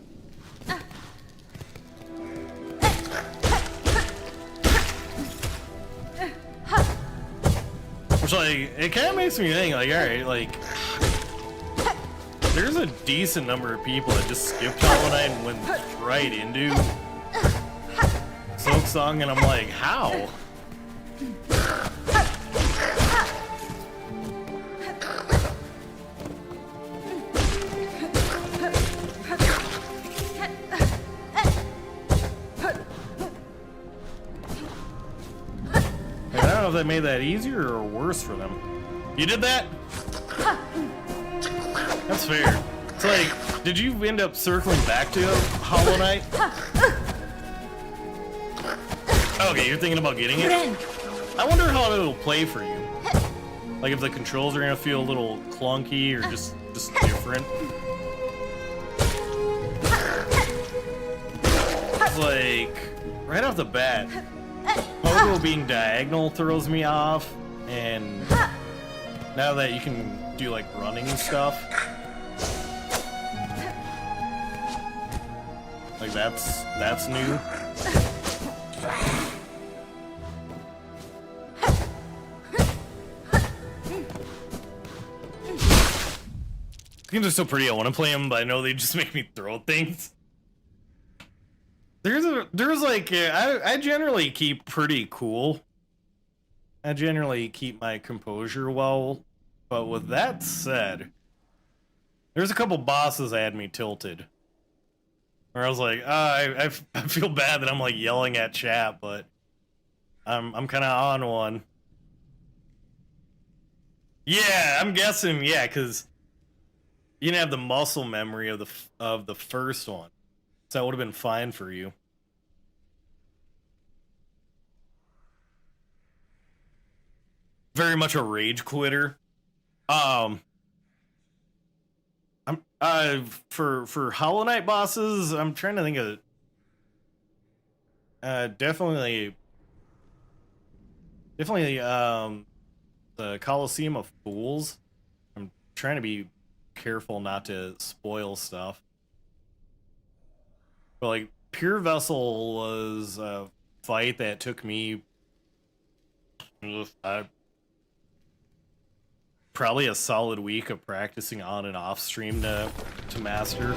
Which, like, it kind of makes me think, like, alright, like, there's a decent number of people that just skipped Hollow Knight and went right into Silksong, and I'm like, how? Like, I don't know if that made that easier or worse for them. You did that? That's fair. It's like, did you end up circling back to Hollow Knight? Okay, you're thinking about getting it? I wonder how it'll play for you. Like if the controls are gonna feel a little clunky or just different. It's like, right off the bat, Pogo being diagonal throws me off, and now that you can do like running and stuff, like that's new. Games are so pretty. I want to play them, but I know they just make me throw things. There's like I generally keep pretty cool. I generally keep my composure well, but with that said, there's a couple bosses that had me tilted. Where I was like, I feel bad that I'm like yelling at chat, but I'm kind of on one. Yeah, I'm guessing. Yeah, because you didn't have the muscle memory of the first one, so that would have been fine for you. Very much a rage quitter. I'm for Hollow Knight bosses, I'm trying to think of definitely the Colosseum of Fools. I'm trying to be careful not to spoil stuff. But like Pure Vessel was a fight that took me probably a solid week of practicing on and off stream to master.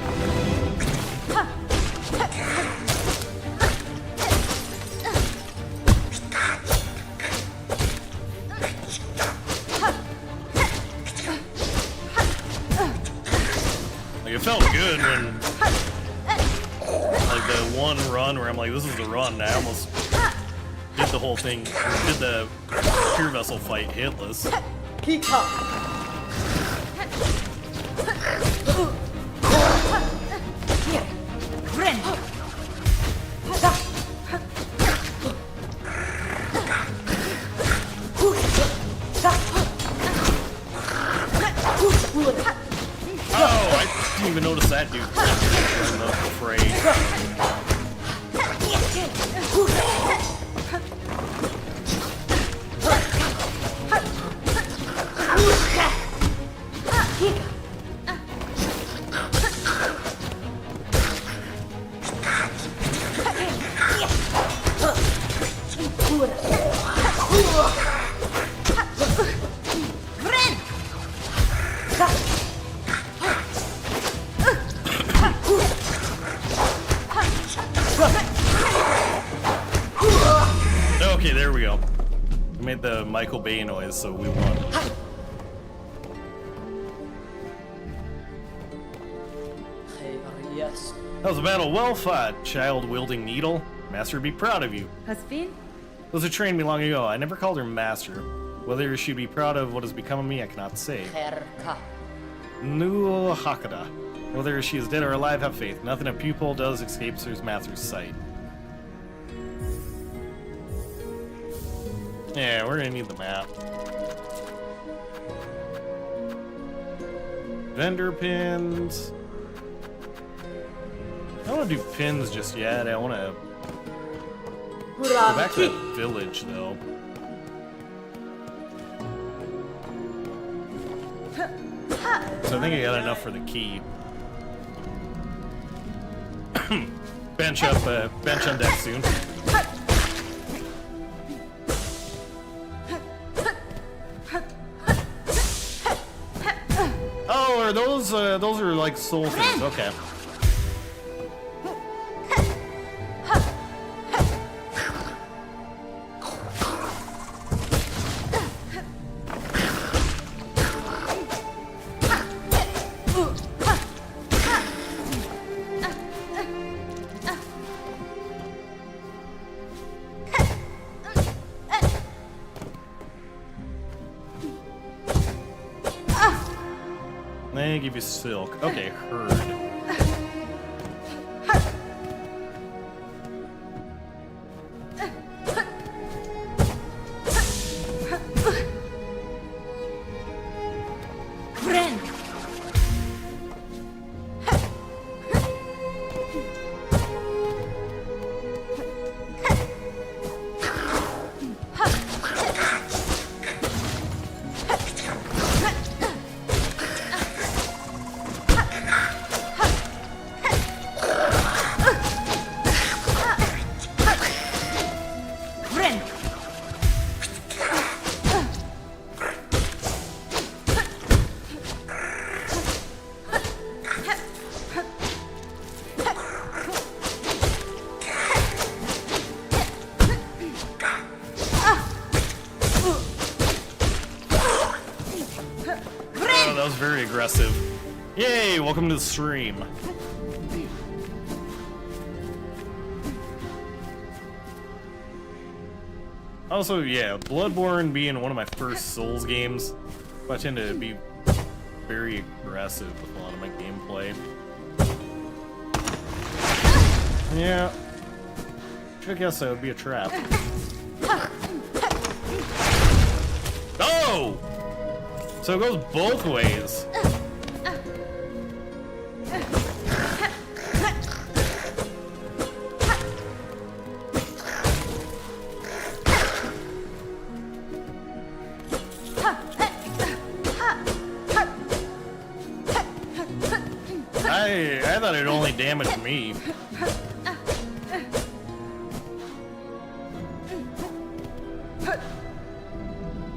Like it felt good when like the one run where I'm like, this is the run. I almost did the whole thing, did the Pure Vessel fight hitless. Oh, I didn't even notice that dude. The fray. Okay, there we go. We made the Michael Bay noise, so we won. Yes. That was a battle well fought, child-wielding needle. Master would be proud of you. Has been? Those who trained me long ago, I never called her master. Whether she'd be proud of what has become of me, I cannot say. Nu Hakada. Whether she is dead or alive, have faith. Nothing a pupil does escapes her master's sight. Yeah, we're gonna need the map. Vendor pins. I don't want to do pins just yet. I want to go back to that village, though. So I think I got enough for the key. bench on deck soon. Oh, are those are like soul things? Okay. They give you silk. Okay, herd. That was very aggressive. Yay, welcome to the stream. Also, yeah, Bloodborne being one of my first Souls games, I tend to be very aggressive with a lot of my gameplay. Yeah. I guess that would be a trap. Oh! So it goes both ways. I thought it only damaged me.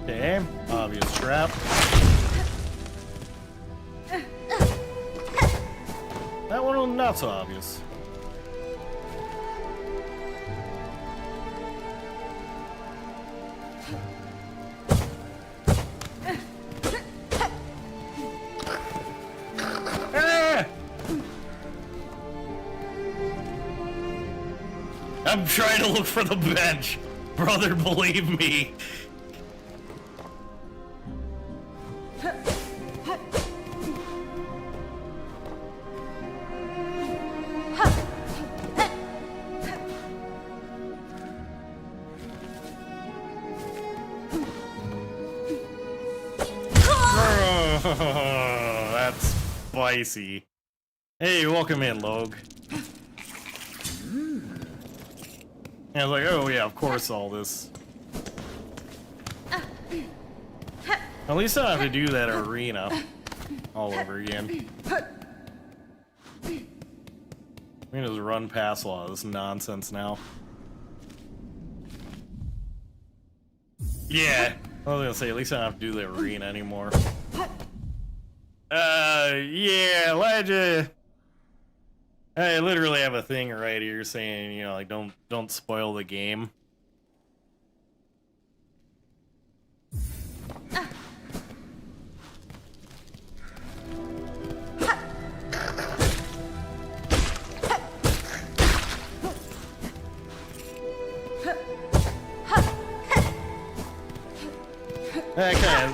Okay, obvious trap. That one was not so obvious. Ah! I'm trying to look for the bench. Brother, believe me. That's spicy. Hey, welcome in, Log. And I was like, oh yeah, of course all this. At least I don't have to do that arena all over again. We can just run past a lot of this nonsense now. Yeah, I was gonna say, at least I don't have to do the arena anymore. Yeah, Elijah. I literally have a thing right here saying, you know, like, don't spoil the game.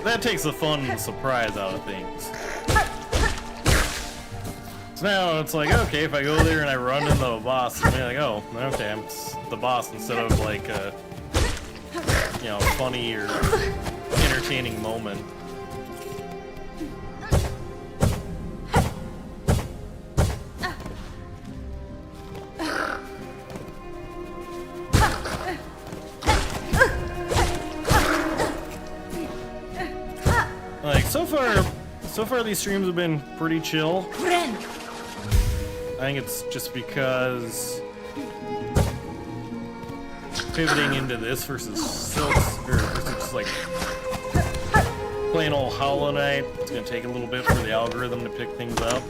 That takes the fun and surprise out of things. So now it's like, okay, if I go there and I run into the boss, I'm like, oh, okay, I'm the boss instead of like a, you know, funny or entertaining moment. Like, so far these streams have been pretty chill. I think it's just because pivoting into this versus Silks, or versus just like playing old Hollow Knight, it's gonna take a little bit for the algorithm to pick things up.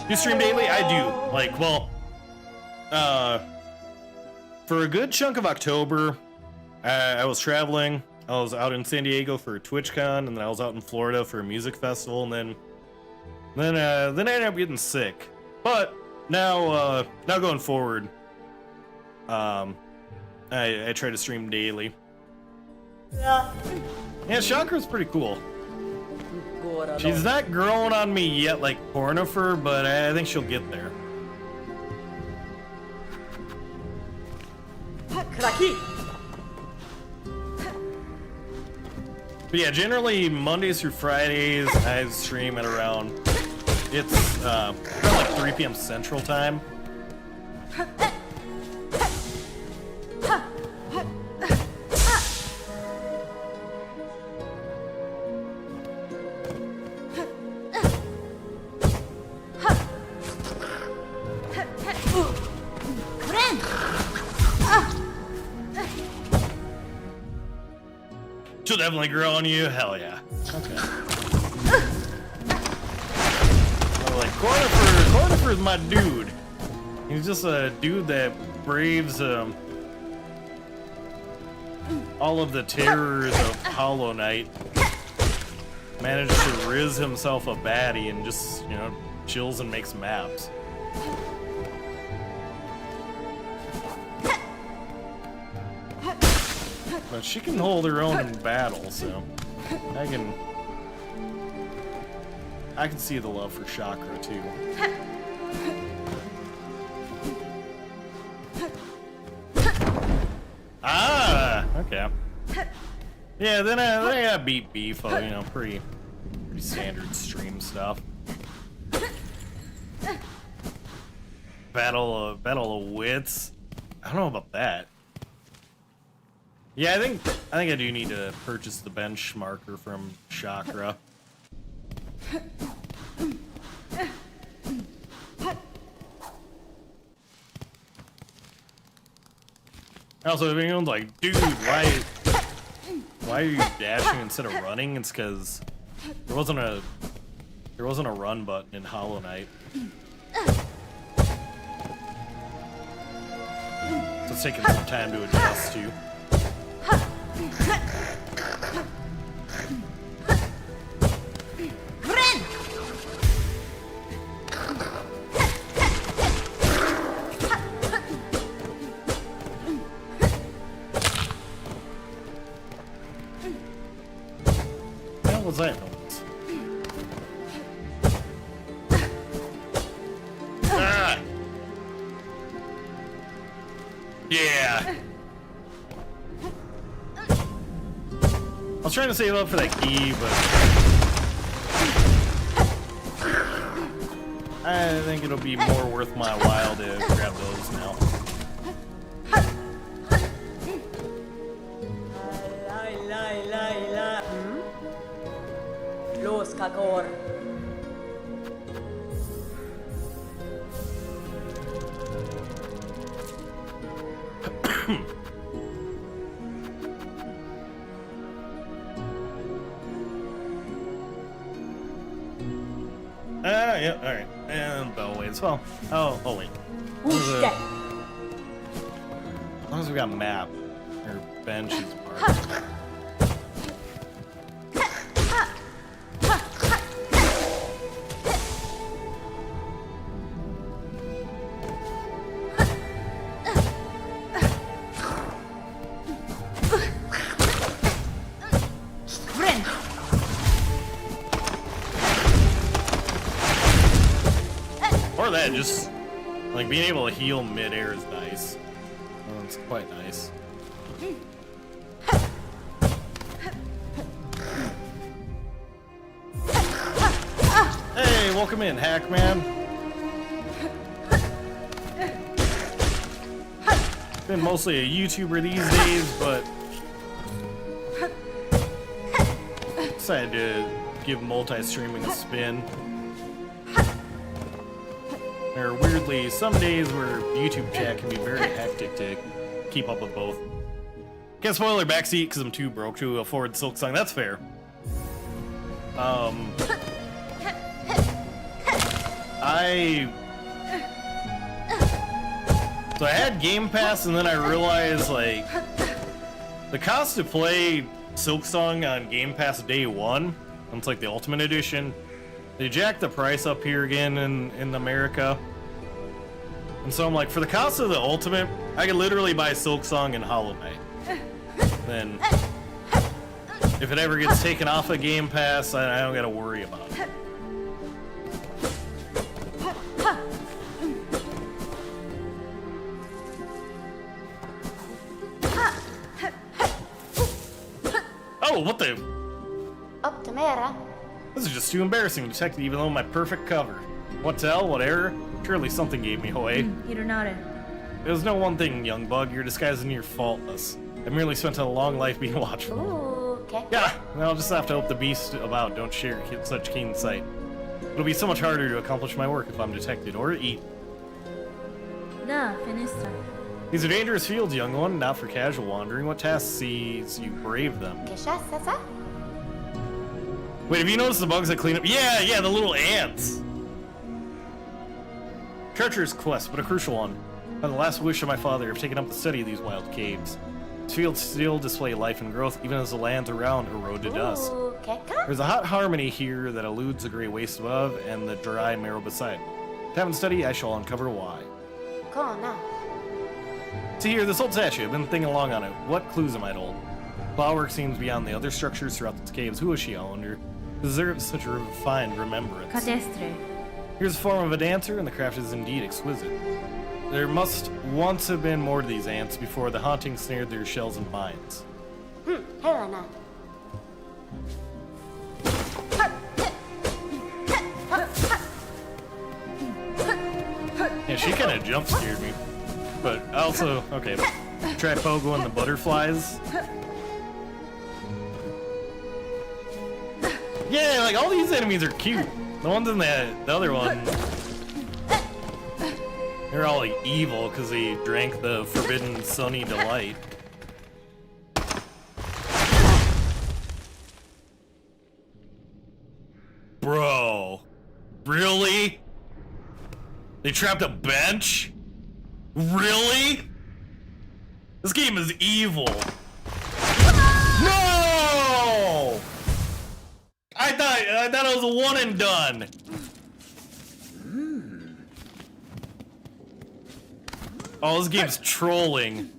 You stream daily? I do. Like, well, for a good chunk of October, I was traveling. I was out in San Diego for TwitchCon, and then I was out in Florida for a music festival, and then I ended up getting sick. But now going forward, I try to stream daily. Yeah, Chakra's pretty cool. She's not growing on me yet like Pornifer, but I think she'll get there. But yeah, generally Mondays through Fridays I stream at around, it's around like 3 p.m. Central Time. She'll definitely grow on you. Hell yeah. Okay. Like, Cornifer's my dude. He's just a dude that braves all of the terrors of Hollow Knight. Managed to riz himself a baddie and just, you know, chills and makes maps. But she can hold her own in battle, so I can see the love for Chakra too. Ah, okay. Yeah, then I beat Beef, you know, pretty standard stream stuff. Battle of Wits. I don't know about that. Yeah, I think I do need to purchase the bench marker from Chakra. Also, everyone's like, dude, why are you dashing instead of running? It's because there wasn't a run button in Hollow Knight. So it's taking some time to adjust to. What was that noise? Ah! Yeah. I was trying to save up for that key, but I think it'll be more worth my while to grab those now. Los Kakor. Yeah, alright. And bell waits. Well, oh wait. As long as we got map or bench is marked. That just like being able to heal mid-air is nice. Oh, it's quite nice. Hey, welcome in, Hackman. Been mostly a YouTuber these days, but decided to give multi-streaming a spin. There are weirdly some days where YouTube chat can be very hectic to keep up with both. Can't spoil their backseat because I'm too broke to afford Silksong. That's fair. So I had Game Pass, and then I realized like the cost to play Silksong on Game Pass day one, and it's like the Ultimate Edition. They jacked the price up here again in America. And so I'm like, for the cost of the Ultimate, I could literally buy Silksong and Hollow Knight. Then, if it ever gets taken off of Game Pass, I don't gotta worry about it. Oh, what the? Optimera. This is just too embarrassing to detect, even though my perfect cover. What tell? What error? Surely something gave me away. Ironare. It was no one thing, young bug. Your disguise and you're faultless. I merely spent a long life being watchful. Ooh, okay. Yeah, I'll just have to hope the beast about don't share such keen sight. It'll be so much harder to accomplish my work if I'm detected or eat. Da, Finistra. These are dangerous fields, young one, not for casual wandering. What task sees you brave them? Keshasa? Wait, have you noticed the bugs that clean up? Yeah, the little ants. Treacherous quest, but a crucial one. By the last wish of my father, I've taken up the study of these wild caves. These fields still display life and growth, even as the lands around erode to dust. Ooh, Keka? There's a hot harmony here that eludes the gray waste above and the dry marrow beside. Have and study, I shall uncover why. Kona. See here, this old statue, I've been thinking along on it. What clues am I told? Flowerwork seems beyond the other structures throughout the caves. Who is she, I wonder? Deserves such a refined remembrance. Cadestre. Here's the form of a dancer, and the craft is indeed exquisite. There must once have been more to these ants before the haunting snared their shells and minds. Helena. Yeah, she kind of jump scared me. But also, okay, try pogoing the butterflies. Yeah, like all these enemies are cute. The ones in the other one, they're all like evil because they drank the forbidden sunny delight. Bro, really? They trapped a bench? Really? This game is evil. No! I thought it was a one and done. Oh, this game's trolling.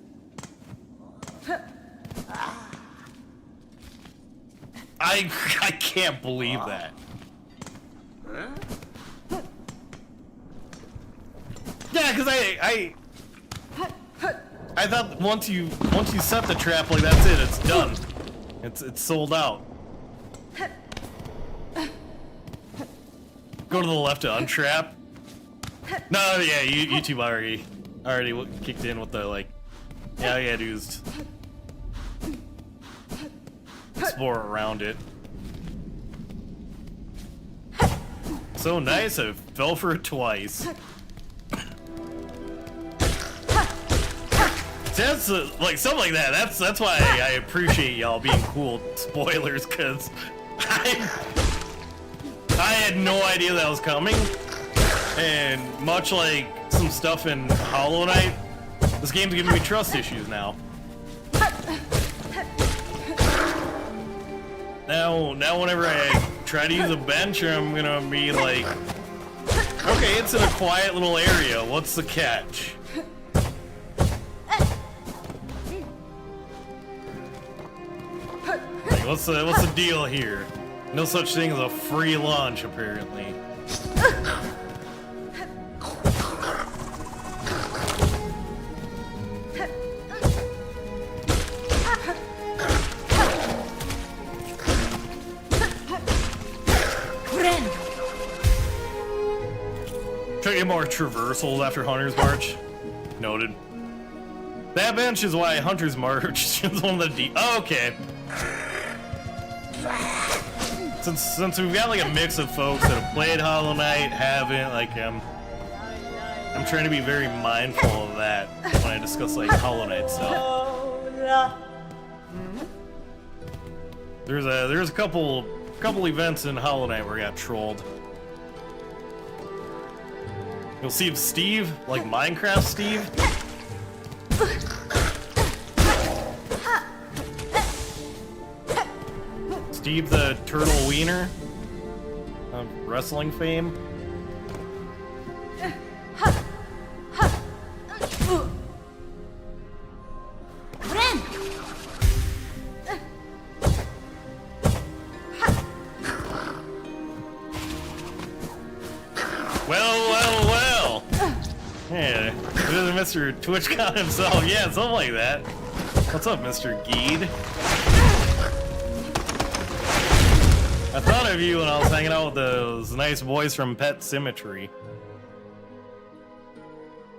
I can't believe that. Yeah, because I thought once you set the trap, like that's it, it's done. It's sold out. Go to the left to untrap. No, yeah, YouTube already kicked in with the like, yeah, you gotta do is explore around it. So nice, I fell for it twice. That's like something like that. That's why I appreciate y'all being cool. Spoilers, cause I had no idea that was coming, and much like some stuff in Hollow Knight, this game's giving me trust issues now. Now whenever I try to use a bench, I'm gonna be like, okay, it's in a quiet little area. What's the catch? Like, what's the deal here? No such thing as a free lunch, apparently. Try to get more traversals after Hunter's March. Noted. That bench is why Hunter's March is one of the oh, okay. Since we've got like a mix of folks that have played Hollow Knight, haven't, like I'm trying to be very mindful of that when I discuss like Hollow Knight stuff. There's a couple events in Hollow Knight where I got trolled. You'll see if Steve, like Minecraft Steve. Steve the Turtle Wiener of wrestling fame. Well. Yeah, Mr. TwitchCon himself. Yeah, something like that. What's up, Mr. Geed? I thought of you when I was hanging out with those nice boys from Pet Symmetry.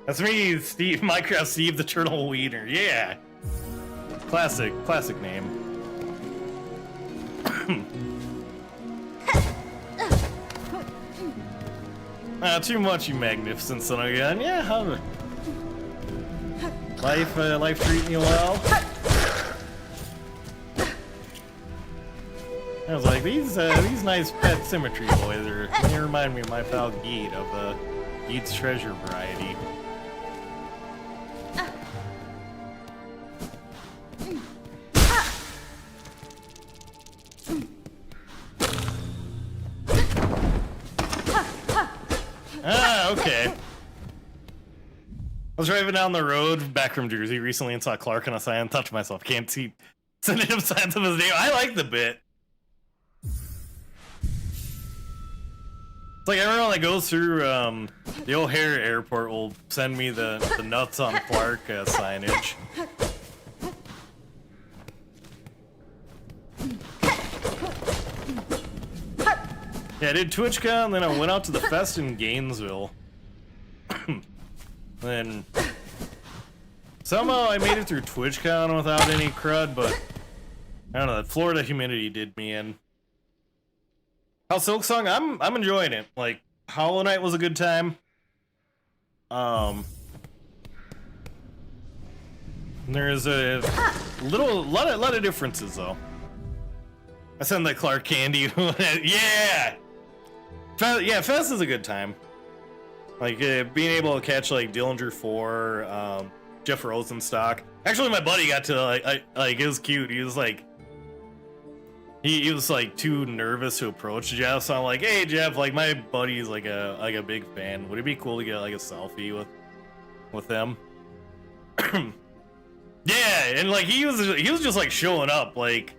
That's me, Steve, Minecraft Steve the Turtle Wiener. Yeah. Classic name. Too much, you magnificent son of a gun. Yeah, how life treating you well? I was like, these nice Pet Symmetry boys they remind me of my pal Geed of Geed's Treasure variety. Okay. I was driving down the road back from Jersey recently and saw Clark on a sign and thought to myself, can't see sending him signs of his name. I like the bit. It's like everyone that goes through the O'Hare airport will send me the nuts on Clark signage. Yeah, I did TwitchCon, then I went out to the fest in Gainesville. Then somehow I made it through TwitchCon without any crud, but I don't know, that Florida humidity did me in. How Silksong? I'm enjoying it. Like, Hollow Knight was a good time. There's a lot of differences though. I sent that Clark candy. Yeah! Yeah, Fest is a good time. Like, being able to catch, like, Dillinger 4, Jeff Rosenstock. Actually, my buddy got to, like, it was cute. He was, like, he was, like, too nervous to approach Jeff, so I'm like, hey, Jeff, like, my buddy's, like a big fan. Would it be cool to get, like, a selfie with them? Yeah, and, like, he was just, like, showing up, like,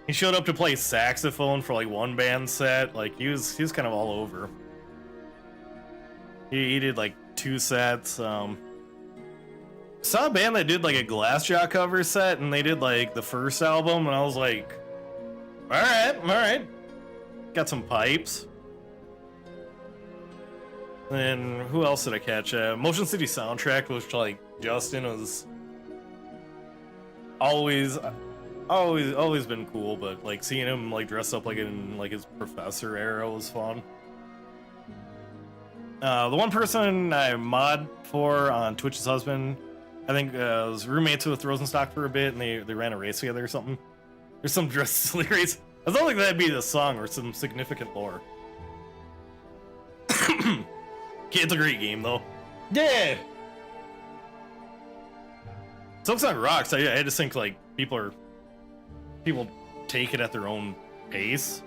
he showed up to play saxophone for like one band set. Like he was kind of all over. He did like 2 sets. Saw a band that did like a Glassjaw cover set, and they did like the first album, and I was like, all right, got some pipes. And who else did I catch? Motion City Soundtrack, which like Justin was always been cool, but like seeing him like dressed up like in like his professor era was fun. The one person I mod for on Twitch's husband, I think was roommates with Rosenstock for a bit, and they ran a race together or something. There's some dress silly race. I thought like that'd be the song or some significant lore. It's a great game though. Yeah. Silksong rocks. I just think like people take it at their own pace.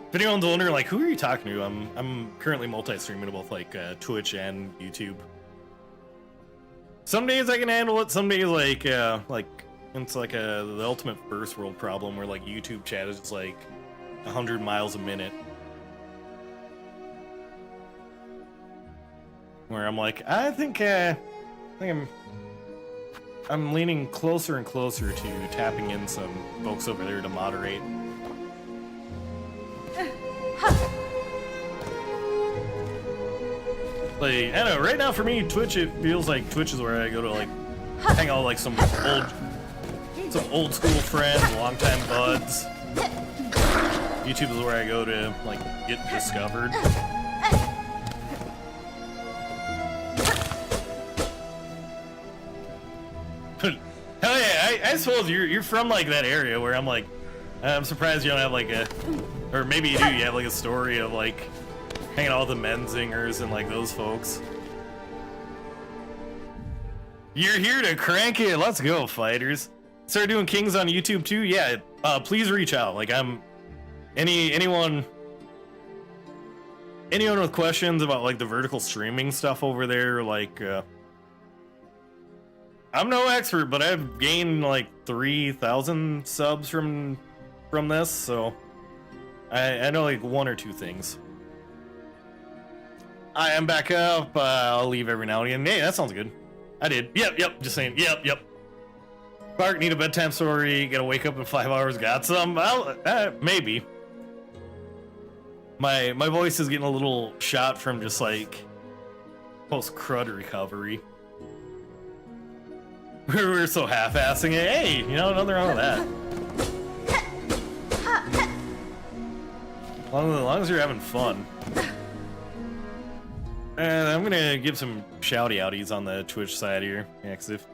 If anyone's wondering, like, who are you talking to? I'm currently multi-streaming to both like Twitch and YouTube. Some days I can handle it. Some days like it's like the ultimate first world problem where like YouTube chat is just like 100 miles a minute. Where I'm like, I think I'm leaning closer and closer to tapping in some folks over there to moderate. Like, I don't know, right now for me, Twitch, it feels like Twitch is where I go to like hang out with like some old school friends, longtime buds. YouTube is where I go to like get discovered. Hell yeah, I suppose you're from like that area where I'm like, I'm surprised you don't have like a, or maybe you do, you have like a story of like hanging out with the Menzingers and like those folks. You're here to crank it, let's go fighters. Start doing Kings on YouTube too? Yeah, please reach out. Like anyone with questions about like the vertical streaming stuff over there, like I'm no expert, but I've gained like 3,000 subs from this, so I know like 1 or 2 things. I am back up. I'll leave every now and again. Hey, that sounds good. I did. Yep. Just saying. Yep. Clark, need a bedtime story. Gotta wake up in 5 hours. Got some? Maybe. My voice is getting a little shot from just like post crud recovery. We're so half-assing it. Hey, you know, nothing wrong with that. As long as you're having fun. And I'm gonna give some shouty outies on the Twitch side here. Yeah, cause if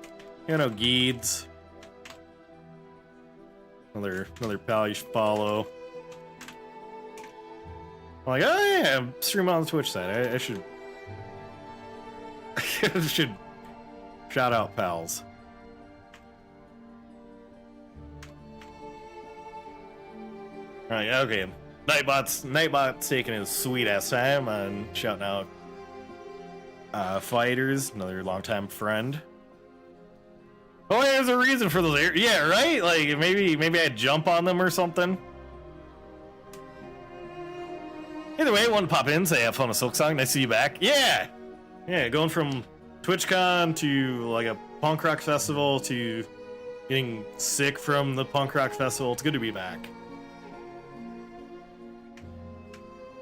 you know Geeds, another pal you should follow. I'm like, oh yeah, I'm streaming on the Twitch side. I should should shout out pals. Alright, okay. Nightbot's taking his sweet ass time on shouting out fighters, another longtime friend. Oh, there's a reason for those. Yeah, right. Like maybe I'd jump on them or something. Either way, want to pop in, say have fun with Silksong. Nice to see you back. Yeah, going from TwitchCon to like a punk rock festival to getting sick from the punk rock festival. It's good to be back.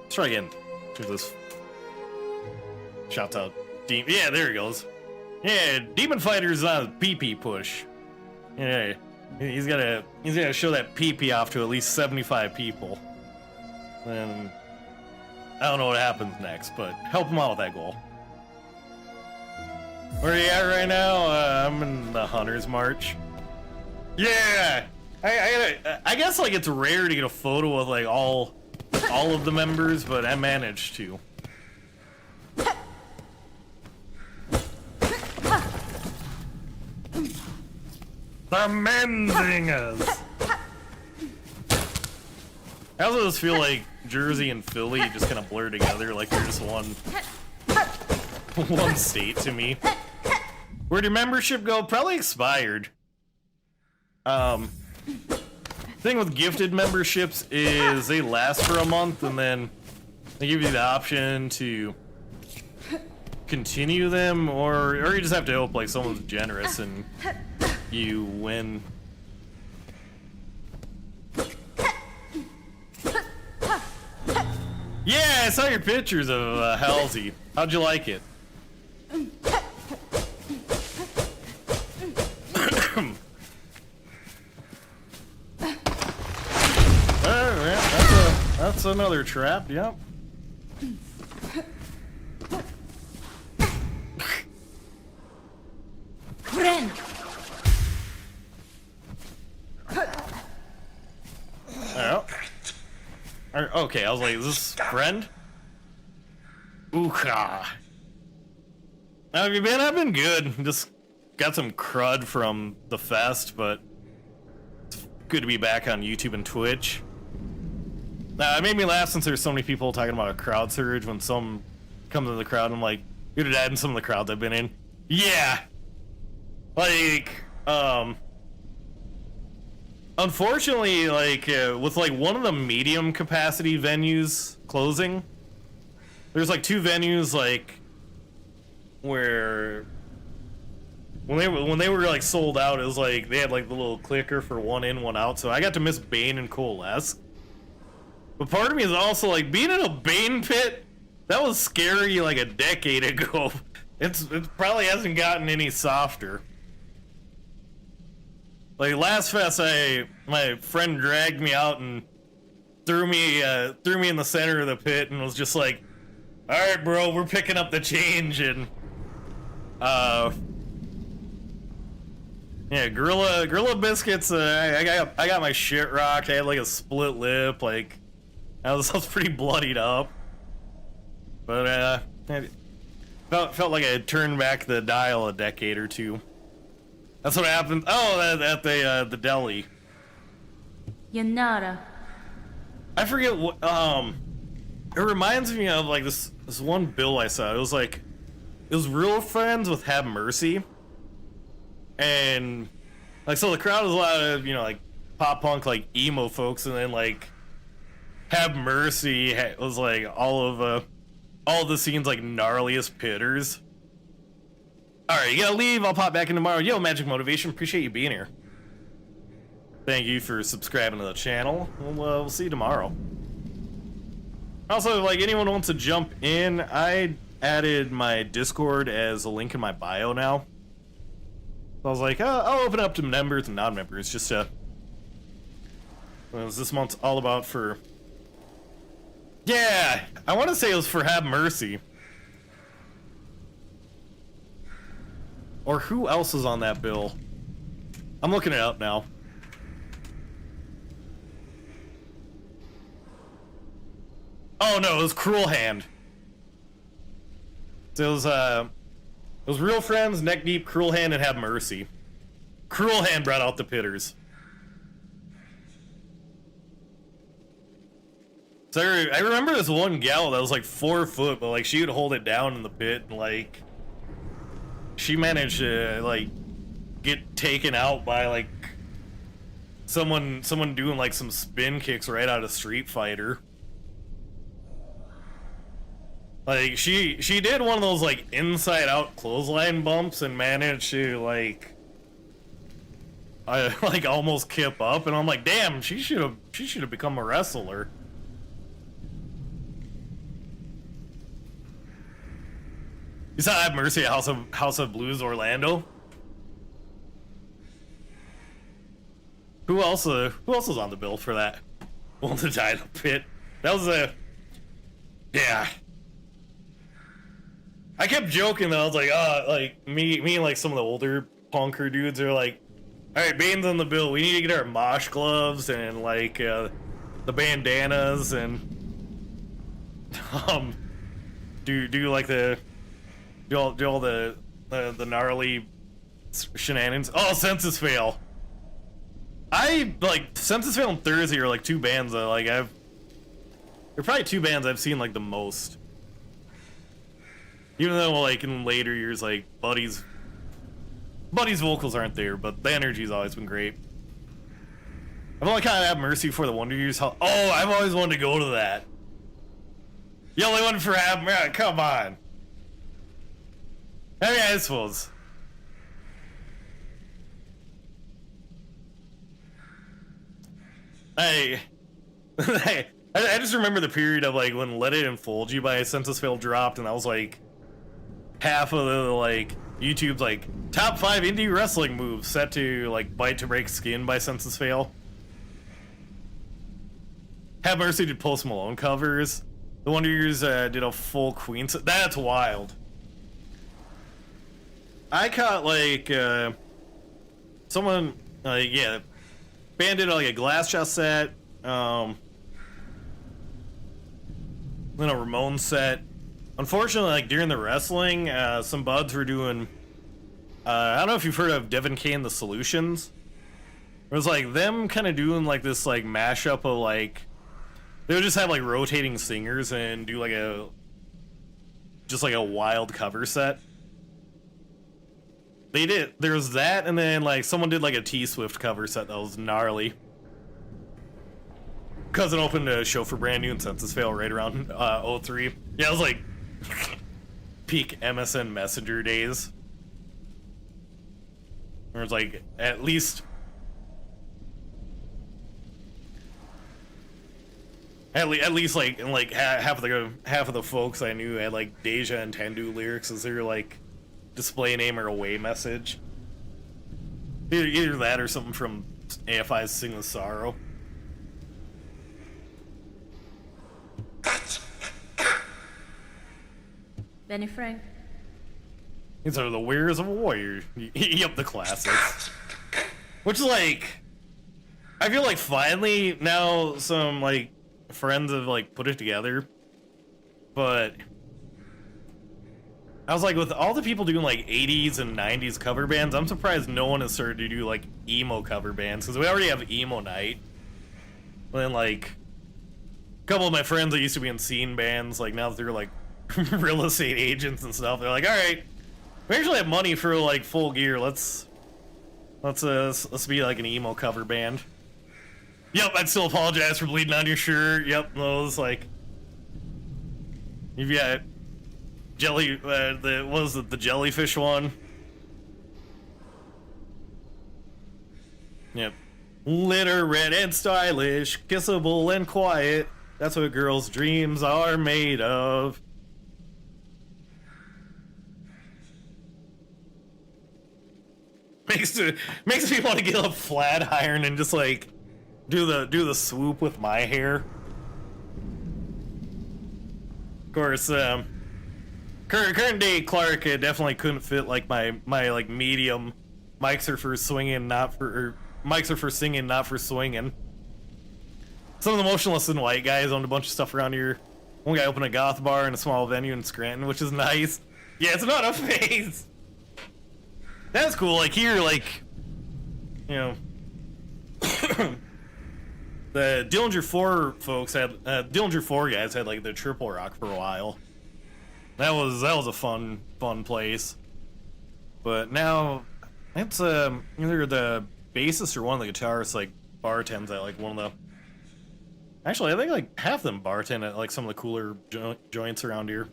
Let's try again. Do this. Shouts out Demon. Yeah, there he goes. Yeah, Demon Fighter's on a PP push. Yeah, he's gotta show that PP off to at least 75 people. Then I don't know what happens next, but help him out with that goal. Where are you at right now? I'm in the Hunter's March. Yeah, I guess like it's rare to get a photo of like all of the members, but I managed to. The Menzingers! I also just feel like Jersey and Philly just kind of blur together, like they're just one state to me. Where'd your membership go? Probably expired. Thing with gifted memberships is they last for a month and then they give you the option to continue them, or you just have to hope like someone's generous and you win. Yeah, I saw your pictures of Halsey. How'd you like it? That's another trap, yep. Friend. Oh. Okay, I was like, is this friend? Ooka. How have you been? I've been good. Just got some crud from the fest, but it's good to be back on YouTube and Twitch. It made me laugh since there's so many people talking about a crowd surge when some comes in the crowd. I'm like, you're dad in some of the crowds I've been in. Yeah. Like, unfortunately, like, with like one of the medium capacity venues closing, there's like two venues like where when they were like sold out, it was like they had like the little clicker for one in, one out. So I got to miss Bane and Coalesce. But part of me is also like being in a Bane pit. That was scary like a decade ago. It probably hasn't gotten any softer. Like last fest, my friend dragged me out and threw me in the center of the pit and was just like, "All right, bro, we're picking up the change." And yeah, Gorilla Biscuits. I got my shit rocked. I had like a split lip. Like I was pretty bloodied up. But felt like I had turned back the dial a decade or two. That's what happened. Oh, at the deli. Yanara. I forget what. It reminds me of like this one bill I saw. It was Real Friends with Have Mercy, and like so the crowd was a lot of like pop punk like emo folks, and then like Have Mercy was like all of the scenes like gnarliest pitters. Alright, you gotta leave. I'll pop back in tomorrow. Yo, Magic Motivation, appreciate you being here. Thank you for subscribing to the channel. We'll see you tomorrow. Also, if like anyone wants to jump in, I added my Discord as a link in my bio now. So I was like, I'll open up to members and non-members just to... What was this month's all about for... Yeah! I want to say it was for Have Mercy. Or who else is on that bill? I'm looking it up now. Oh no, it was Cruel Hand. So it was Real Friends, Neck Deep, Cruel Hand, and Have Mercy. Cruel Hand brought out the pitters. So I remember this one gal that was like 4 foot, but like she would hold it down in the pit, and like she managed to like get taken out by like someone doing like some spin kicks right out of Street Fighter. Like she did one of those like inside out clothesline bumps and managed to like like almost kip up, and I'm like, damn, she should have become a wrestler. You saw Have Mercy at House of Blues Orlando? Who else was on the bill for that? Well, the title pit. That was yeah. I kept joking though. I was like, like me and like some of the older punker dudes are like, all right, Bane's on the bill. We need to get our mosh gloves and like the bandanas and do like the do all the gnarly shenanigans. Oh, Census Fail. I like Census Fail and Thursday are like 2 bands that like they're probably 2 bands I've seen like the most. Even though like in later years like Buddy's vocals aren't there, but the energy's always been great. I've only kind of had Mercy for the Wonder Years. Oh, I've always wanted to go to that. You only one for Mercy? Come on. I mean, I suppose. I just remember the period of like when Let It Enfold You by Census Fail dropped, and that was like half of the like YouTube's like top 5 indie wrestling moves set to like Bite to Break Skin by Census Fail. Have Mercy did Post Malone covers. The Wonder Years did a full Queen. That's wild. I caught like someone yeah, band did like a glass chest set, then a Ramones set. Unfortunately, like during the wrestling, some buds were doing I don't know if you've heard of Devin K and the Solutions. It was like them kind of doing like this like mashup of like they would just have like rotating singers and do like just like a wild cover set. They did. There was that, and then like someone did like a T-Swift cover set that was gnarly. Cousin opened a show for Brand New and Census Fail right around 03. Yeah, it was like peak MSN Messenger days. There was like at least like and like half of the folks I knew had like Deja and Tendu lyrics as their like display name or away message. Either that or something from AFI's Sing with Sorrow. Benny Frank. These are the Warriors of a Warrior. Yep, the classics. Which is like, I feel like finally now some like friends have like put it together, but I was like, with all the people doing like 80s and 90s cover bands, I'm surprised no one has started to do like emo cover bands, because we already have Emo Night. And then like a couple of my friends that used to be in scene bands, like now that they're like real estate agents and stuff, they're like, all right, we actually have money for like full gear. Let's be like an emo cover band. Yep, I'd still apologize for bleeding on your shirt. Yep, those like you've got jelly. What was it, the jellyfish one? Yep. Literate and stylish, kissable and quiet. That's what girls' dreams are made of. Makes me want to get a flat iron and just like do the swoop with my hair. Of course, current day Clark definitely couldn't fit like my like medium. Mics are for swinging, not for mics are for singing, not for swinging. Some of the Motionless in White guys owned a bunch of stuff around here. One guy opened a goth bar in a small venue in Scranton, which is nice. Yeah, it's not a phase. That's cool. Like here, like, you know, the Dillinger 4 folks had Dillinger 4 guys had like the triple rock for a while. That was a fun place. But now it's either the bassist or one of the guitarists like bartends at like one of the. Actually, I think like half of them bartend at like some of the cooler joints around here.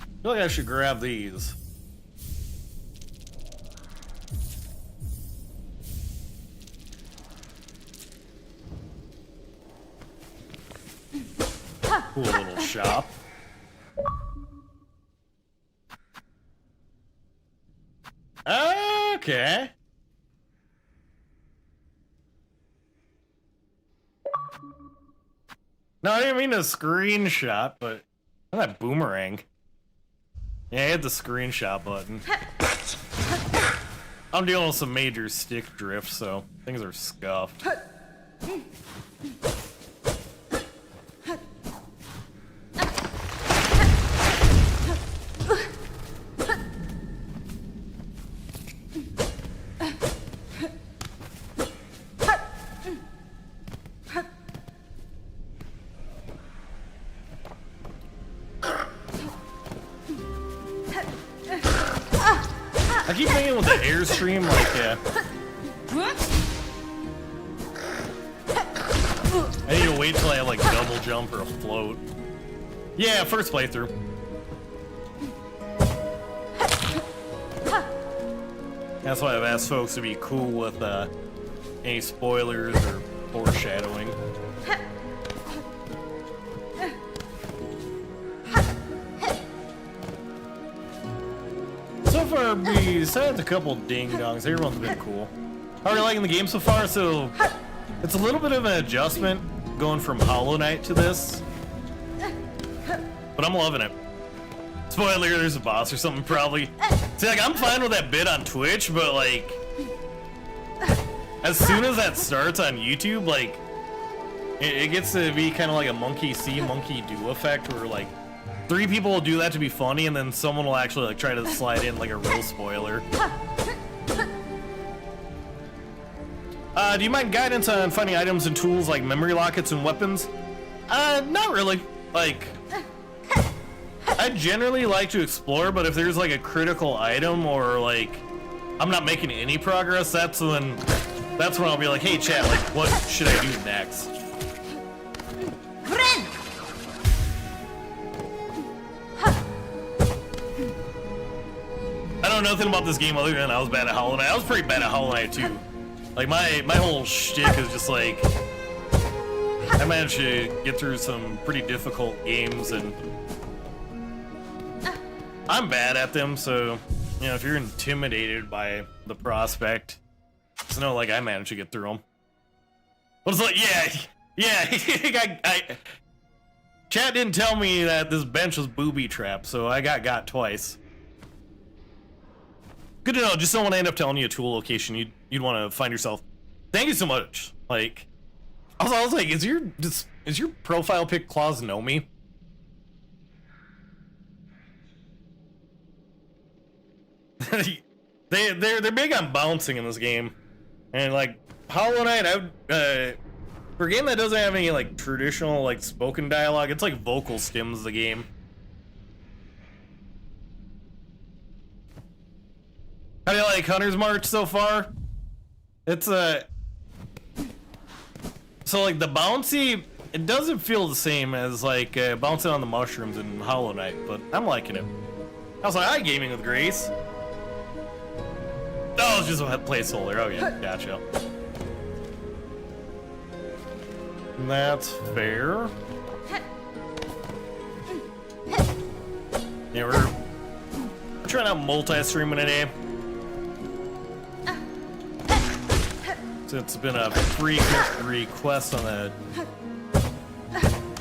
I feel like I should grab these. Cool little shop. Okay. No, I didn't mean to screenshot, but that boomerang. Yeah, I hit the screenshot button. I'm dealing with some major stick drift, so things are scuffed. I keep thinking with the airstream, like, I need to wait till I have, like, double jump or a float. Yeah, first playthrough. That's why I've asked folks to be cool with, any spoilers or foreshadowing. So far, besides a couple ding-dongs, everyone's been cool. How are you liking the game so far? So, it's a little bit of an adjustment going from Hollow Knight to this. But I'm loving it. Spoiler, there's a boss or something, probably. See, like, I'm fine with that bit on Twitch, but, like, as soon as that starts on YouTube, like, it gets to be kind of like a monkey see, monkey do effect, where, like, 3 people will do that to be funny, and then someone will actually like try to slide in like a real spoiler. Do you mind guidance on finding items and tools like memory lockets and weapons? Not really. Like, I generally like to explore, but if there's like a critical item or like I'm not making any progress, that's when I'll be like, hey chat, like what should I do next? I don't know nothing about this game other than I was bad at Hollow Knight. I was pretty bad at Hollow Knight too. Like my whole shtick is just like I managed to get through some pretty difficult games and I'm bad at them, so you know if you're intimidated by the prospect, just know like I managed to get through them. But it's like yeah. Chat didn't tell me that this bench was booby trapped, so I got twice. Good to know. Just don't want to end up telling you a tool location you'd want to find yourself. Thank you so much. Like, I was like, is your profile pic Claus know me? They're big on bouncing in this game, and like Hollow Knight, for a game that doesn't have any like traditional like spoken dialogue, it's like vocal stims the game. How do you like Hunter's March so far? It's so like the bouncy, it doesn't feel the same as like bouncing on the mushrooms in Hollow Knight, but I'm liking it. I was like, hi, Gaming with Grace. Oh, it's just a placeholder. Okay, gotcha. That's fair. Yeah, we're trying out multi-streaming today. So it's been a frequent request on the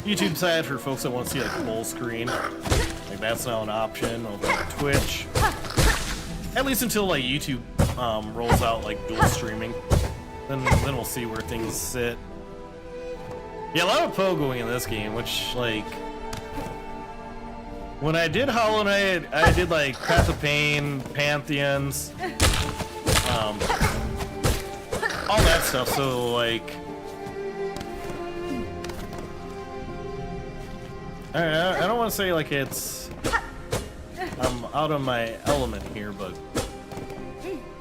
YouTube side for folks that want to see like full screen. Like that's now an option over on Twitch. At least until like YouTube rolls out like dual streaming. Then we'll see where things sit. Yeah, a lot of pogoing in this game, which like when I did Hollow Knight, I did like Path of Pain, Pantheons, all that stuff. So like, I don't want to say like it's I'm out of my element here, but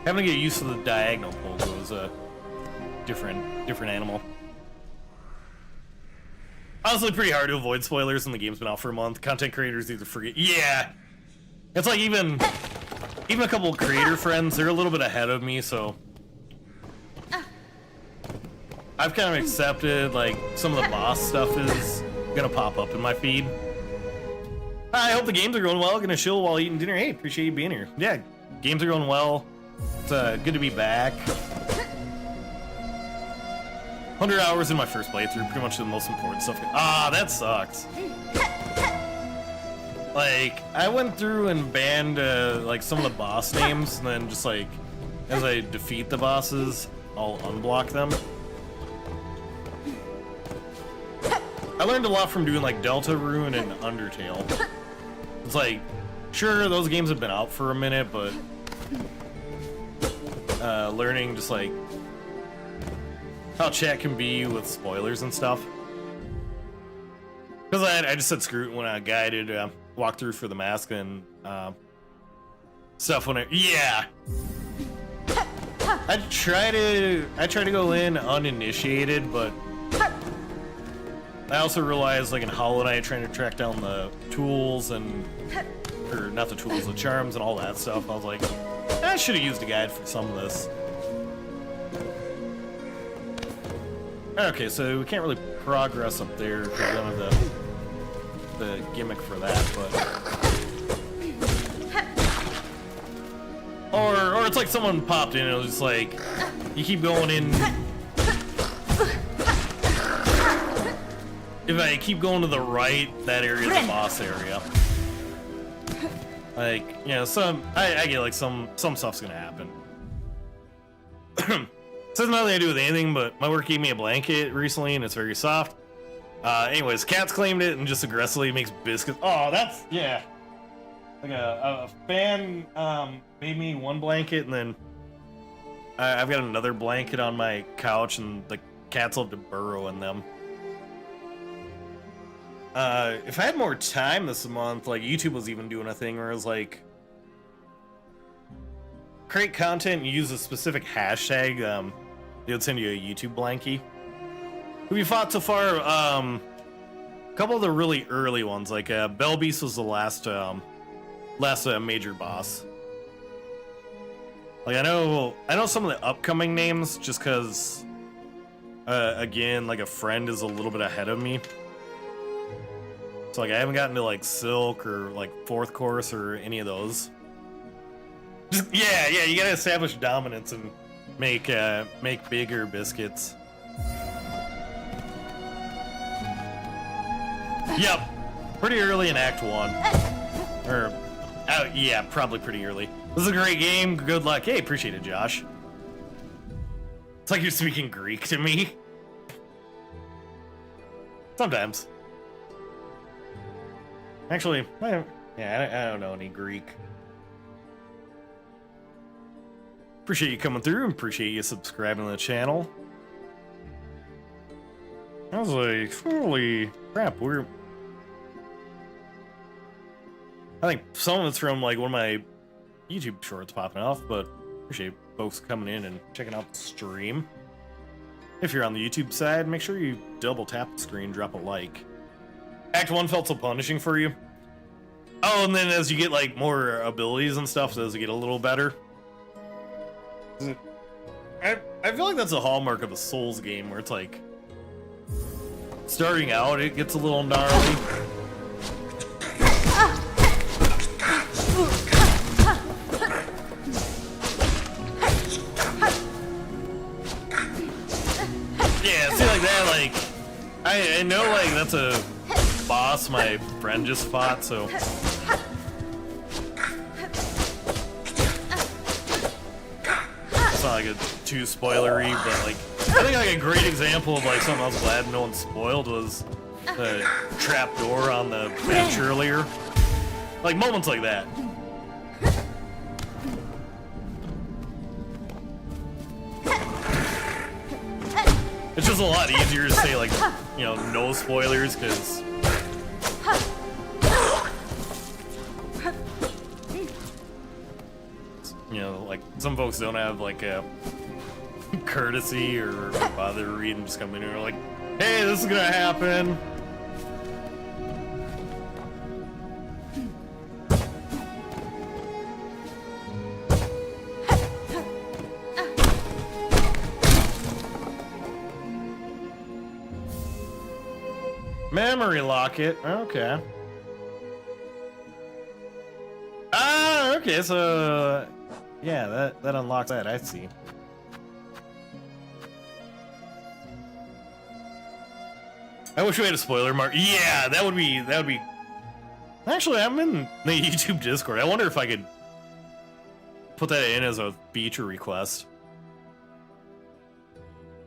having to get used to the diagonal pull was a different animal. Honestly, pretty hard to avoid spoilers, and the game's been out for a month. Content creators either forget. Yeah, it's like even a couple of creator friends, they're a little bit ahead of me, so I've kind of accepted like some of the boss stuff is gonna pop up in my feed. I hope the games are going well. Gonna chill while eating dinner. Hey, appreciate you being here. Yeah, games are going well. It's good to be back. 100 hours in my first playthrough, pretty much the most important stuff. Ah, that sucks. Like, I went through and banned like some of the boss names, and then just like, as I defeat the bosses, I'll unblock them. I learned a lot from doing like Deltarune and Undertale. It's like, sure, those games have been out for a minute, but learning just like how chat can be with spoilers and stuff. Because I just said screw it when I guided walkthrough for the mask and stuff when yeah. I try to go in uninitiated, but I also realized like in Hollow Knight trying to track down the tools and or not the tools, the charms and all that stuff. I was like, I should have used a guide for some of this. Okay, so we can't really progress up there because I don't have the gimmick for that, but or it's like someone popped in and it was just like you keep going in. If I keep going to the right, that area is the boss area. Like, you know, I get like some stuff's gonna happen. This has nothing to do with anything, but my work gave me a blanket recently, and it's very soft. Anyways, Cats claimed it and just aggressively makes biscuits. Oh, that's, yeah. Like a fan made me one blanket, and then I've got another blanket on my couch, and the cats love to burrow in them. If I had more time this month, like YouTube was even doing a thing where it was like, create content and use a specific hashtag, they would send you a YouTube blankie. Who you fought so far? A couple of the really early ones, like Belbeast was the last major boss. Like I know some of the upcoming names just because, again, like a friend is a little bit ahead of me. So like I haven't gotten to like Silk or like Fourth Course or any of those. Just, yeah, you gotta establish dominance and make bigger biscuits. Yep, pretty early in Act 1. Or, yeah, probably pretty early. This is a great game. Good luck. Hey, appreciate it, Josh. It's like you're speaking Greek to me. Sometimes. Actually, I don't know any Greek. Appreciate you coming through and appreciate you subscribing to the channel. I was like, holy crap, I think some of it's from like one of my YouTube shorts popping off, but appreciate folks coming in and checking out the stream. If you're on the YouTube side, make sure you double tap the screen, drop a like. Act 1 felt so punishing for you. Oh, and then as you get like more abilities and stuff, as you get a little better. I feel like that's a hallmark of a Souls game where it's like starting out it gets a little gnarly. Yeah, see like that, like I know like that's a boss my friend just fought, so not like a too spoilery, but like I think like a great example of like something I was glad no one spoiled was the trap door on the bench earlier. Like moments like that. It's just a lot easier to say, like, you know, no spoilers, because you know, like, some folks don't have, like, a courtesy or bother reading, just come in here like, hey, this is gonna happen. Memory locket, okay. Ah, okay, so yeah, that unlocks that, I see. I wish we had a spoiler mark. Yeah, that would be actually, I'm in the YouTube Discord. I wonder if I could put that in as a feature request.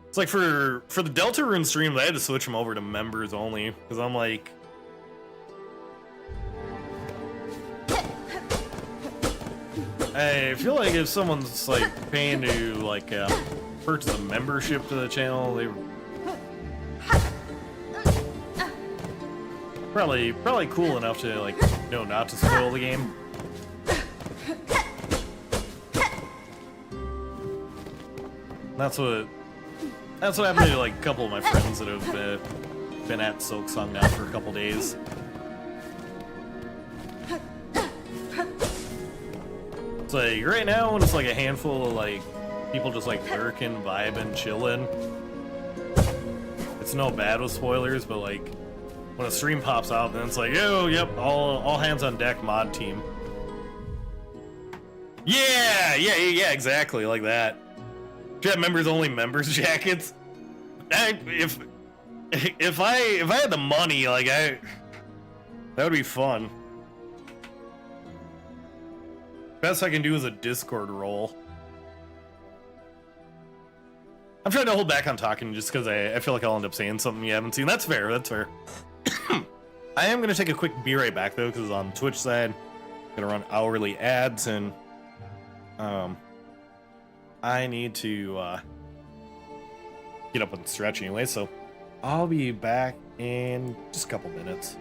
It's like for the Deltarune streams, I had to switch them over to members only because I'm like, I feel like if someone's like paying to like purchase a membership to the channel, they probably cool enough to like, you know, not to spoil the game. That's what happened to like a couple of my friends that have been at Silksong now for a couple days. It's like right now when it's like a handful of like people just like lurking, vibing, chilling. It's no bad with spoilers, but like when a stream pops out, then it's like, oh, yep, all hands on deck, mod team. Yeah, exactly like that. Do you have members only members jackets? If I had the money, like that would be fun. Best I can do is a Discord role. I'm trying to hold back on talking just because I feel like I'll end up saying something you haven't seen. That's fair, that's fair. I am going to take a quick be right back though, because on Twitch side, I'm going to run hourly ads, and I need to get up and stretch anyway, so I'll be back in just a couple minutes.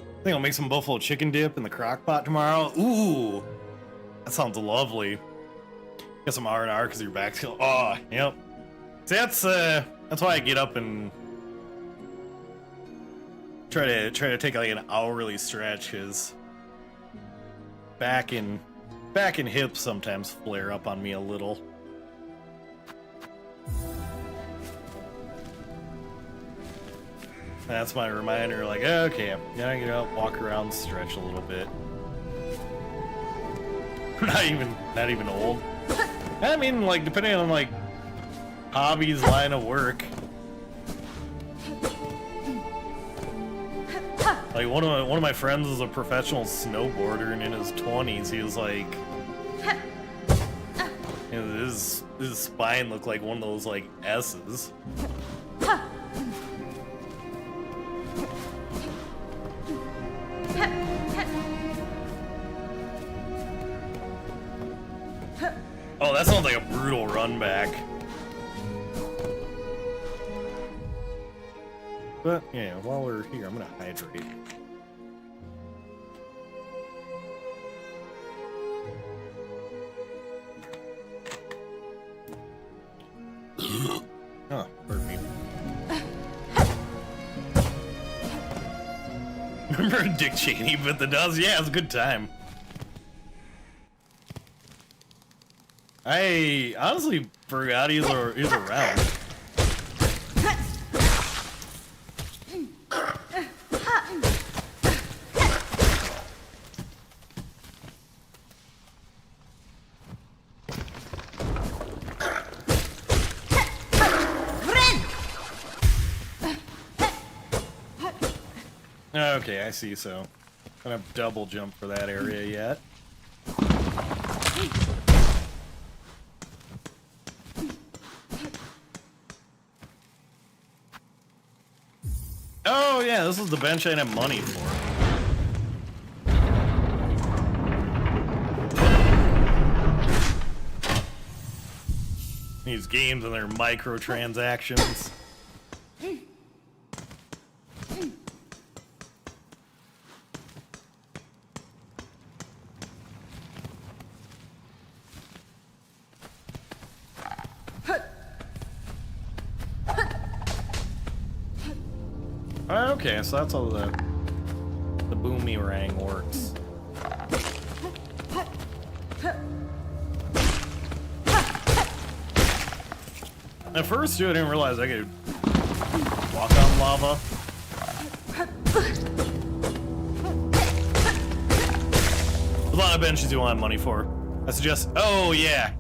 I think I'll make some buffalo chicken dip in the crock pot tomorrow. Ooh, that sounds lovely. Get some R&R because your back's still. Oh, yep. See, that's why I get up and try to take like an hourly stretch, because back and hips sometimes flare up on me a little. That's my reminder, like, okay, gotta get up, walk around, stretch a little bit. not even old. I mean, like, depending on like hobbies, line of work. Like one of my friends is a professional snowboarder, and in his 20s, he was like, you know, his spine looked like one of those like S's. Oh, that sounds like a brutal run back. But yeah, while we're here, I'm gonna hydrate. Oh, pardon me. Remember Dick Cheney bit the dust? Yeah, it was a good time. I honestly forgot he's around. Okay, I see, so I don't have double jump for that area yet. Oh yeah, this is the bench I didn't have money for. These games and their microtransactions. Okay, so that's how the boomerang works. At first, dude, I didn't realize I could walk on lava. There's a lot of benches you want money for. I suggest. Oh yeah.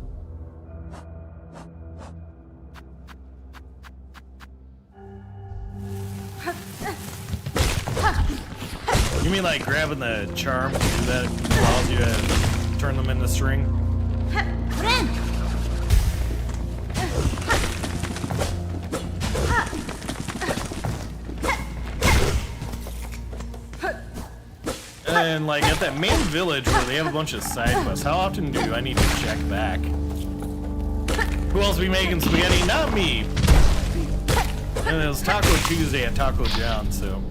You mean like grabbing the charm that allows you to turn them into string? And like at that main village where they have a bunch of side quests, how often do I need to check back? Who else be making spaghetti? Not me! And it was Taco Tuesday at Taco John, so...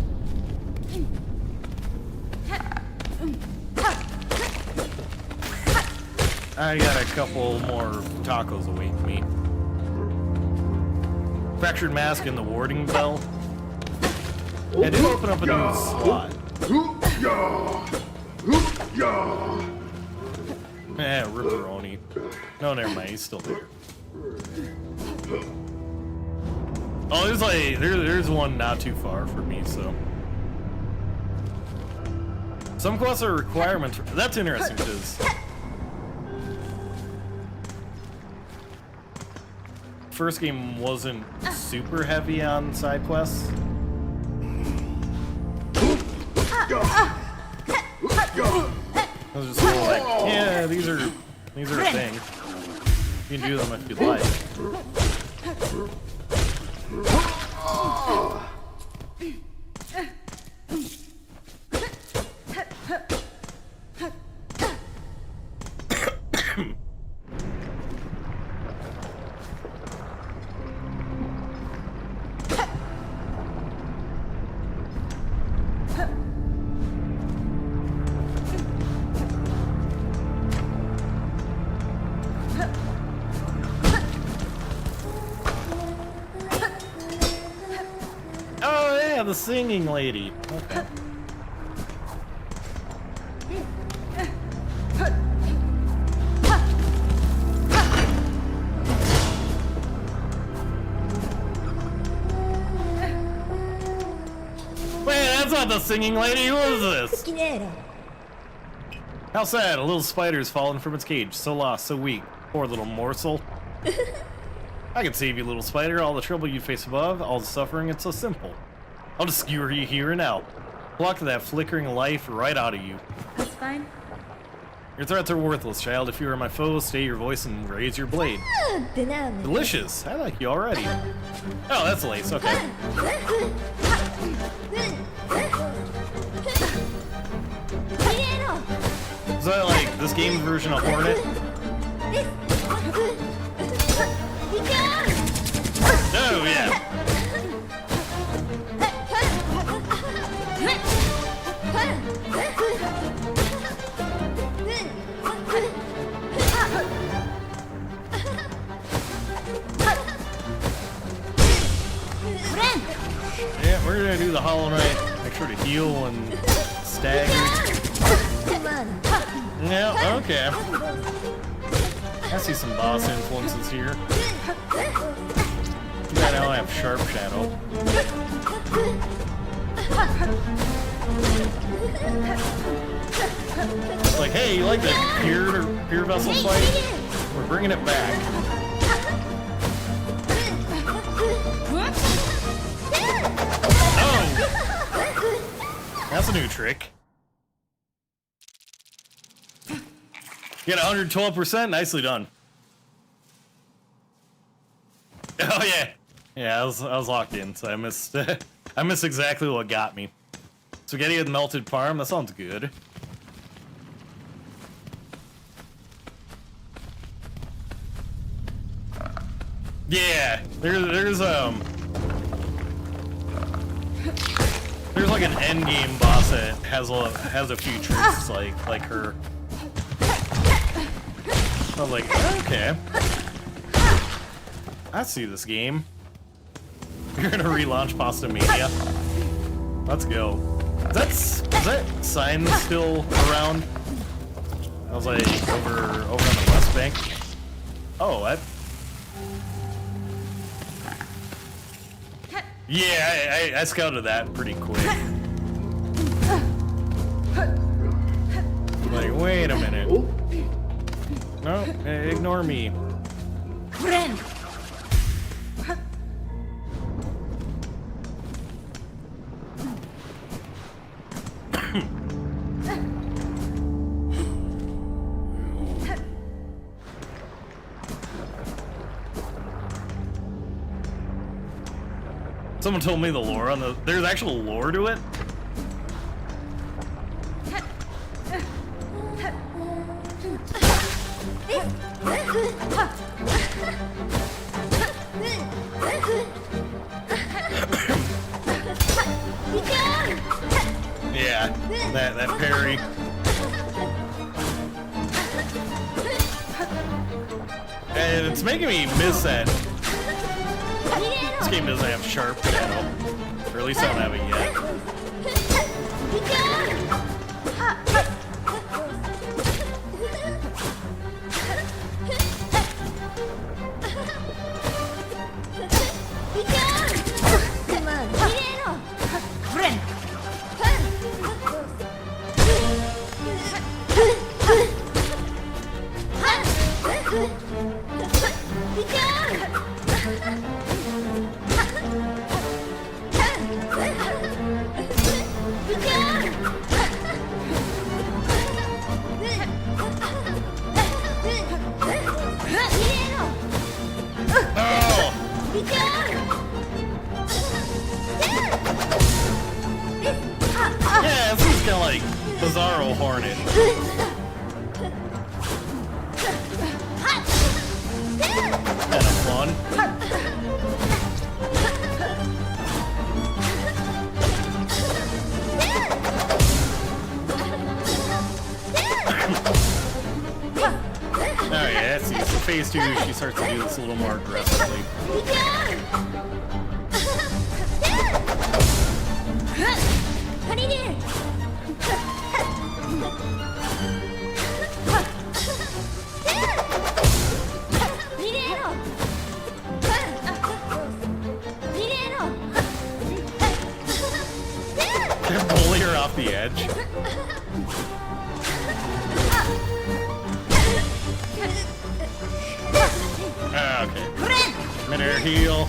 I got a couple more tacos awaiting me. Fractured mask and the warding bell. I did open up a new slot. Ripperoni. No, never mind, he's still there. Oh, there's like, there's one not too far for me, so. Some quests are requirements. That's interesting, because first game wasn't super heavy on side quests. I was just sort of like, yeah, these are a thing. You can do them if you like. the singing lady. Okay. Wait, that's not the singing lady. Who is this? How sad. A little spider's fallen from its cage. So lost, so weak. Poor little morsel. I can save you, little spider. All the trouble you face above, all the suffering, it's so simple. I'll just skewer you here and now. Pluck that flickering life right out of you. That's fine. Your threats are worthless, child. If you are my foe, stay your voice and raise your blade. Delicious. I like you already. Oh, that's lace. Okay. Is that like this game's version of Hornet? Oh, yeah. Yeah, we're gonna do the Hollow Knight. Make sure to heal and stagger. Yeah, okay. I see some boss influences here. I now have Sharp Shadow. It's like, hey, you like the Pier Vessel fight? We're bringing it back. Oh! That's a new trick. Get 112%, nicely done. Oh yeah, yeah. I was locked in, so I missed. I missed exactly what got me. Spaghetti with melted parm. That sounds good. Yeah, there's like an end game boss that has a few tricks like her. I was like, okay. I see this game. You're gonna relaunch Pasta Mania. Let's go. Is that sign still around? I was like over on the West Bank. Oh, what? Yeah, I scouted that pretty quick. Like, wait a minute. No, ignore me. Someone told me the lore on there's actual lore to it. Yeah, that parry. And it's making me miss that. This game doesn't have Sharp Shadow. Or at least I don't have it yet. Yeah, this is kind of like Bizarro Hornet. Kind of fun. Oh yeah, that's so phase 2, she starts to do this a little more aggressively. They're pulling her off the edge. Ah, okay. Mid-air heal.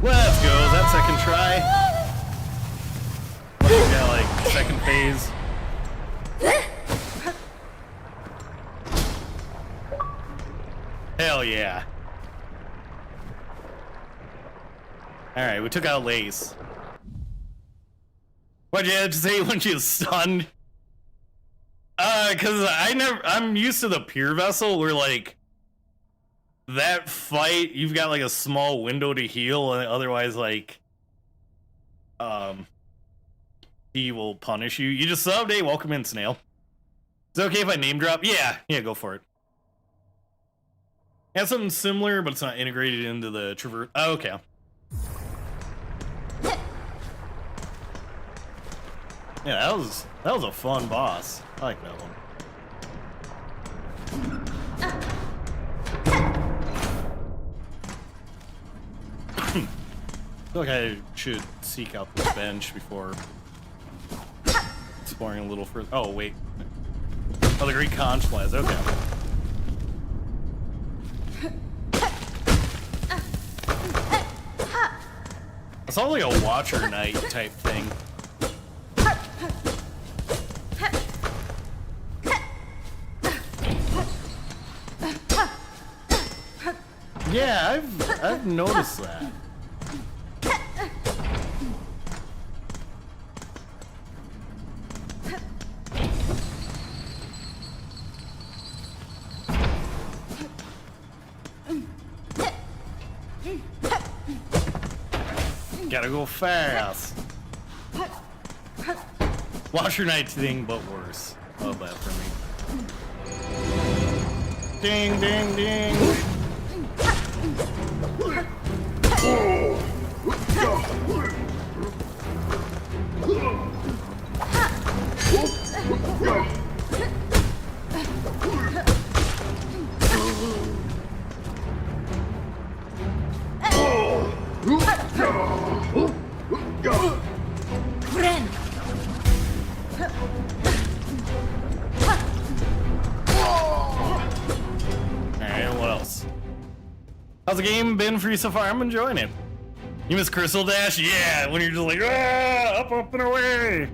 Let's go. Is that second try? Yeah, like second phase. Hell yeah. Alright, we took out Lace. What'd you have to say when she was stunned? Cause I'm used to the Pure Vessel where like that fight, you've got like a small window to heal, and otherwise like he will punish you. You just subbed, hey, welcome in, Snail. Is it okay if I name drop? Yeah, go for it. Has something similar, but it's not integrated into the traverse. Oh, okay. Yeah, that was a fun boss. I like that one. I feel like I should seek out the bench before exploring a little further. Oh, wait. Oh, the Great Conch Plaza. Okay. It's all like a Watcher Knight type thing. Yeah, I've noticed that. Gotta go fast. Watcher Knight thing, but worse. Love that for me. Ding, ding, ding. How's the game been for you so far? I'm enjoying it. You miss Crystal Dash? Yeah, when you're just like, ah, up and away.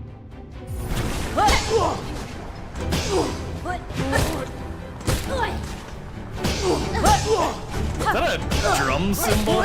Is that a drum cymbal?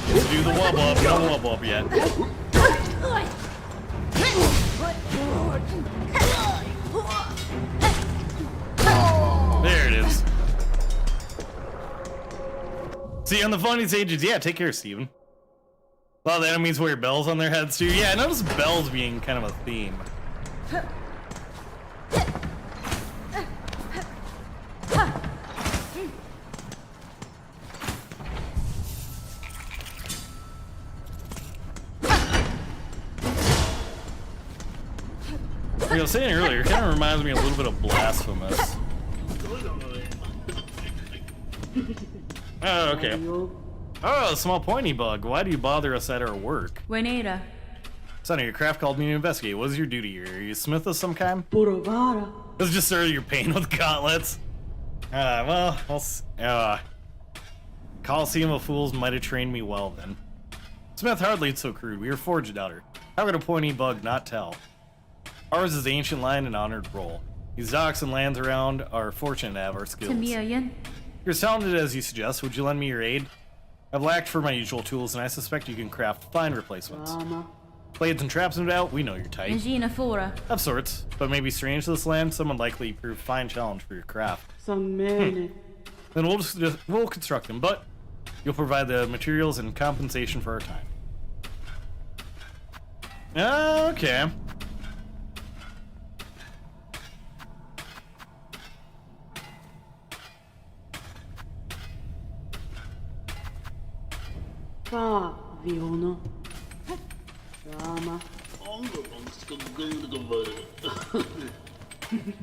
Do the wub up, no wub up yet. There it is. See, on the funny stages, yeah, take care, Steven. A lot of the enemies wear bells on their heads too. Yeah, I noticed bells being kind of a theme. Like I was saying earlier, it kind of reminds me a little bit of Blasphemous. Oh, okay. Oh, a small pointy bug. Why do you bother us at our work? Buenera. Son, your craft called me to investigate. What is your duty here? Are you a smith of some kind? Purovara. Let's just stir your pain with gauntlets. Coliseum of Fools might have trained me well then. Smith, hardly so crude. We are forged out her. How could a pointy bug not tell? Ours is ancient line and honored role. These docks and lands around are fortunate to have our skills. Tamiyan. You're as talented as you suggest. Would you lend me your aid? I've lacked for my usual tools, and I suspect you can craft fine replacements. Blades and traps, no doubt. We know your type. Najina Fora. Of sorts, but maybe strange to this land. Someone likely prove fine challenge for your craft. Then we'll construct them, but you'll provide the materials and compensation for our time. Okay. Viono. Rama.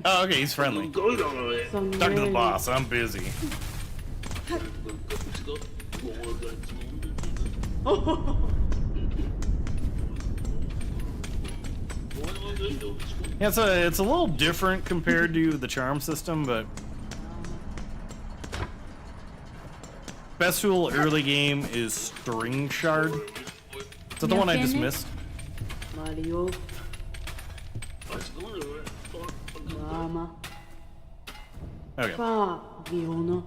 Oh, okay, he's friendly. Talk to the boss, I'm busy. Yeah, it's a little different compared to the charm system, but best tool early game is String Shard. Is that the one I just missed? Mario. Rama. Okay. Viono.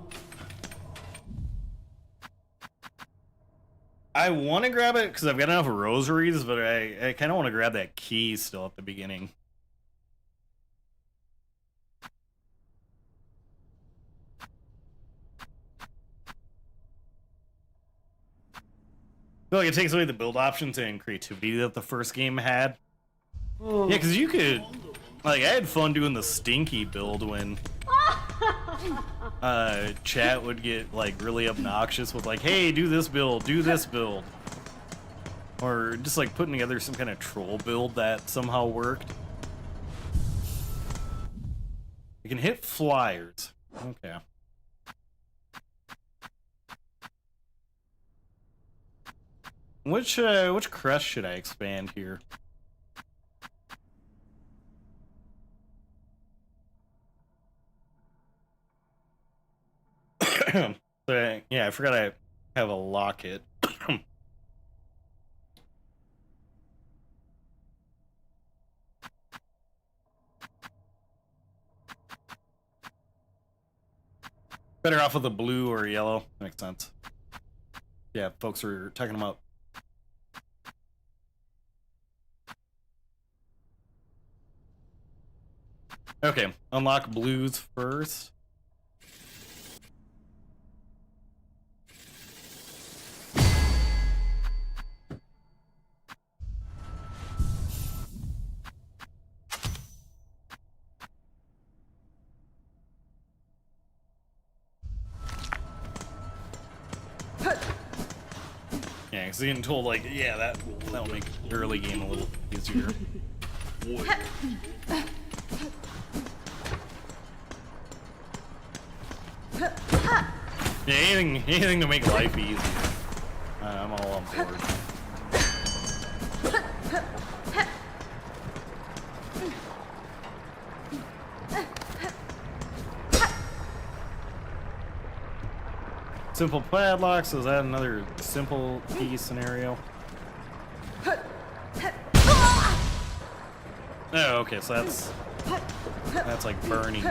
I want to grab it because I've got enough rosaries, but I kind of want to grab that key still at the beginning. I feel like it takes away the build options and creativity that the first game had. Yeah, because you could, like, I had fun doing the stinky build when chat would get, like, really obnoxious with, like, hey, do this build, do this build. Or just, like, putting together some kind of troll build that somehow worked. You can hit flyers. Okay. Which crest should I expand here? So, yeah, I forgot I have a locket. Better off with a blue or a yellow. Makes sense. Yeah, folks are talking about. Okay, unlock blues first. Yeah, because getting told, like, yeah, that'll make the early game a little easier. Yeah, anything to make life easier. I'm all on board. Simple padlocks, is that another simple key scenario? Oh, okay, so that's like burning.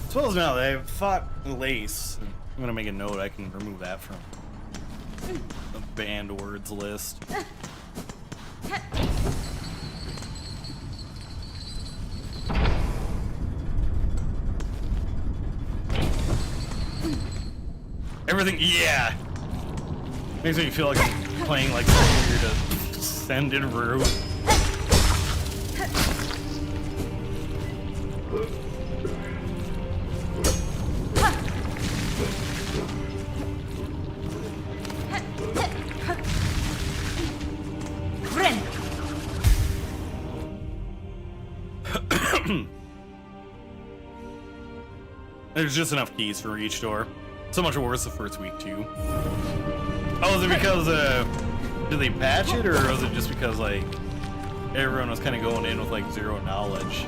Suppose now they fought lace. I'm gonna make a note. I can remove that from the banned words list. Everything, yeah. Makes me feel like I'm playing like some weird ascended route. There's just enough keys for each door. So much worse the first week too. Oh, is it because did they patch it, or was it just because like everyone was kind of going in with like zero knowledge?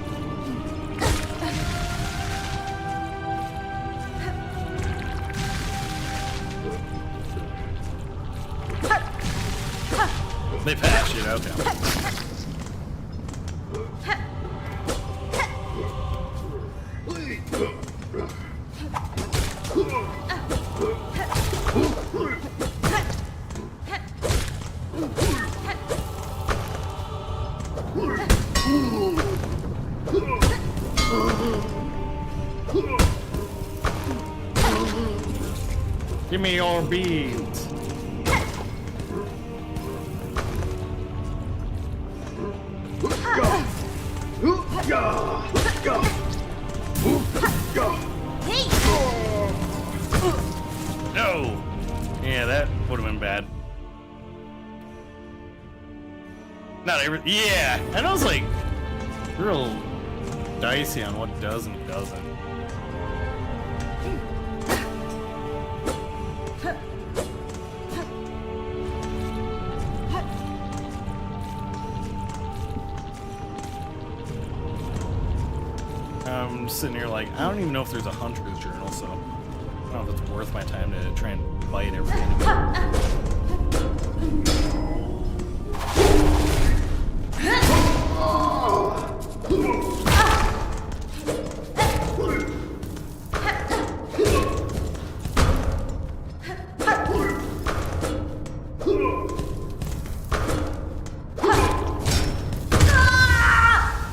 They patched it, okay. Give me your beads. No. Yeah, that would have been bad. Not every. Yeah, I know it's like real dicey on what does and doesn't. I'm just sitting here like, I don't even know if there's a hunter's journal, so I don't know if it's worth my time to try and fight everything.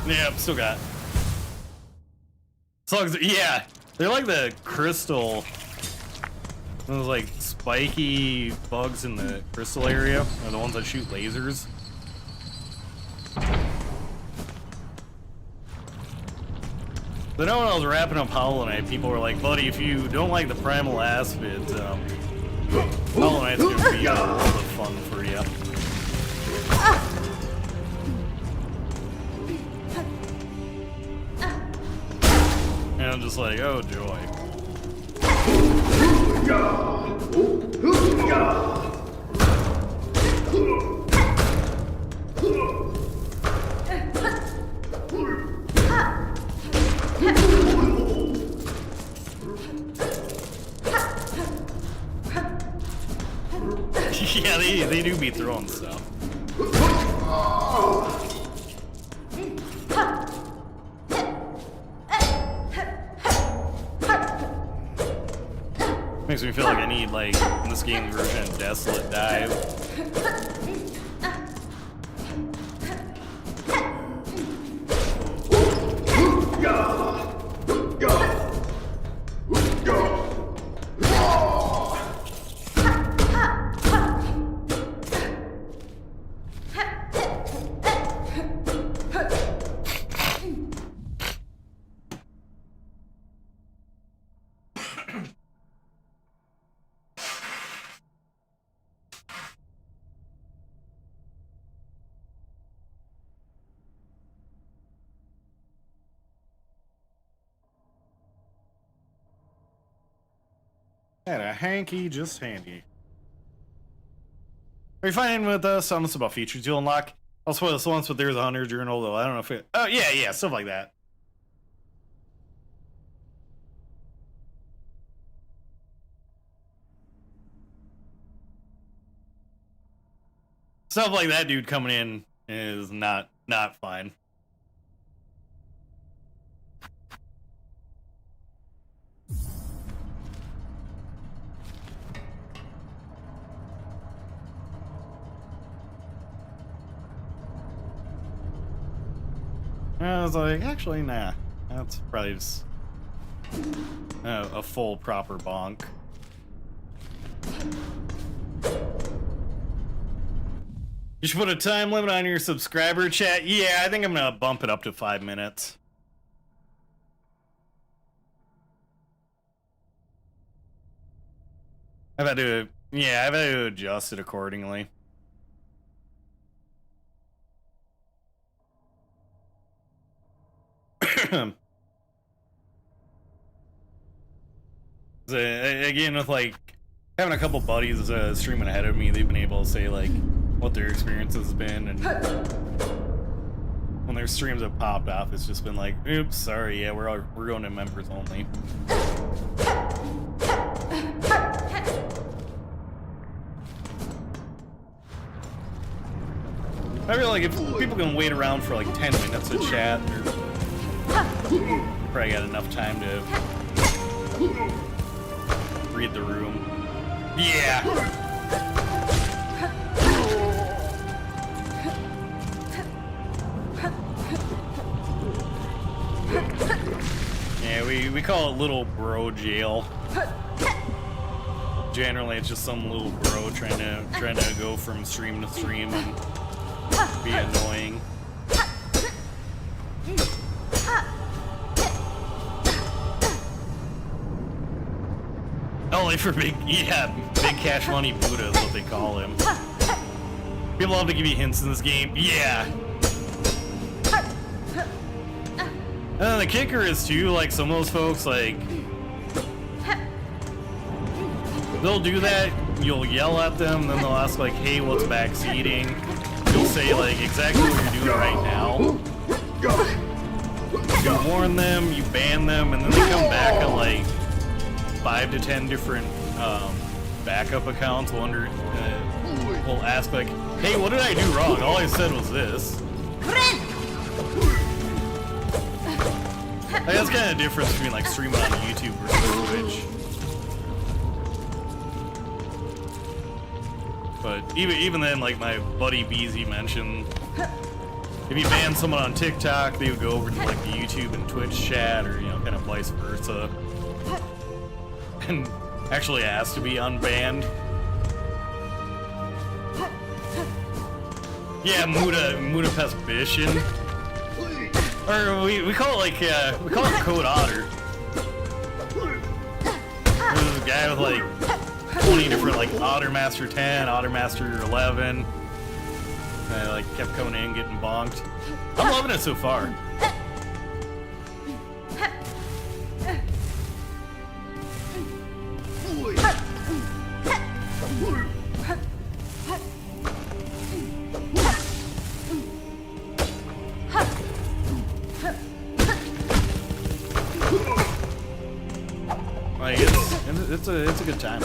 Yep, still got it. Slugs, yeah, they're like the crystal, those like spiky bugs in the crystal area, are the ones that shoot lasers. But now when I was wrapping up Hollow Knight, people were like, buddy, if you don't like the primal aspect, Hollow Knight's gonna be a world of fun for you. And I'm just like, oh joy. Yeah, they do be throwing stuff. Makes me feel like I need, like, in this game version, Desolate Dive. Had a hanky just handy. Are you finding with some about features you'll unlock? I'll spoil this once, but there's a hunter journal, though. I don't know if it. Oh, yeah, stuff like that. Stuff like that, dude, coming in is not fine. I was like, actually, nah. That's probably just a full, proper bonk. You should put a time limit on your subscriber chat. Yeah, I think I'm gonna bump it up to 5 minutes. I've had to adjust it accordingly. Again, with like having a couple buddies streaming ahead of me, they've been able to say like what their experience has been, and when their streams have popped off, it's just been like, oops, sorry, yeah, we're going to members only. I feel like if people can wait around for like 10 minutes to chat, they're probably got enough time to read the room. Yeah! Yeah, we call it little bro jail. Generally, it's just some little bro trying to go from stream to stream and be annoying. Only for big cash money Buddha is what they call him. People love to give you hints in this game. Yeah. And then the kicker is too, like some of those folks, like they'll do that. You'll yell at them, then they'll ask like, "Hey, what's backseating?" You'll say like exactly what you're doing right now. You warn them, you ban them, and then they come back at like 5 to 10 different backup accounts. Will ask like, "Hey, what did I do wrong? All I said was this." Like, that's kind of the difference between like streaming on YouTube versus Twitch. But even then, like my buddy BZ mentioned, if you ban someone on TikTok, they would go over to like the YouTube and Twitch chat, or kind of vice versa, and actually ask to be unbanned. Yeah, Budapest Bishin. Or we call it like we call it Code Otter. There's a guy with like 20 different like Otter Master 10, Otter Master 11. And I like kept coming in, getting bonked. I'm loving it so far. Like it's a good time.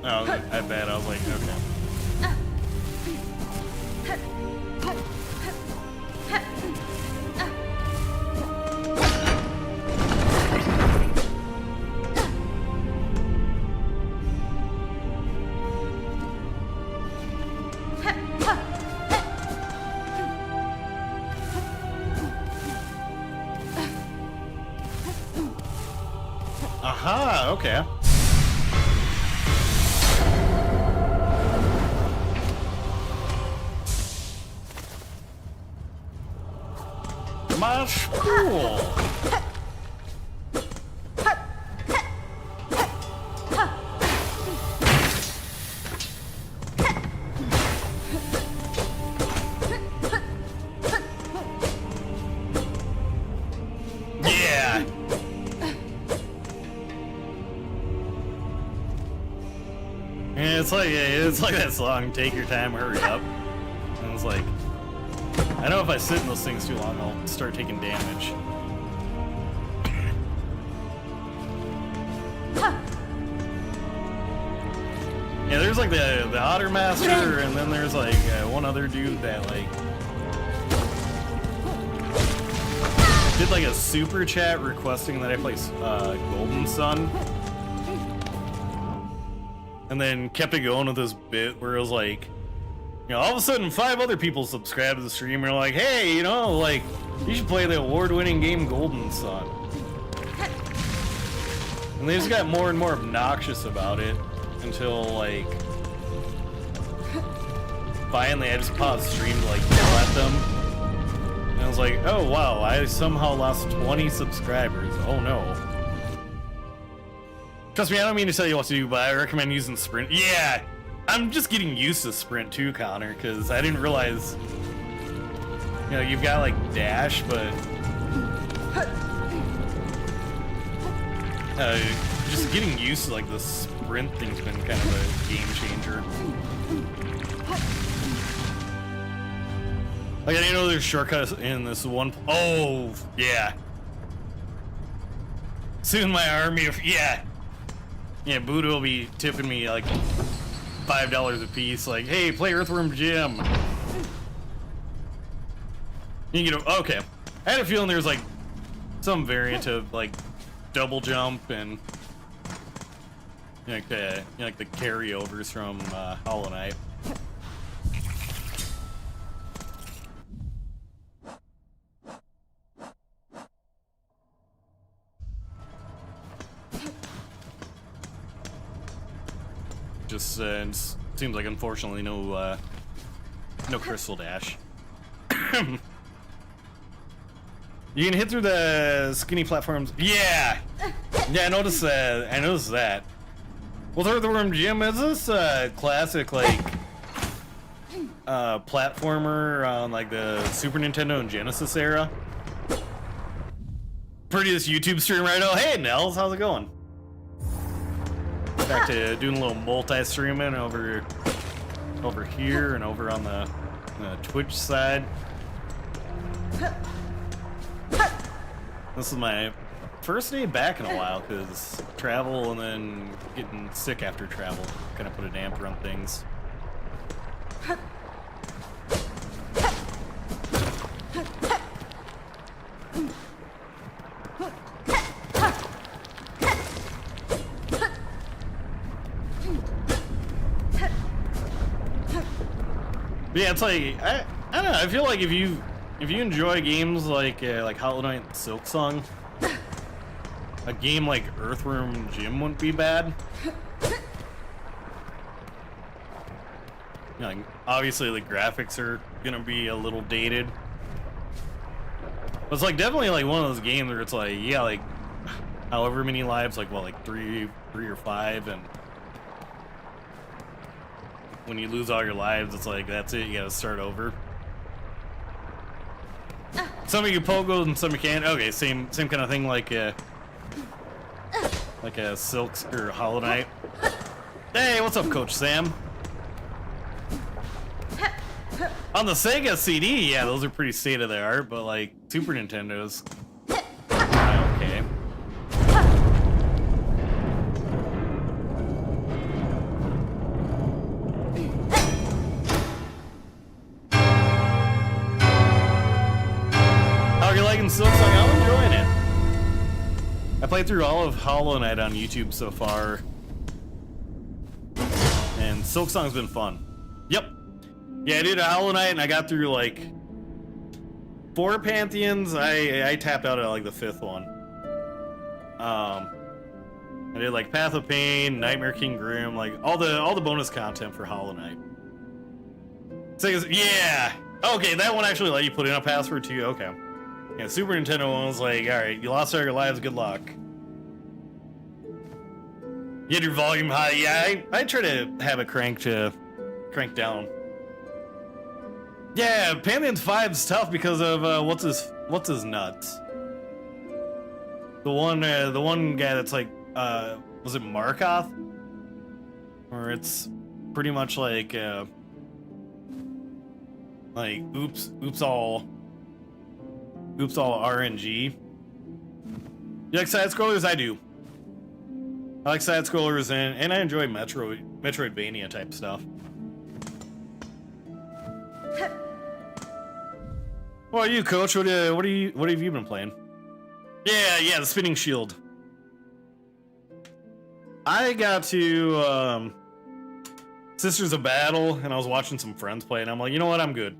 Oh, I bet. I was like, okay. Aha, okay. My school. Yeah. It's like that song, "Take Your Time, Hurry Up." And it's like, I know if I sit in those things too long, I'll start taking damage. Yeah, there's like the Otter Master, and then there's like one other dude that like did like a super chat requesting that I play Golden Sun. And then kept it going with this bit where it was like, all of a sudden 5 other people subscribed to the stream and are like, hey, like, you should play the award-winning game Golden Sun. And they just got more and more obnoxious about it until, like, finally I just paused the stream to, like, yell at them. And I was like, oh, wow, I somehow lost 20 subscribers. Oh, no. Trust me, I don't mean to tell you what to do, but I recommend using Sprint. Yeah! I'm just getting used to sprint too, Connor, because I didn't realize, you know, you've got like dash, but just getting used to like the sprint thing's been kind of a game changer. Like I didn't know there's shortcuts in this one. Oh yeah. Soon my army of yeah. Buddha will be tipping me like $5 a piece, like, hey, play Earthworm Jim. You get okay. I had a feeling there was like some variant of like double jump and like the carryovers from Hollow Knight. Just seems like unfortunately no crystal dash. You can hit through the skinny platforms. Yeah, I noticed that. Well, Earthworm Jim, is this classic like platformer on like the Super Nintendo and Genesis era? Prettiest YouTube stream right now. Hey Nels, how's it going? Back to doing a little multi-streaming over here and over on the Twitch side. This is my first day back in a while because travel and then getting sick after travel kind of put a damper on things. Yeah, it's like I don't know. I feel like if you enjoy games like Hollow Knight Silksong, a game like Earthworm Jim wouldn't be bad. You know, like, obviously the graphics are gonna be a little dated, but it's like definitely like one of those games where it's like like however many lives, like what, like three or five, and when you lose all your lives, it's like that's it. You gotta start over. Some of you pogos and some you can't. Okay, same kind of thing like a Silks or Hollow Knight. Hey, what's up, Coach Sam? On the Sega CD, yeah, those are pretty state of the art, but like Super Nintendo's okay. Silksong, I'm enjoying it. I played through all of Hollow Knight on YouTube so far, and Silksong's been fun. Yep. Yeah, I did a Hollow Knight, and I got through like 4 Pantheons. I tapped out at like the 5th one. I did like Path of Pain, Nightmare King Grim, like all the bonus content for Hollow Knight. So yeah. Okay, that one actually let you put in a password too. Okay. Yeah, Super Nintendo one was like, alright, you lost all your lives, good luck. You had your volume high. Yeah, I try to have it cranked down. Yeah, Pantheon 5's tough because of what's his nuts. The one guy that's like was it Markoth? Or it's pretty much like oops all RNG. You like side scrollers? I do. I like side scrollers and I enjoy Metroidvania type stuff. What are you, Coach? What have you been playing? Yeah, the spinning shield. I got to Sisters of Battle, and I was watching some friends play, and I'm like, you know what? I'm good.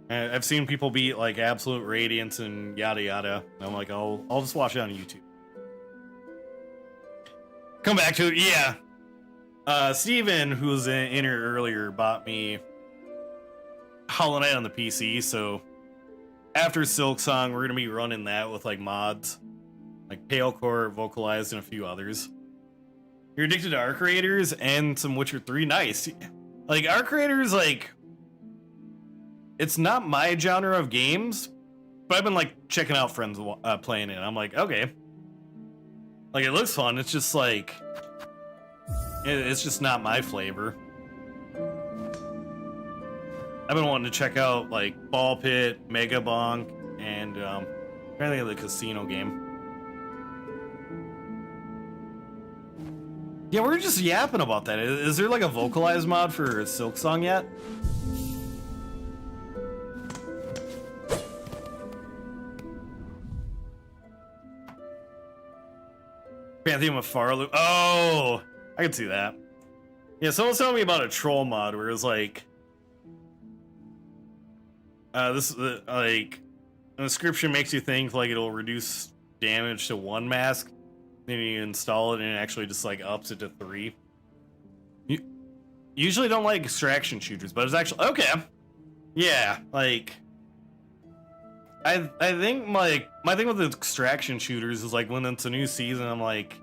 I've seen people beat like Absolute Radiance and yada yada. And I'm like, I'll just watch it on YouTube. Come back to it, yeah. Steven, who was in here earlier, bought me Hollow Knight on the PC, so after Silksong, we're gonna be running that with like mods, like Pale Core, Vocalized, and a few others. You're addicted to Arc Raiders and some Witcher 3. Nice. Like, Arc Raiders, like, it's not my genre of games, but I've been, like, checking out friends playing it. I'm like, okay. Like, it looks fun. It's just, like, it's just not my flavor. I've been wanting to check out, like, Ball Pit, Mega Bonk, and, apparently the casino game. Yeah, we're just yapping about that. Is there like a vocalized mod for Silksong yet? Pantheon of Farlu. Oh, I can see that. Yeah, someone's telling me about a troll mod where it's like, this like the description makes you think like it'll reduce damage to 1 mask. Then you install it and it actually just like ups it to 3. You usually don't like extraction shooters, but it's actually okay. Yeah, like I think my thing with the extraction shooters is like when it's a new season, I'm like,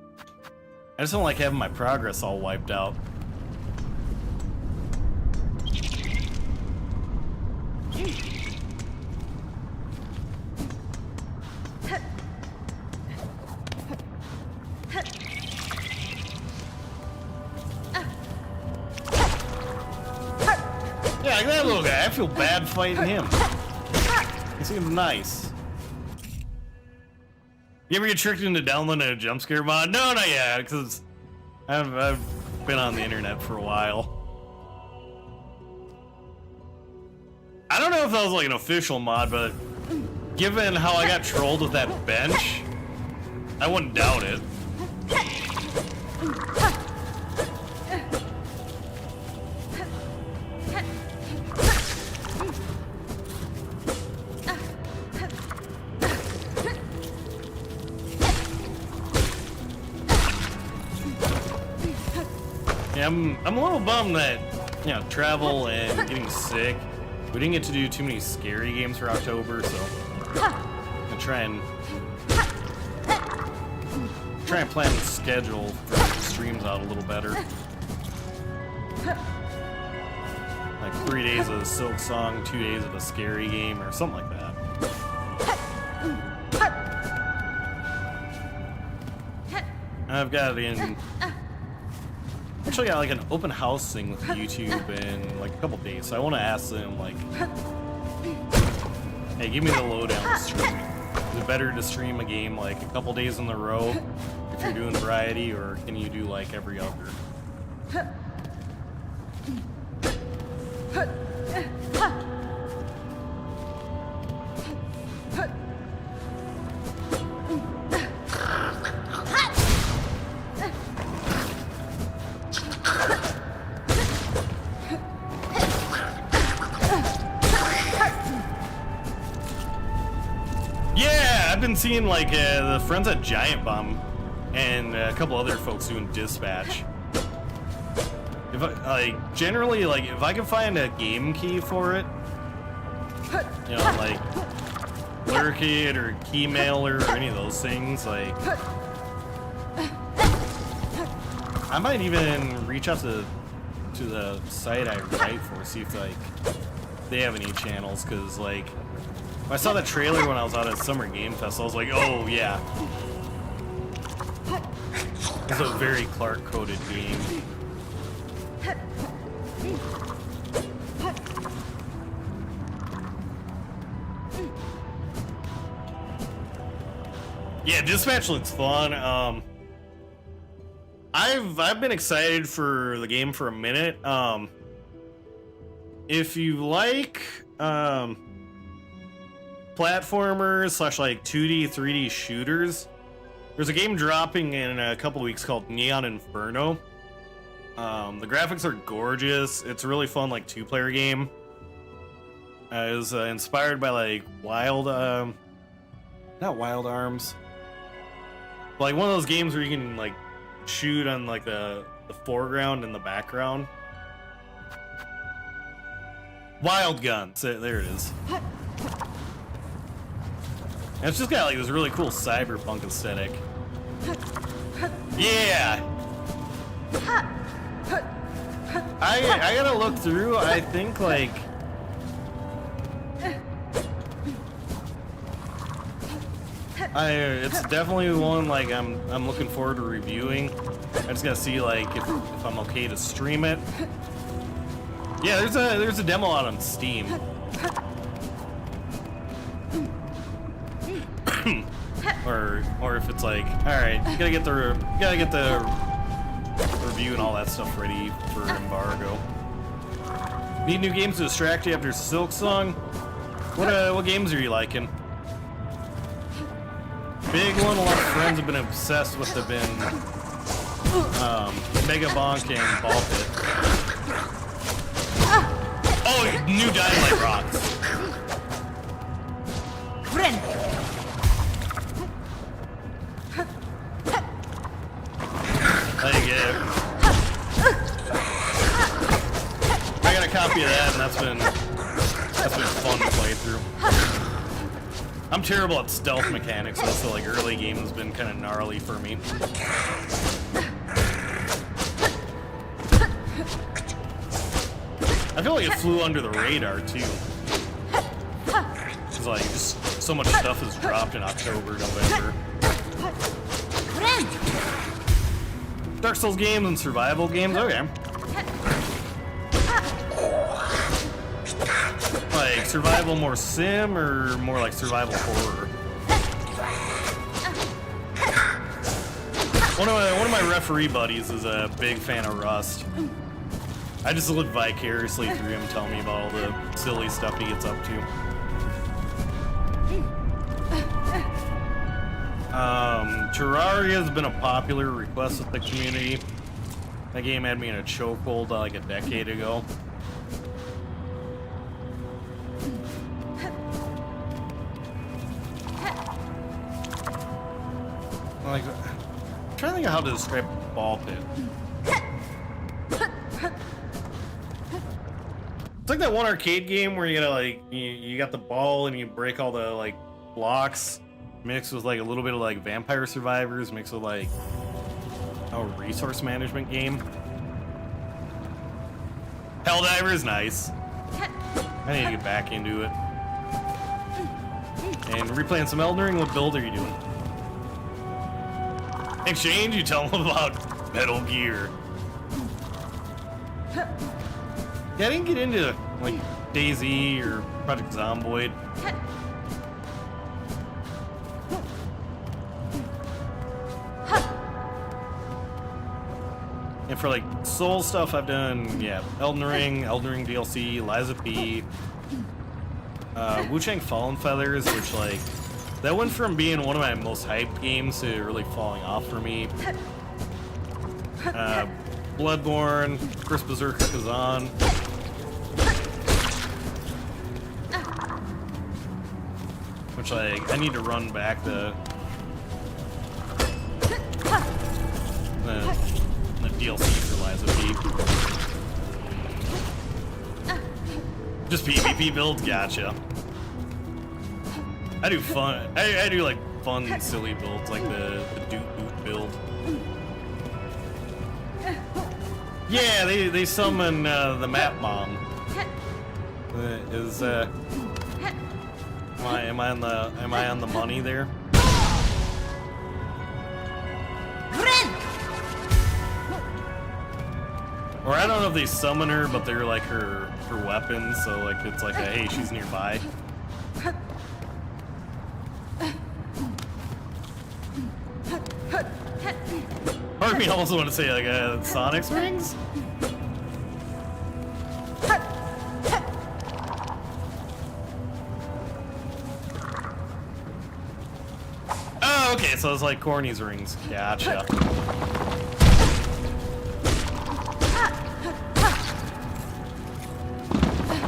I just don't like having my progress all wiped out. Yeah, like that little guy. I feel bad fighting him. He seems nice. You ever get tricked into downloading a jump scare mod? No, not yet, because I've been on the internet for a while. I don't know if that was like an official mod, but given how I got trolled with that bench, I wouldn't doubt it. Yeah, I'm a little bummed that, you know, travel and getting sick. We didn't get to do too many scary games for October, so I'm try and plan the schedule for streams out a little better. Like 3 days of Silksong, 2 days of a scary game, or something like that. I've got in. Actually got like an open house thing with YouTube in like a couple days, so I want to ask them like, hey, give me the lowdown to stream. Is it better to stream a game like a couple days in a row if you're doing variety, or can you do like every other? I've been seeing like the friends at Giant Bomb and a couple other folks doing dispatch. If I like generally like if I can find a game key for it, you know, like Lurkit or Keymailer or any of those things, like I might even reach out to the site I write for, see if like they have any channels, because like I saw the trailer when I was out at Summer Game Fest. I was like, oh yeah, it's a very Clark-coded game. Yeah, Dispatch looks fun. I've been excited for the game for a minute. If you like platformers slash like 2D, 3D shooters, there's a game dropping in a couple weeks called Neon Inferno. The graphics are gorgeous. It's a really fun like 2-player game. It was inspired by like not Wild Arms, but like one of those games where you can like shoot on like the foreground and the background. Wild Guns, there it is. And it's just got like this really cool cyberpunk aesthetic. Yeah! I gotta look through. I think like it's definitely one like I'm looking forward to reviewing. I just gotta see like if I'm okay to stream it. Yeah, there's a demo out on Steam. or if it's like, all right, you gotta get the review and all that stuff ready for embargo. Need new games to distract you after Silksong? What games are you liking? Big one, a lot of friends have been obsessed with have been Mega Bonk and Ball Pit. Oh, new Dynamite Rocks. Friend. I got a copy of that, and that's been fun to play through. I'm terrible at stealth mechanics, so like early game has been kind of gnarly for me. I feel like it flew under the radar too. It's like just so much stuff is dropped in October, November. Dark Souls games and survival games, okay. Like survival more sim or more like survival horror? One of my referee buddies is a big fan of Rust. I just live vicariously through him telling me about all the silly stuff he gets up to. Terraria has been a popular request with the community. That game had me in a chokehold like a decade ago. Like, I'm trying to think of how to describe Ball Pit. It's like that one arcade game where you gotta like you got the ball and you break all the like blocks, mixed with like a little bit of like Vampire Survivors, mixed with like a resource management game. Helldiver is nice. I need to get back into it. And replaying some Elden Ring. What build are you doing? Exchange, you tell them about Metal Gear. Yeah, I didn't get into like DayZ or Project Zomboid. And for like Soul stuff, I've done Elden Ring DLC, Liza P, Wu-Chang Fallen Feathers, which like that went from being one of my most hyped games to really falling off for me. Bloodborne, Chris Berserker Kazan. Which like I need to run back the DLC for Liza P. Just PvP builds, gotcha. I do fun. I do like fun, silly builds, like the Doot Boot build. Yeah, they summon the Map Bomb. Am I on the money there? Or I don't know if they summon her, but they're like her weapons, so like it's like a, hey, she's nearby. Part of me almost want to say like Sonic's rings. Oh, okay, so it's like Corny's rings. Gotcha.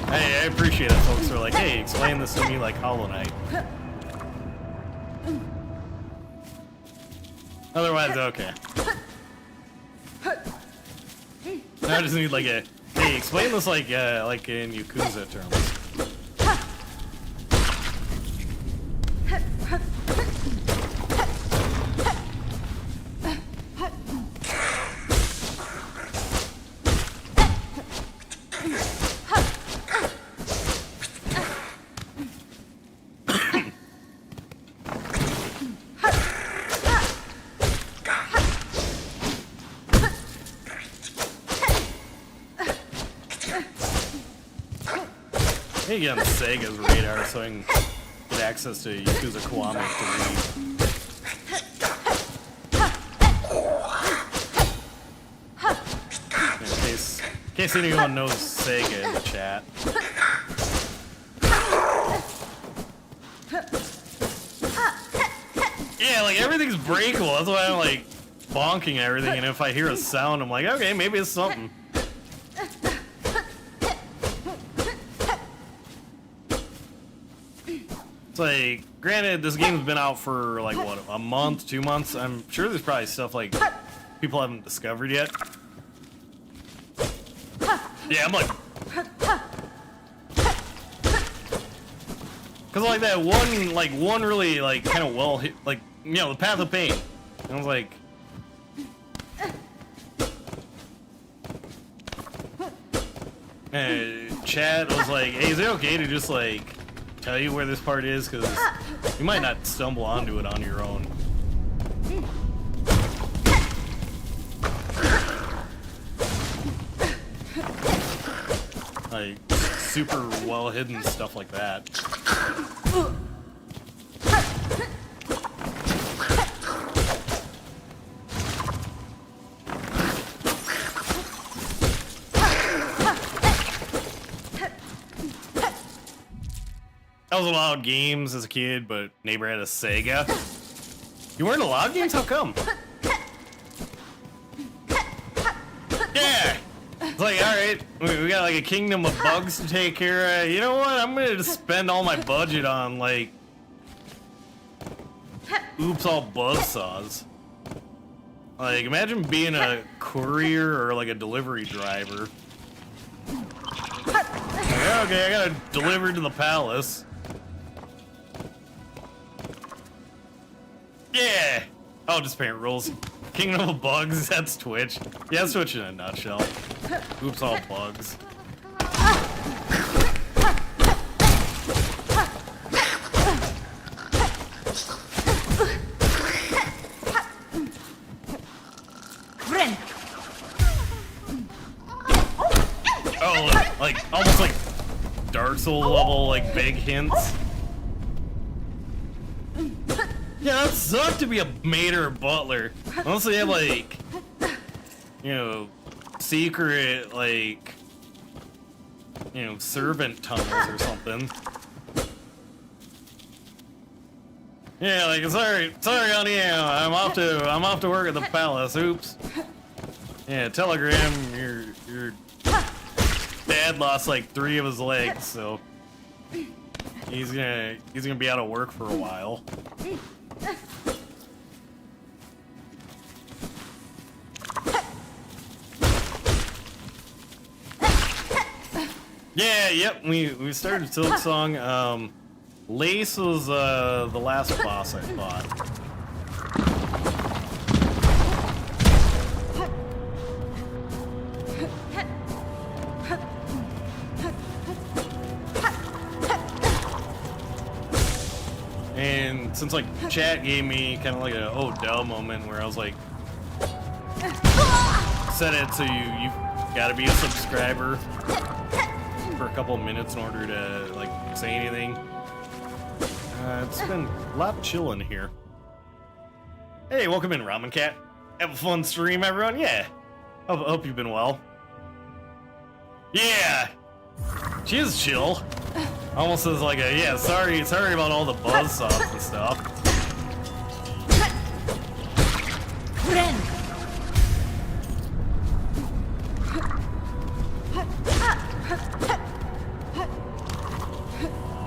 Hey, I appreciate it, folks. Are like, hey, explain this to me like Hollow Knight. Otherwise, okay. I just need like a, hey, explain this like in Yakuza terms. need to get on Sega's radar so I can get access to Yakuza Kiwami 3. In case anyone knows Sega in the chat. Yeah, like everything's breakable. That's why I'm like bonking everything, and if I hear a sound, I'm like, okay, maybe it's something. It's like, granted, this game's been out for like what, a month, 2 months. I'm sure there's probably stuff like people haven't discovered yet. Yeah, I'm like, cause like that one really like kind of well hit, like, you know, the Path of Pain. And I was like, chat was like, hey, is it okay to just like tell you where this part is? Cause you might not stumble onto it on your own. Like super well hidden stuff like that. I was allowed games as a kid, but neighbor had a Sega. You weren't allowed games? How come? Yeah! It's like, alright, we got like a kingdom of bugs to take care of. You know what? I'm gonna just spend all my budget on like oops all buzzsaws. Like, imagine being a courier or like a delivery driver. Like, okay, I gotta deliver to the palace. Yeah! Oh, just parent rules. Kingdom of Bugs, that's Twitch. Yeah, that's Twitch in a nutshell. Oops, all bugs. Oh, like, almost like Dark Souls level, like, big hints. Yeah, that sucked to be a maid or a butler. Unless they have, like, you know, secret, like, you know, servant tunnels or something. Yeah, like, sorry, honey, yeah, I'm off to work at the palace. Oops. Yeah, telegram, your dad lost like 3 of his legs, so he's gonna be out of work for a while. Yeah, yep, we started Silksong. Lace was the last boss I fought. And since like chat gave me kind of like a oh duh moment where I was like, set it so you've got to be a subscriber for a couple of minutes in order to like say anything. It's been a lot chilling here. Hey, welcome in, Ramen Cat. Have a fun stream, everyone. Yeah, hope you've been well. Yeah, she is chill. Almost as like a yeah. Sorry about all the buzzsaws and stuff.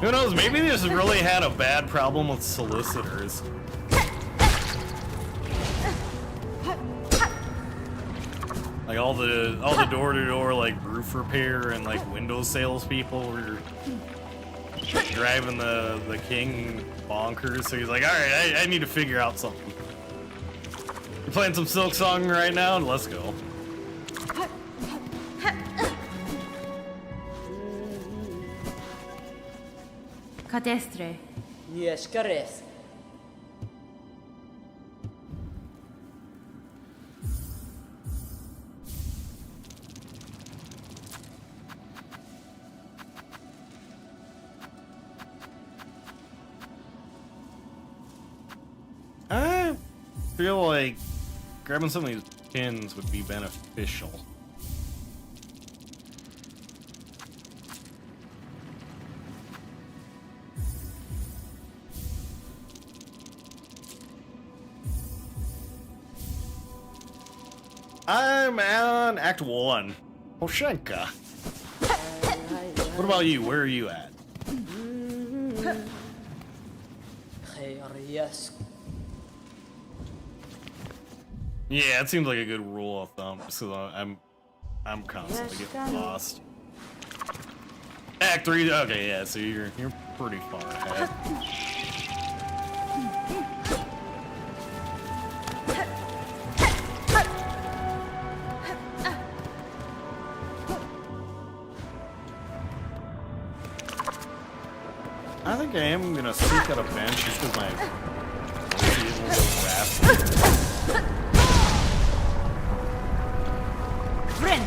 Who knows? Maybe they just really had a bad problem with solicitors. Like all the door-to-door like roof repair and like window salespeople were driving the king bonkers. So he's like, all right, I need to figure out something. You're playing some Silksong right now, and let's go. Cadestre. Yes, caress. feel like grabbing some of these pins would be beneficial. I'm on Act 1. Poshenka. What about you? Where are you at? Yes. Yeah, it seems like a good rule of thumb, so I'm constantly getting lost. Act 3, okay, yeah, so you're pretty far ahead. I think I am gonna seek out a bench just because my voice is a little raspy. Friend.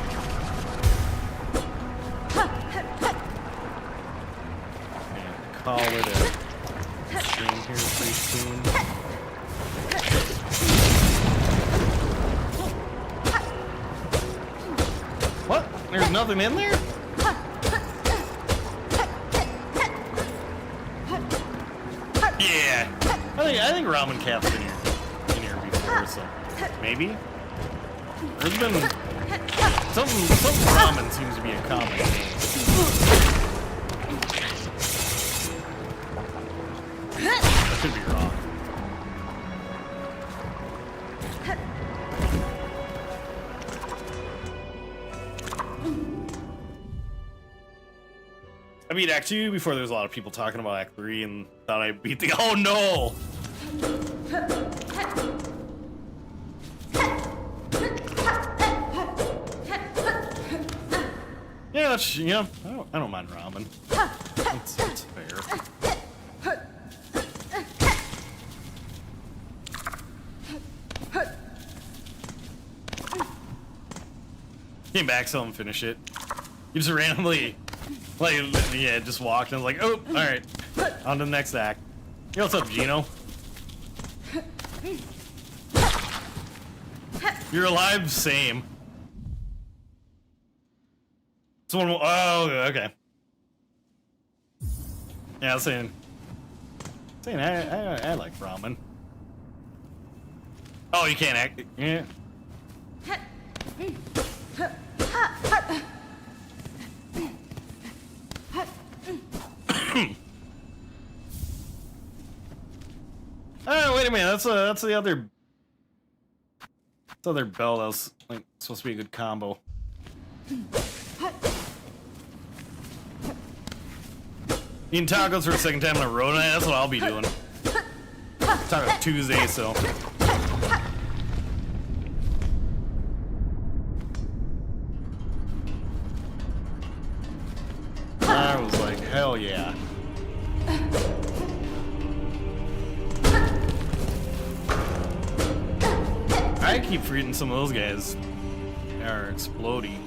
And call it a stream here pretty soon. What? There's nothing in there? Yeah, I think Ramen Cat's been here before, so maybe. There's been some ramen seems to be a common name. I could be wrong. I beat Act 2 before there was a lot of people talking about Act 3 and thought I beat the— oh no! Yeah, that's, you know, I don't mind ramen. That's fair. Came back, saw him finish it. He just randomly, like, yeah, just walked and was like, oh, alright. On to the next act. Yo, what's up, Gino? You're alive? Same. Someone will— oh, okay. Yeah, I was saying I like ramen. Oh, you can't act— yeah. Oh, wait a minute. That's the other bell that was like supposed to be a good combo. Eating tacos for the second time in a row tonight. That's what I'll be doing. Taco Tuesday, so. I was like, hell yeah. I keep forgetting some of those guys are exploding.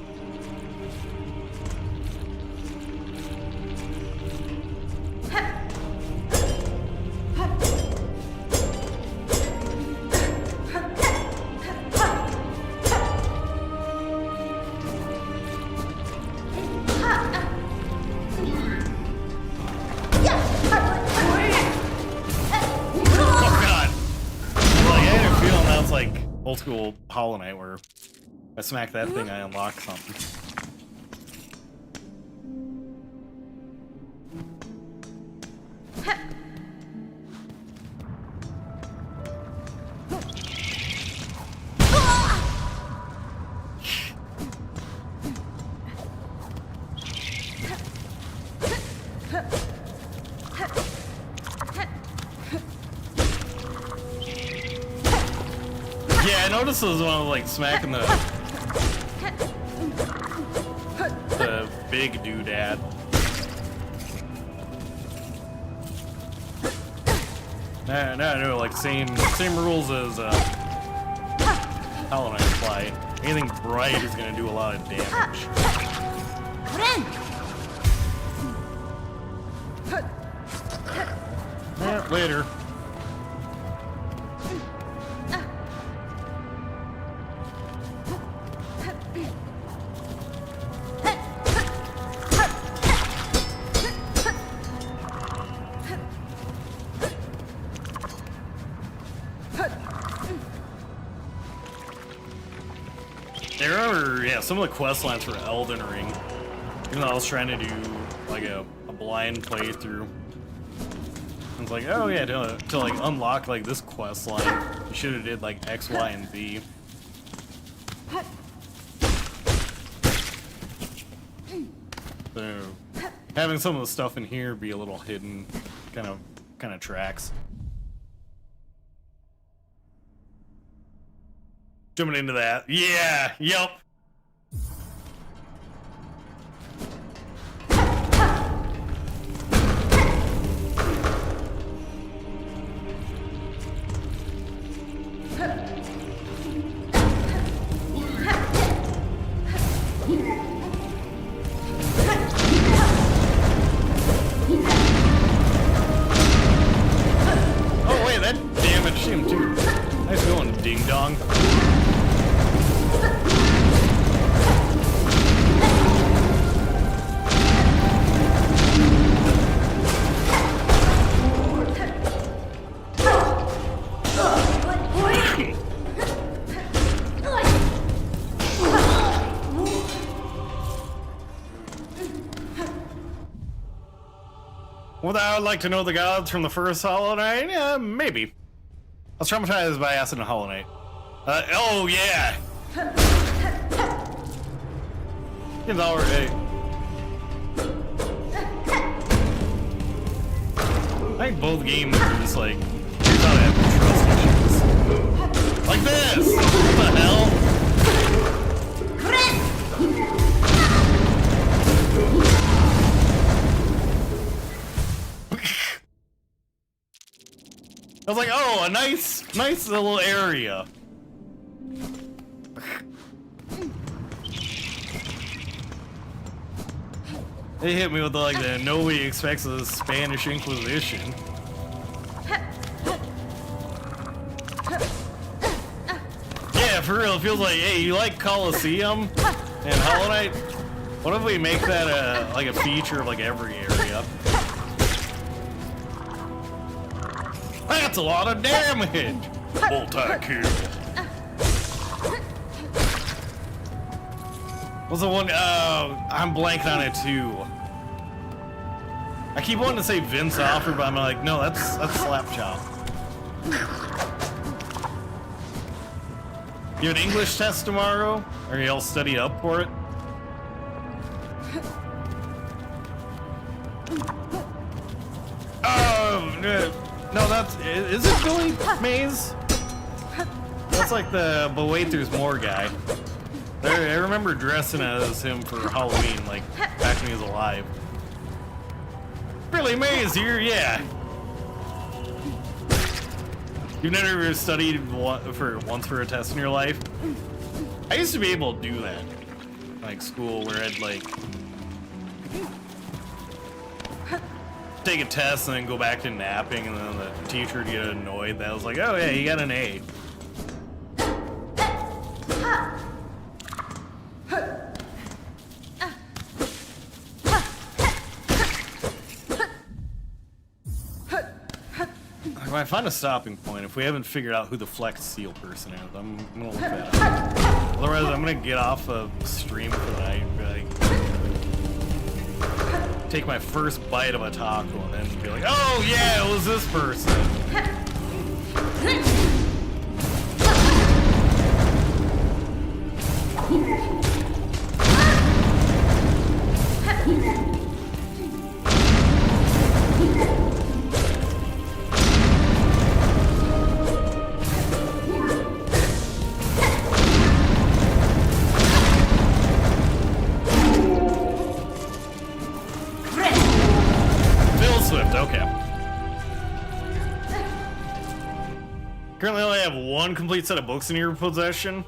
Old school Hollow Knight where I smack that thing, I unlock something. Yeah, I noticed it was when I was like smacking the big doodad. No, no, like same rules as Hollow Knight apply. Anything bright is gonna do a lot of damage. Later. yeah, some of the quest lines for Elden Ring. Even though I was trying to do like a blind playthrough. I was like, oh yeah, to like unlock like this quest line, you should have did like X, Y, and Z. So having some of the stuff in here be a little hidden kind of tracks. Jumping into that. Yeah, yep. Oh wait, that damaged him too. Nice going, ding dong. Would I like to know the gods from the first Hollow Knight? Yeah, maybe. I was traumatized by acid and Hollow Knight. Oh yeah! It's already. I think both games are just like, you thought I had trust issues. Like this! What the hell? I was like, oh, a nice little area. They hit me with like the nobody expects the Spanish Inquisition. Yeah, for real, it feels like, hey, you like Colosseum and Hollow Knight? What if we make that like a feature of like every area? That's a lot of damage! Multi-kill. What's the one? I'm blanking on it too. I keep wanting to say Vince Offer, but I'm like, no, that's Slapchop. You have an English test tomorrow? Are you all studied up for it? No, is it Billy Mays? That's like the, but wait, there's more guy. I remember dressing as him for Halloween, like, back when he was alive. Billy Mays here, yeah. You've never studied once for a test in your life? I used to be able to do that. Like, school, where I'd, like, take a test and then go back to napping, and then the teacher would get annoyed that I was like, oh yeah, you got an A. If I find a stopping point, if we haven't figured out who the Flex Seal person is, I'm gonna look that up. Otherwise, I'm gonna get off of stream for the night and be like, take my first bite of a taco and then be like, oh yeah, it was this person. Currently, I only have one complete set of books in your possession.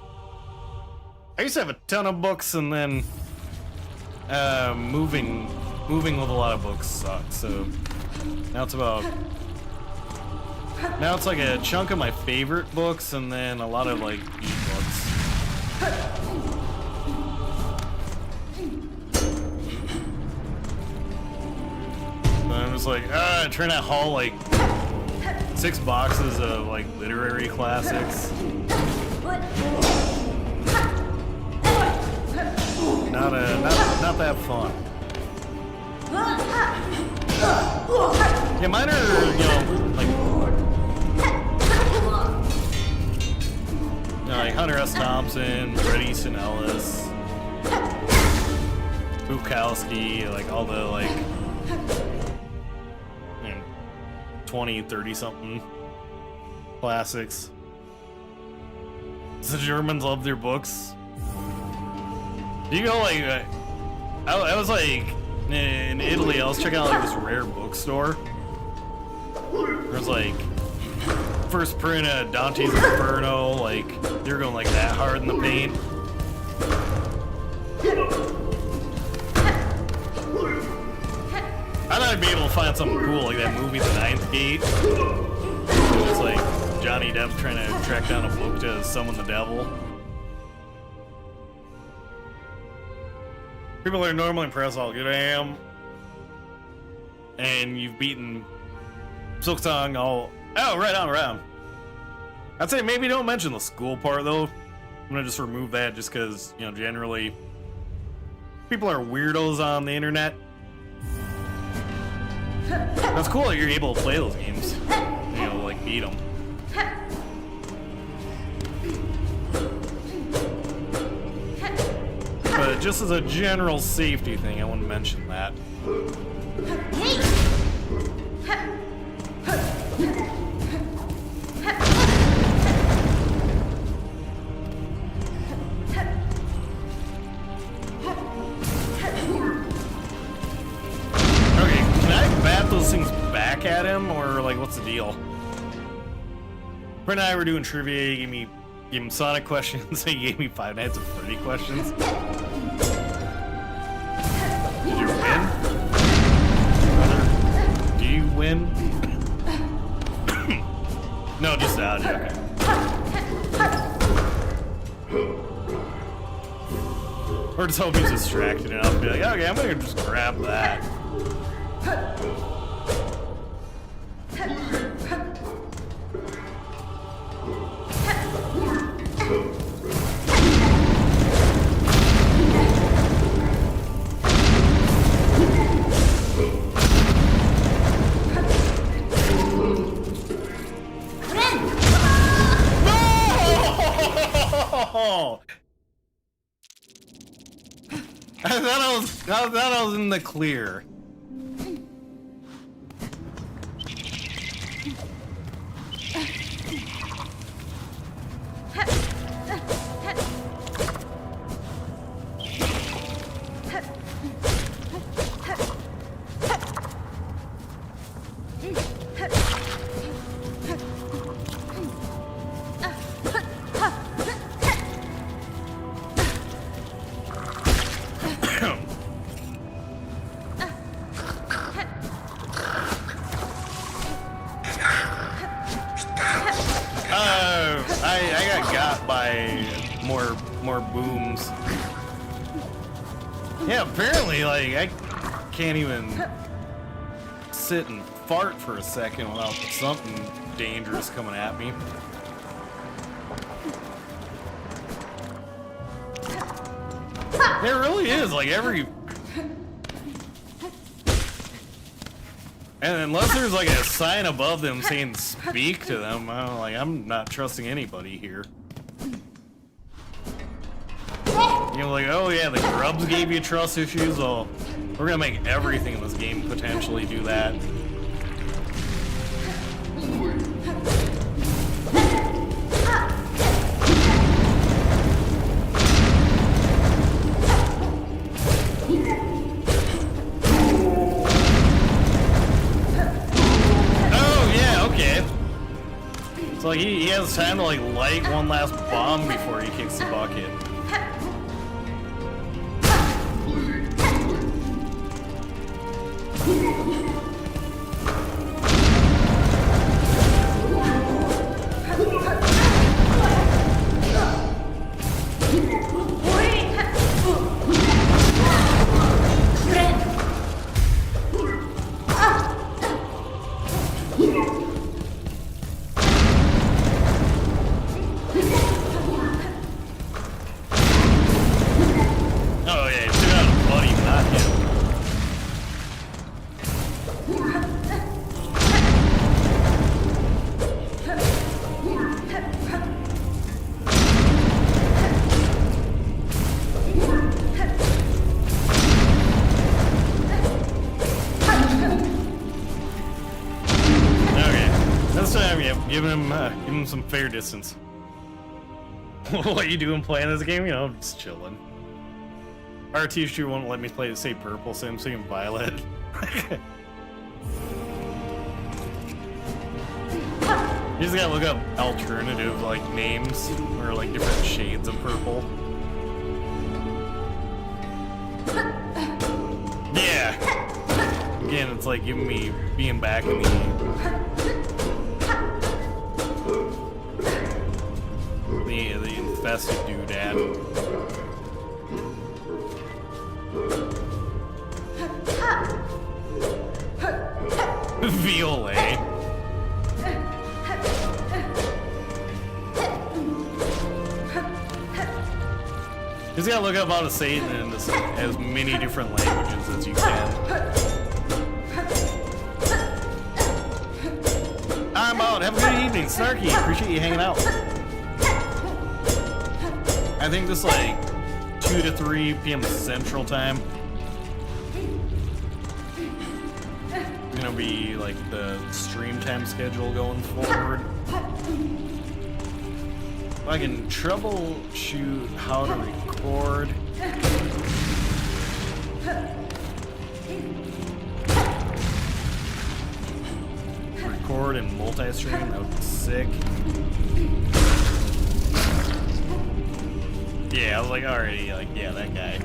I used to have a ton of books, and then moving with a lot of books sucked. So now it's like a chunk of my favorite books, and then a lot of like e-books. And I'm just like, trying to haul like 6 boxes of like literary classics. Not that fun. Yeah, mine are, like Hunter S. Thompson, Bret Easton Ellis, Bukowski, like all the 20, 30 something classics. The Germans love their books. You go I was in Italy. I was checking out this rare bookstore. There was first print of Dante's Inferno. They were going that hard in the paint. I thought I'd be able to find something cool like that movie, The Ninth Gate. It's Johnny Depp trying to track down a book to summon the devil. People are normally impressed how good I am. And you've beaten Silksong all... Oh, right on. I'd say maybe don't mention the school part, though. I'm gonna just remove that just because, generally... people are weirdos on the internet. That's cool that you're able to play those games. Beat them. But just as a general safety thing, I want to mention that. Okay, can I bat those things back at him, or what's the deal? Brent and I were doing trivia. He gave him Sonic questions. He gave me Five Nights at Freddy questions. Did you win? Brother, do you win? No, just out. Okay. Or just hope he's distracted enough to be like, okay, I'm gonna just grab that. I thought I was in the clear. I got by more booms. Yeah, apparently, I can't even sit and fart for a second without something dangerous coming at me. It really is, every... And unless there's a sign above them saying speak to them, I'm not trusting anybody here. Oh yeah, the grubs gave you trust issues. Well, we're gonna make everything in this game potentially do that. So he has time to light one last bomb before he kicks the bucket. This time, yeah, give him some fair distance. What you doing playing this game? You know, just chilling. Our teacher won't let me play, say purple, so I'm saying violet. You just gotta look up alternative, like, names, or, like, different shades of purple. Yeah! Again, it's like giving me being back in the infested doodad. Violet. You just gotta look up how to say it in as many different languages as you can. I'm out. Have a good evening, Snarky. Appreciate you hanging out. I think this like 2 to 3 p.m. Central Time. Gonna be like the stream time schedule going forward. If I can troubleshoot how to record. Record and multi-stream, that would be sick. Yeah, I was like already like, yeah, that guy.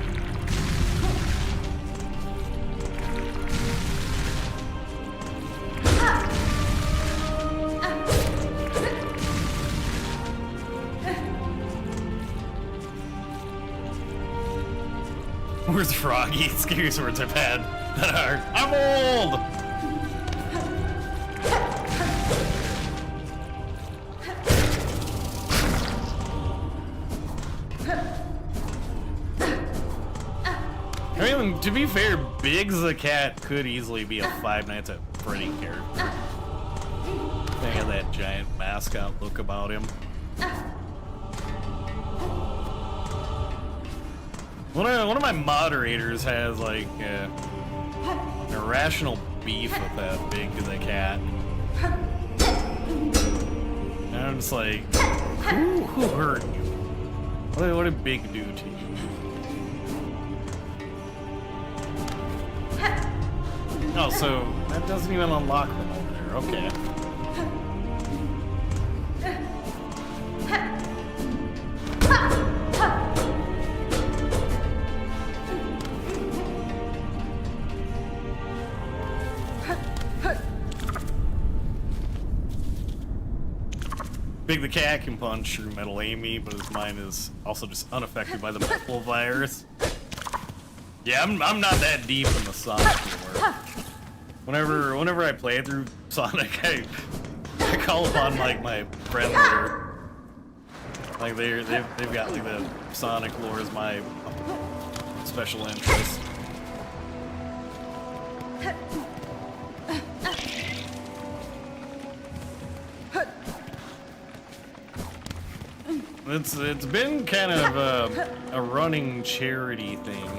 Where's Froggy? Scariest words I've had that are, I'm old! I mean, to be fair, Biggs the cat could easily be a Five Nights at Freddy character. They have that giant mascot look about him. One of my moderators has like an irrational beef with that Big the cat. And I'm just like, who hurt you? What did Big do to you? Oh, so that doesn't even unlock them over there. Okay. Big the cat can punch through Metal Amy, but his mind is also just unaffected by the metal virus. Yeah, I'm not that deep in the Sonic lore. Whenever I play through Sonic, I call upon like my friends that are like they've got like the Sonic lore as my special interest. It's been kind of a running charity thing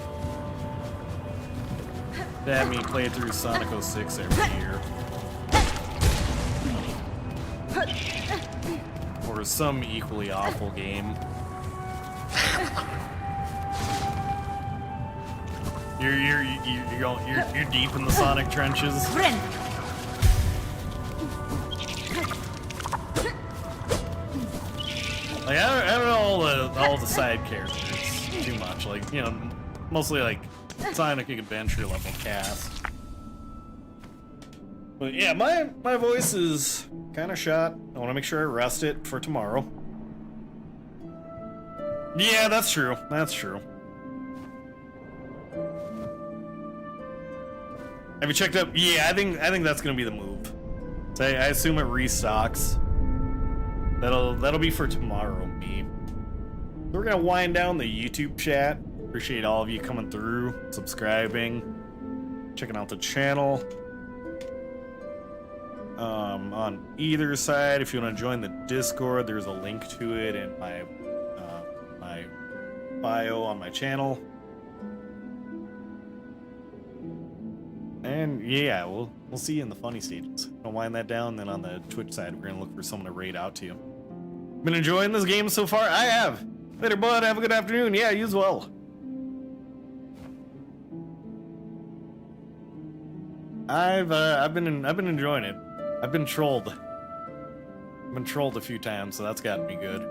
to have me play through Sonic 06 every year. Or some equally awful game. You're deep in the Sonic trenches. Like I don't know all the side characters too much. Like, you know, mostly like Sonic Adventure level cast. But yeah, my voice is kind of shot. I want to make sure I rest it for tomorrow. Yeah, that's true. That's true. Have you checked up? Yeah, I think that's gonna be the move. So I assume it restocks. That'll be for tomorrow, me. We're gonna wind down the YouTube chat. Appreciate all of you coming through, subscribing, checking out the channel. On either side, if you want to join the Discord, there's a link to it in my my bio on my channel. And yeah, we'll see you in the funny stages. Don't wind that down. Then on the Twitch side, we're gonna look for someone to raid out to you. Been enjoying this game so far? I have. Later, bud. Have a good afternoon. Yeah, you as well. I've been enjoying it. I've been trolled. I've been trolled a few times, so that's gotten me good.